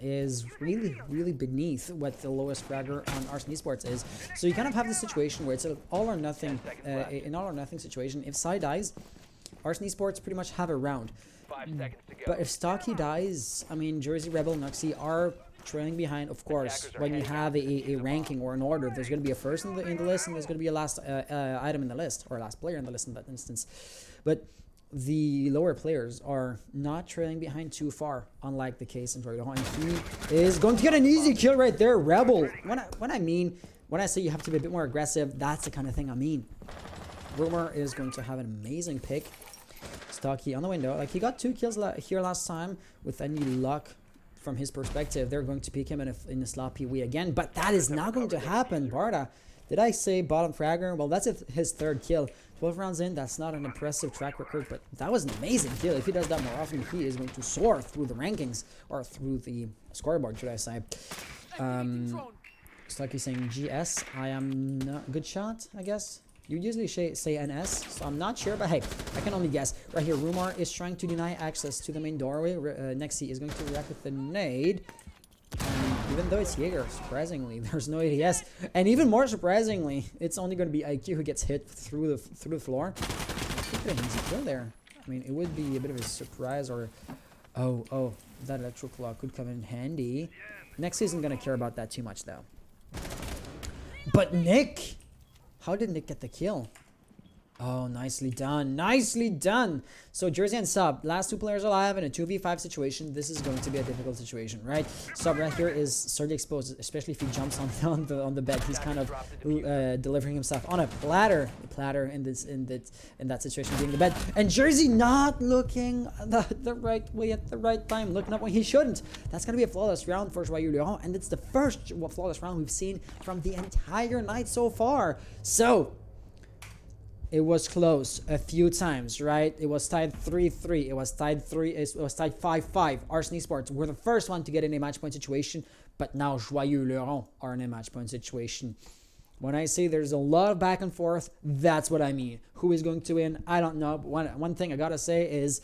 Speaker 1: is really beneath what the lowest fragger on Arson Esports is. So you kind of have this situation where it's an all or nothing, an all or nothing situation. If Sai dies, Arson Esports pretty much have a round.
Speaker 6: 5 seconds to go.
Speaker 1: But if Stocky dies, I mean, Jersey, Rebel, Nuxie are trailing behind. Of course, when you have a ranking or an order, there's going to be a first in the list, and there's going to be a last item in the list, or a last player in the list in that instance. But the lower players are not trailing behind too far, unlike the case in Joyeux Lurons. And he is going to get an easy kill right there, Rebel. When I say you have to be a bit more aggressive, that's the kind of thing I mean. Rumor is going to have an amazing pick. Stocky on the window. Like, he got 2 kills here last time. With any luck from his perspective, they're going to pick him in a sloppy way again. But that is not going to happen, Barda. Did I say bottom fragger? Well, that's his 3rd kill. 12 rounds in, that's not an impressive track record, but that was an amazing kill. If he does that more often, he is going to soar through the rankings, or through the scoreboard, should I say. Stocky saying GS. I am not good shot, I guess. You usually say NS, so I'm not sure, but hey, I can only guess. Right here, Rumor is trying to deny access to the main doorway. Nexi is going to react with the nade. Even though it's Jaeger, surprisingly, there's no ADS. And even more surprisingly, it's only going to be IQ who gets hit through the floor. Could get an easy kill there. I mean, it would be a bit of a surprise, or... Oh, that electro claw could come in handy. Nexi isn't going to care about that too much, though. But Nick... How did Nick get the kill? Oh, nicely done. Nicely done. So Jersey and Sub, last 2 players alive in a 2v5 situation. This is going to be a difficult situation, right? Sub right here is certainly exposed, especially if he jumps on the bed. He's kind of delivering himself on a platter. The platter in that situation being the bed. And Jersey not looking the right way at the right time, looking up when he shouldn't. That's going to be a flawless round for Joyeux Lurons, and it's the first flawless round we've seen from the entire night so far. So it was close a few times, right? It was tied 3-3. It was tied 5-5. Arson Esports were the first one to get in a match point situation, but now Joyeux Lurons are in a match point situation. When I say there's a lot of back and forth, that's what I mean. Who is going to win? I don't know. But one thing I gotta say is,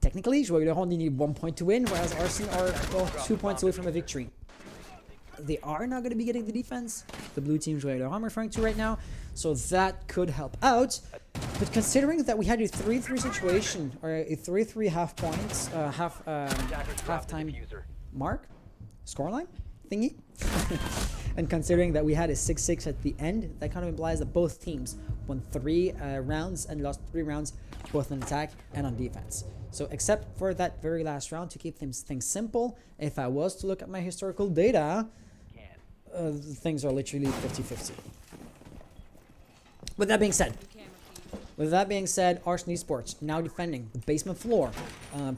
Speaker 1: technically, Joyeux Lurons only need 1 point to win, whereas Arson are 2 points away from a victory. They are not going to be getting the defense, the blue team Joyeux Lurons I'm referring to right now, so that could help out. But considering that we had a 3-3 situation, or a 3-3 half points, half-time mark, scoreline thingy, and considering that we had a 6-6 at the end, that kind of implies that both teams won 3 rounds and lost 3 rounds, both on attack and on defense. So except for that very last round, to keep things simple, if I was to look at my historical data, things are literally 50-50. With that being said, Arson Esports now defending the basement floor,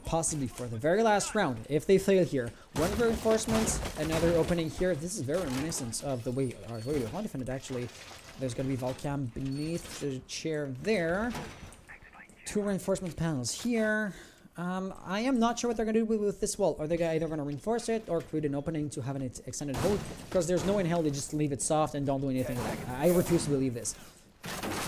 Speaker 1: possibly for the very last round. If they fail here, 1 reinforcement, another opening here. This is very reminiscent of the way Joyeux Lurons defended. Actually, there's going to be Volcam beneath the chair there. 2 reinforcement panels here. I am not sure what they're going to do with this wall. Are they either going to reinforce it or create an opening to have an extended hold? Because there's no in hell they just leave it soft and don't do anything with it. I refuse to believe this.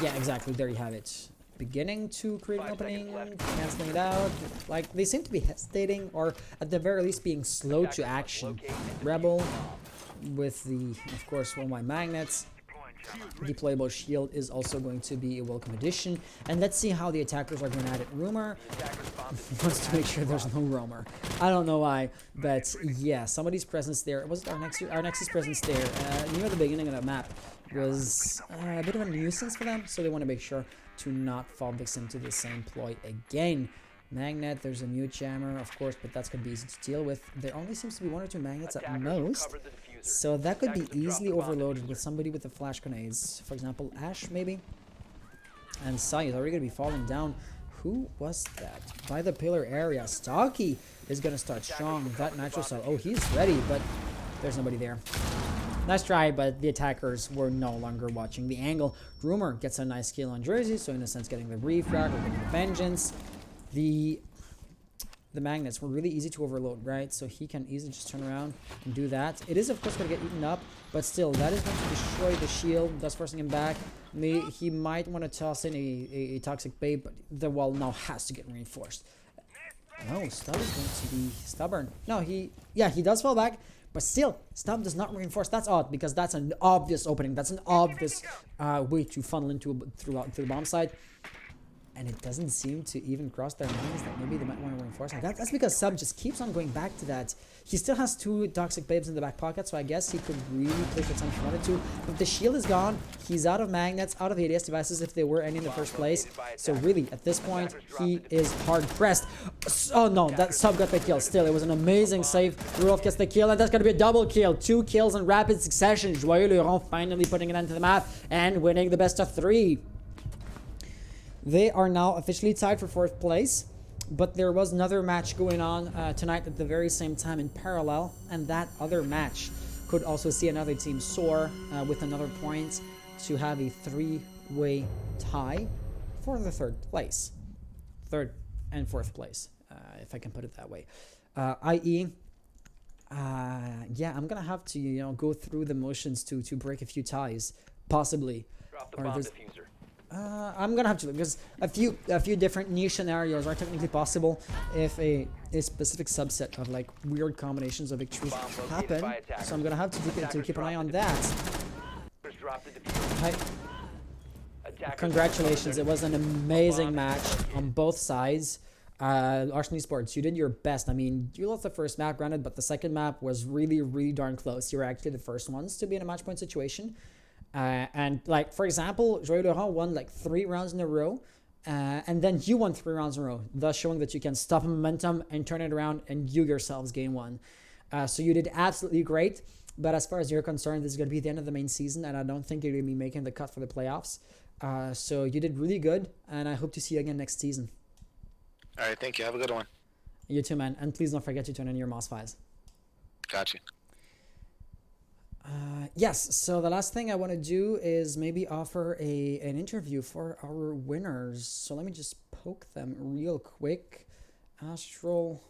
Speaker 1: Yeah, exactly. There you have it. Beginning to create an opening, canceling it out. Like, they seem to be hesitating, or at the very least being slow to action. Rebel with the, of course, one of my magnets. Deployable shield is also going to be a welcome addition, and let's see how the attackers are going at it. Rumor wants to make sure there's no roamer. I don't know why, but yeah, somebody's presence there. Was it our Nexus presence there near the beginning of the map was a bit of a nuisance for them, so they want to make sure to not fall victim to the same ploy again. Magnet, there's a mute jammer, of course, but that's going to be easy to deal with. There only seems to be 1 or 2 magnets at most, so that could be easily overloaded with somebody with the flash grenades. For example, Ash, maybe? And Sai is already going to be falling down. Who was that? By the pillar area. Stocky is going to start strong with that nitro cell. Oh, he's ready, but there's nobody there. Nice try, but the attackers were no longer watching the angle. Rumor gets a nice kill on Jersey, so in a sense getting the refrag or getting the vengeance. The magnets were really easy to overload, right? So he can easily just turn around and do that. It is, of course, going to get eaten up, but still, that is going to destroy the shield, thus forcing him back. He might want to toss in a toxic bait, but the wall now has to get reinforced. No, Stub is going to be stubborn. No, he does fall back, but still, Stub does not reinforce. That's odd, because that's an obvious opening. That's an obvious way to funnel into through the bomb side. And it doesn't seem to even cross their minds that maybe they might want to reinforce. That's because Sub just keeps on going back to that. He still has 2 toxic babes in the back pocket, so I guess he could really play for some if he wanted to. But the shield is gone. He's out of magnets, out of ADS devices if there were any in the first place. So really, at this point, he is hard pressed. Oh no, that Sub got the kill. Still, it was an amazing save. Rudolph gets the kill, and that's going to be a double kill. 2 kills in rapid succession. Joyeux Lurons finally putting it onto the map and winning the best of 3. They are now officially tied for 4th place, but there was another match going on tonight at the very same time in parallel, and that other match could also see another team soar with another point to have a 3-way tie for the 3rd place. 3rd and 4th place, if I can put it that way. I.e., yeah, I'm gonna have to, go through the motions to break a few ties, possibly.
Speaker 6: Drop the bomb diffuser.
Speaker 1: I'm gonna have to, because a few different niche scenarios are technically possible if a specific subset of like weird combinations of victories happen. So I'm gonna have to keep an eye on that. Congratulations! It was an amazing match on both sides. Arson Esports, you did your best. I mean, you lost the first map, granted, but the second map was really, really darn close. You were actually the first ones to be in a match point situation. And like for example, Joyeux Lurons won like 3 rounds in a row, and then you won 3 rounds in a row, thus showing that you can stop momentum and turn it around, and you yourselves gain one. So you did absolutely great. But as far as you're concerned, this is going to be the end of the main season, and I don't think you're going to be making the cut for the playoffs. So you did really good, and I hope to see you again next season.
Speaker 4: All right, thank you. Have a good one.
Speaker 1: You too, man. And please don't forget to turn in your Moss files.
Speaker 4: Got you.
Speaker 1: Yes, so the last thing I want to do is maybe offer an interview for our winners. So let me just poke them real quick. Astral,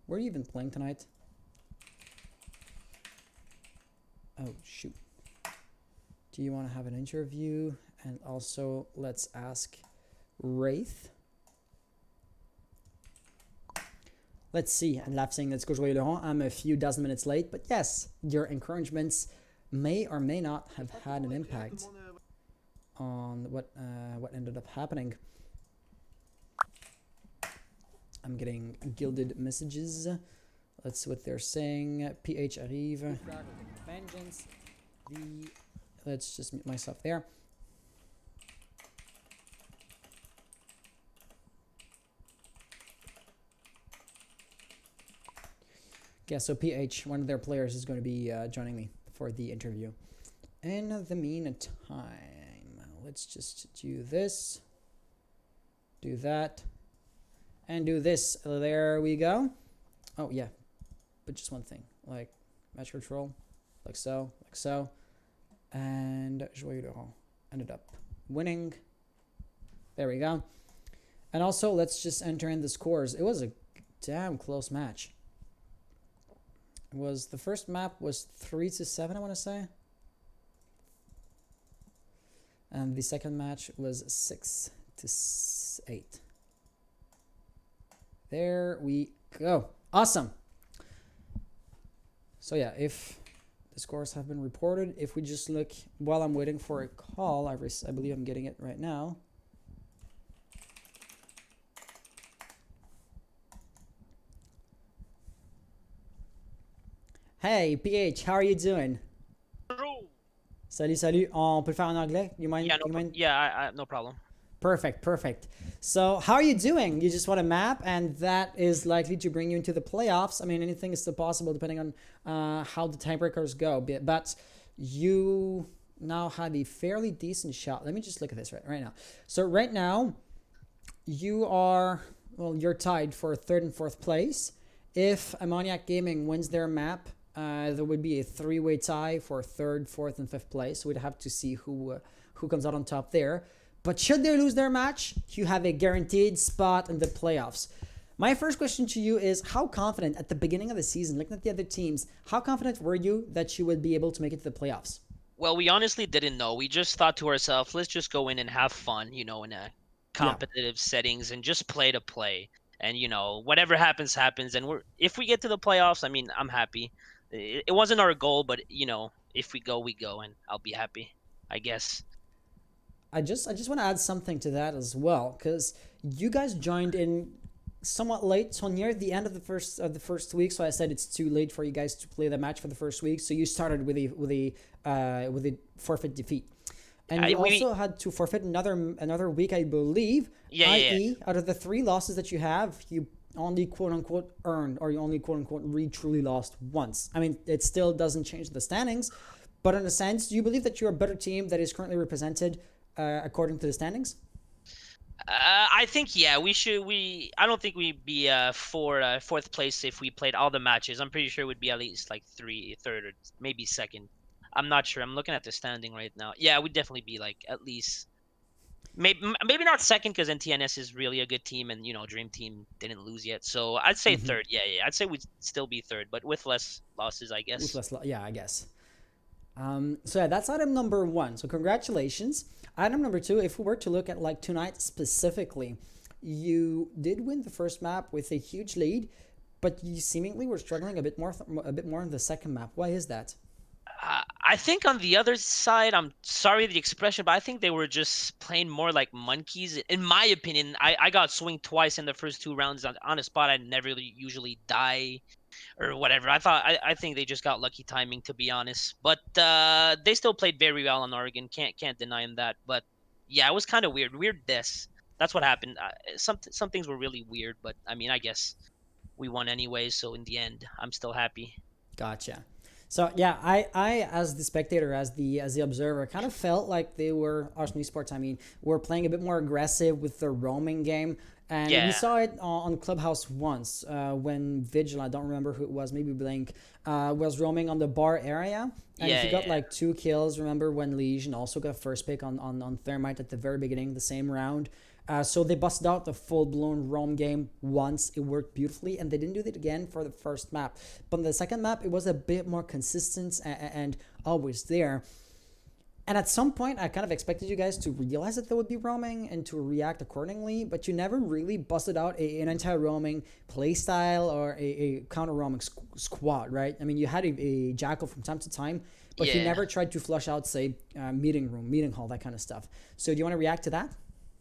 Speaker 1: where are you even playing tonight? Oh, shoot. Do you want to have an interview? And also, let's ask Wraith. Let's see. And Laugh saying, let's go Joyeux Lurons. I'm a few dozen minutes late. But yes, your encouragements may or may not have had an impact on what ended up happening. I'm getting gilded messages. Let's see what they're saying. PH arrive. Vengeance. Let's just mute myself there. Yeah, so PH, one of their players, is going to be joining me for the interview. In the meantime, let's just do this, do that, and do this. There we go. Oh yeah, but just one thing, like match control, like so, and Joyeux Lurons ended up winning. There we go. And also, let's just enter in the scores. It was a damn close match. The first map was 3-7, I want to say, and the second match was 6-8. There we go. Awesome. So yeah, if the scores have been reported, if we just look while I'm waiting for a call, I believe I'm getting it right now. Hey, PH, how are you doing? Salut, salut. On peut le faire en anglais? You mind?
Speaker 5: Yeah,
Speaker 1: you mind?
Speaker 5: I no problem.
Speaker 1: Perfect. So, how are you doing? You just want a map, and that is likely to bring you into the playoffs. I mean, anything is still possible depending on how the tiebreakers go. But you now have a fairly decent shot. Let me just look at this right now. So, right now, you're tied for 3rd and 4th place. If Ammoniac Gaming wins their map, there would be a 3-way tie for 3rd, 4th, and 5th place. We'd have to see who comes out on top there. But should they lose their match, you have a guaranteed spot in the playoffs. My first question to you is, how confident at the beginning of the season, looking at the other teams, how confident were you that you would be able to make it to the playoffs?
Speaker 5: Well, we honestly didn't know. We just thought to ourselves, let's just go in and have fun, in a competitive settings and just play to play. And, whatever happens, happens. And if we get to the playoffs, I mean, I'm happy. It wasn't our goal, but, if we go, we go, and I'll be happy, I guess.
Speaker 1: I just want to add something to that as well, because you guys joined in somewhat late, so near the end of the first week. So I said it's too late for you guys to play the match for the first week. So you started with a forfeit defeat, and you also had to forfeit another week, I believe. I.e., out of the 3 losses that you have, you only quote unquote earned, or you only quote unquote truly lost once. I mean, it still doesn't change the standings, but in a sense, do you believe that you're a better team that is currently represented according to the standings?
Speaker 5: I think I don't think we'd be 4th place if we played all the matches. I'm pretty sure it would be at least like 3rd or maybe 2nd. I'm not sure. I'm looking at the standing right now. Yeah, we'd definitely be like at least maybe not 2nd, because NTNS is really a good team, and Dream Team didn't lose yet. So I'd say 3rd. Yeah. I'd say we'd still be 3rd, but with less losses, I guess.
Speaker 1: I guess. So yeah, that's item number 1. So congratulations. Item number 2, if we were to look at like tonight specifically, you did win the first map with a huge lead, but you seemingly were struggling a bit more in the second map. Why is that?
Speaker 5: I think on the other side, I'm sorry the expression, but I think they were just playing more like monkeys. In my opinion, I got swinged twice in the first 2 rounds on a spot I never usually die. or whatever. I think they just got lucky timing, to be honest. But they still played very well on Oregon. Can't deny them that. But yeah, it was kind of weird. Weird this. That's what happened. Some things were really weird, but I mean, I guess we won anyway. So in the end, I'm still happy.
Speaker 1: Gotcha. So yeah, I as the spectator, as the observer, kind of felt like they were Arson Esports. I mean, were playing a bit more aggressive with their roaming game, and we
Speaker 5: Yeah.
Speaker 1: saw it on Clubhouse once when Vigil, I don't remember who it was, maybe Blink, was roaming on the bar area, and
Speaker 5: Yeah,
Speaker 1: he got
Speaker 5: yeah.
Speaker 1: like 2 kills. Remember when Legion also got a first pick on Thermite at the very beginning, the same round. So they busted out the full-blown roam game once. It worked beautifully, and they didn't do it again for the first map. But on the second map, it was a bit more consistent and always there. And at some point, I kind of expected you guys to realize that they would be roaming and to react accordingly, but you never really busted out an entire roaming playstyle or a counter-roaming squad, right? I mean, you had a Jackal from time to time, but you
Speaker 5: Yeah.
Speaker 1: never tried to flush out, say, meeting room, meeting hall, that kind of stuff. So do you want to react to that?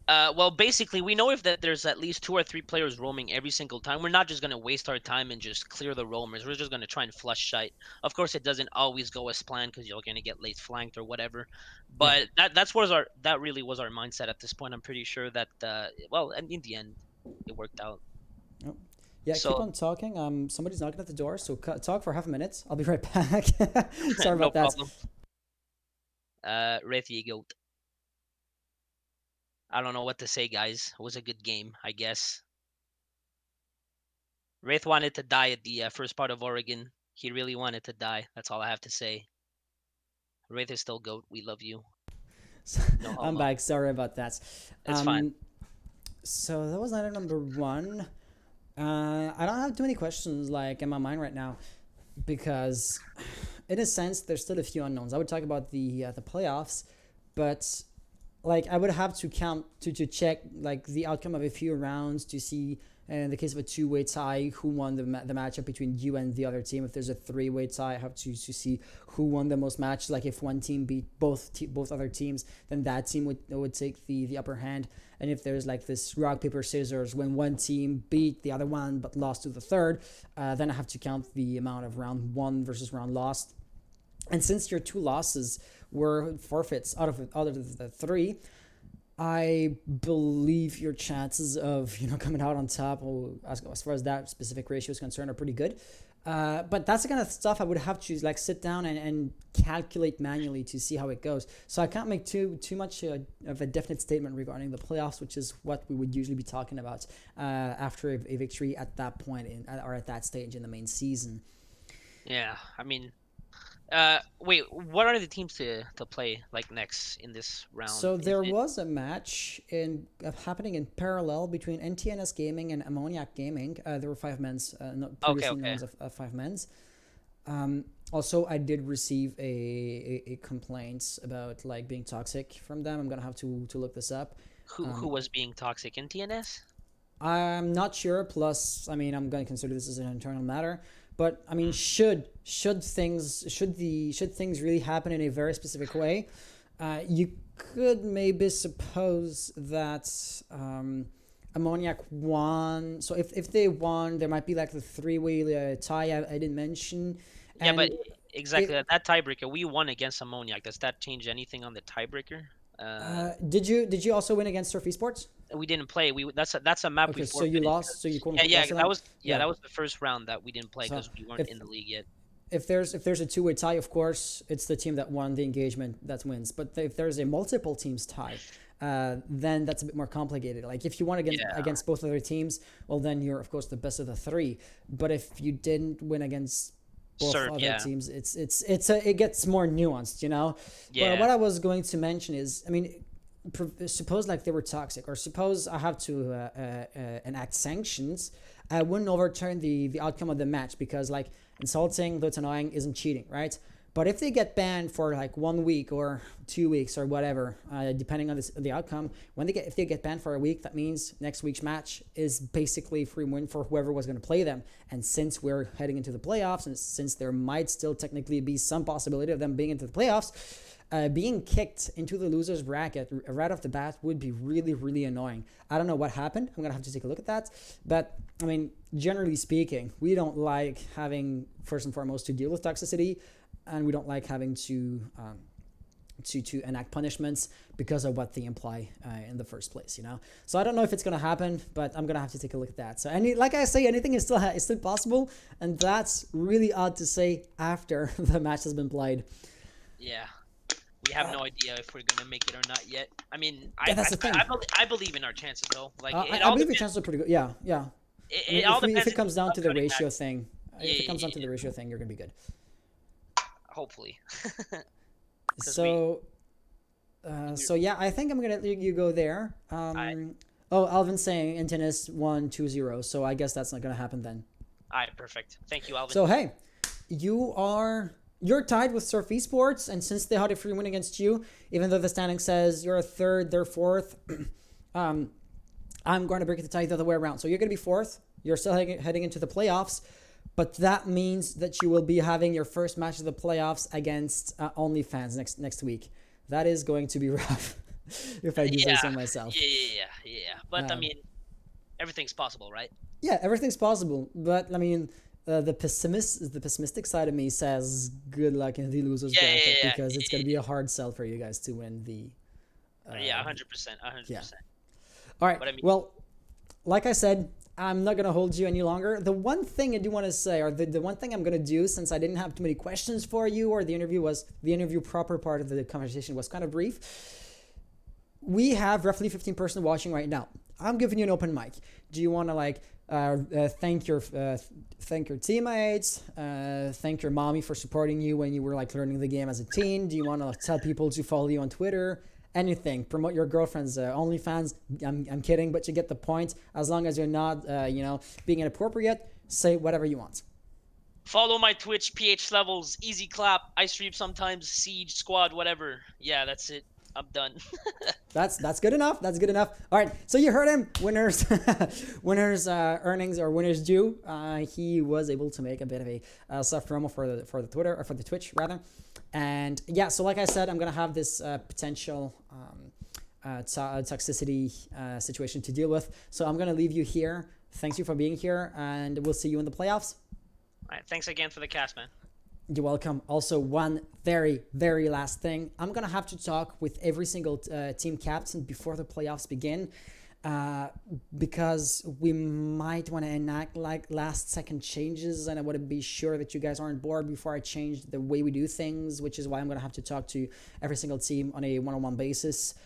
Speaker 5: Well, basically, we know if that there's at least 2 or 3 players roaming every single time. We're not just gonna waste our time and just clear the roamers. We're just gonna try and flush shite. Of course, it doesn't always go as planned because you're gonna get late flanked or whatever.
Speaker 1: Yeah.
Speaker 5: But that really was our mindset at this point. I'm pretty sure that well, and in the end, it worked out.
Speaker 1: Oh. Yeah, keep
Speaker 5: So
Speaker 1: on talking. Somebody's knocking at the door, so talk for half a minute. I'll be right back. Sorry
Speaker 5: no
Speaker 1: about that.
Speaker 5: problem. Wraith Goat. I don't know what to say, guys. It was a good game, I guess. Wraith wanted to die at the first part of Oregon. He really wanted to die. That's all I have to say. Wraith is still GOAT. We love you. No
Speaker 1: I'm
Speaker 5: homo.
Speaker 1: back. Sorry about that.
Speaker 5: It's fine.
Speaker 1: So that was item number 1. I don't have too many questions like in my mind right now because, in a sense, there's still a few unknowns. I would talk about the playoffs, but like I would have to count to check like the outcome of a few rounds to see in the case of a 2-way tie who won the matchup between you and the other team. If there's a 3-way tie, I have to see who won the most matches. Like if one team beat both other teams, then that team would take the upper hand. And if there's like this rock paper scissors when one team beat the other one but lost to the third, then I have to count the amount of round 1 versus round lost. And since your 2 losses were forfeits out of the 3, I believe your chances of coming out on top, as far as that specific ratio is concerned, are pretty good. But that's the kind of stuff I would have to like sit down and calculate manually to see how it goes. So I can't make too much of a definite statement regarding the playoffs, which is what we would usually be talking about after a victory at that point or at that stage in the main season.
Speaker 5: Yeah, I mean, wait, what are the teams to play like next in this round?
Speaker 1: So there was a match happening in parallel between NTNS Gaming and Ammoniac Gaming. There were 5 men's, previously known as 5 men's. Also, I did receive a complaint about like being toxic from them. I'm gonna have to look this up.
Speaker 5: Who was being toxic in TNS?
Speaker 1: I'm not sure. Plus, I mean, I'm gonna consider this as an internal matter. But I mean, should things really happen in a very specific way, you could maybe suppose that Ammoniac won. So if they won, there might be like the 3-way tie I didn't mention.
Speaker 5: Yeah, but exactly that tiebreaker, we won against Ammoniac. Does that change anything on the tiebreaker?
Speaker 1: Did you also win against Surf Esports?
Speaker 5: We didn't play. That's a map we
Speaker 1: Okay, so
Speaker 5: forfeited.
Speaker 1: you lost. So you
Speaker 5: Yeah, that was the first round that we didn't play because we weren't in the league yet.
Speaker 1: If there's a 2-way tie, of course, it's the team that won the engagement that wins. But if there's a multiple teams tie, then that's a bit more complicated. Like if you won against both other teams, well, then you're of course the best of the 3. But if you didn't win against both other teams, it gets more nuanced,
Speaker 5: Yeah.
Speaker 1: But what I was going to mention is, I mean, suppose like they were toxic, or suppose I have to enact sanctions. I wouldn't overturn the outcome of the match because like insulting, that's annoying, isn't cheating, right? But if they get banned for like 1 week or 2 weeks or whatever, depending on the outcome, if they get banned for a week, that means next week's match is basically free win for whoever was going to play them. And since we're heading into the playoffs, and since there might still technically be some possibility of them being into the playoffs, being kicked into the losers bracket right off the bat would be really, really annoying. I don't know what happened. I'm going to have to take a look at that. But, I mean, generally speaking, we don't like having, first and foremost, to deal with toxicity, and we don't like having to enact punishments because of what they imply in the first place, you know? So I don't know if it's going to happen, but I'm going to have to take a look at that. So, like I say, anything is still possible, and that's really odd to say after the match has been played.
Speaker 5: Yeah. We have no idea if we're gonna make it or not yet. I mean,
Speaker 1: that's the thing.
Speaker 5: I believe in our chances though. Like,
Speaker 1: I believe your chances are pretty good. Yeah. If it comes down to the ratio thing, you're gonna be good.
Speaker 5: Hopefully.
Speaker 1: So yeah, I think I'm gonna let you go there. Alvin's saying Antinous 1-2-0, so I guess that's not gonna happen then.
Speaker 5: Alright, perfect. Thank you, Alvin.
Speaker 1: So hey, you're tied with Surf Esports, and since they had a free win against you, even though the standing says you're a third, they're fourth, I'm going to break the tie the other way around. So you're going to be fourth. You're still heading into the playoffs, but that means that you will be having your first match of the playoffs against OnlyFans next week. That is going to be rough, if I do say so myself.
Speaker 5: Yeah. But I mean, everything's possible, right?
Speaker 1: Yeah, everything's possible. But I mean, the pessimistic side of me says good luck in the losers bracket because it's going to be a hard sell for you guys to win the
Speaker 5: 100%.
Speaker 1: Yeah. All right.
Speaker 5: But I mean,
Speaker 1: well, like I said, I'm not going to hold you any longer. The one thing I do want to say, or the one thing I'm going to do, since I didn't have too many questions for you, or the interview proper part of the conversation was kind of brief. We have roughly 15 person watching right now. I'm giving you an open mic. Do you want to thank your teammates, thank your mommy for supporting you when you were learning the game as a teen? Do you want to tell people to follow you on Twitter? Anything, promote your girlfriend's OnlyFans. I'm kidding, but you get the point. As long as you're not being inappropriate, say whatever you want.
Speaker 5: Follow my Twitch, PH levels, easy clap. I stream sometimes, Siege, Squad, whatever. Yeah, that's it. I'm done.
Speaker 1: That's good enough. That's good enough. All right. So you heard him. Winners earnings or winners due. He was able to make a bit of a soft promo for the Twitter, or for the Twitch rather. And yeah, so like I said, I'm gonna have this potential toxicity situation to deal with. So I'm gonna leave you here. Thanks you for being here, and we'll see you in the playoffs.
Speaker 5: All right. Thanks again for the cast, man.
Speaker 1: You're welcome. Also, one very, very last thing. I'm going to have to talk with every single team captain before the playoffs begin because we might want to enact last-second changes, and I want to be sure that you guys aren't bored before I change the way we do things, which is why I'm going to have to talk to every single team on a one-on-one basis.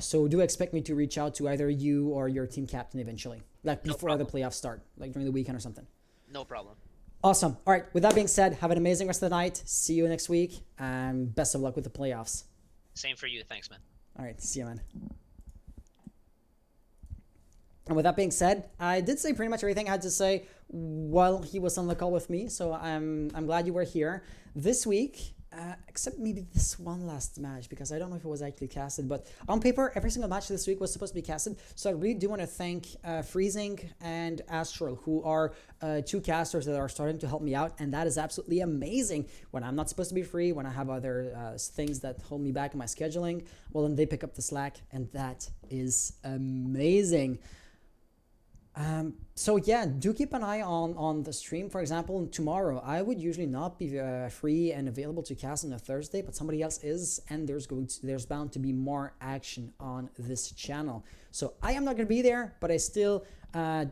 Speaker 1: So do expect me to reach out to either you or your team captain eventually, before the playoffs start, during the weekend or something.
Speaker 5: No problem.
Speaker 1: Awesome. All right. With that being said, have an amazing rest of the night. See you next week, and best of luck with the playoffs.
Speaker 5: Same for you. Thanks, man.
Speaker 1: All right. See you, man. And with that being said, I did say pretty much everything I had to say while he was on the call with me. So I'm glad you were here this week. Except maybe this one last match, because I don't know if it was actually casted, but on paper, every single match this week was supposed to be casted. So I really do want to thank Freezing and Astral, who are two casters that are starting to help me out, and that is absolutely amazing. When I'm not supposed to be free, when I have other things that hold me back in my scheduling, well, then they pick up the slack, and that is amazing. So yeah, do keep an eye on the stream. For example, tomorrow I would usually not be free and available to cast on a Thursday, but somebody else is, and there's bound to be more action on this channel. So I am not gonna be there, but I still I'm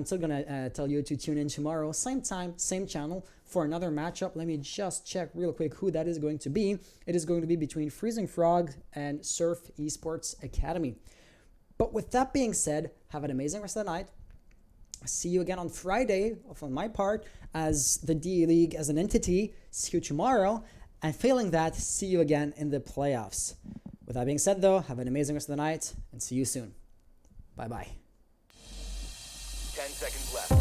Speaker 1: still gonna tell you to tune in tomorrow, same time, same channel, for another matchup. Let me just check real quick who that is going to be. It is going to be between Freezing Frog and Surf Esports Academy. But with that being said, have an amazing rest of the night. See you again on Friday, on my part, as the DA League as an entity. See you tomorrow. And failing that, see you again in the playoffs. With that being said, though, have an amazing rest of the night, and see you soon. Bye-bye.
Speaker 6: 10 seconds left.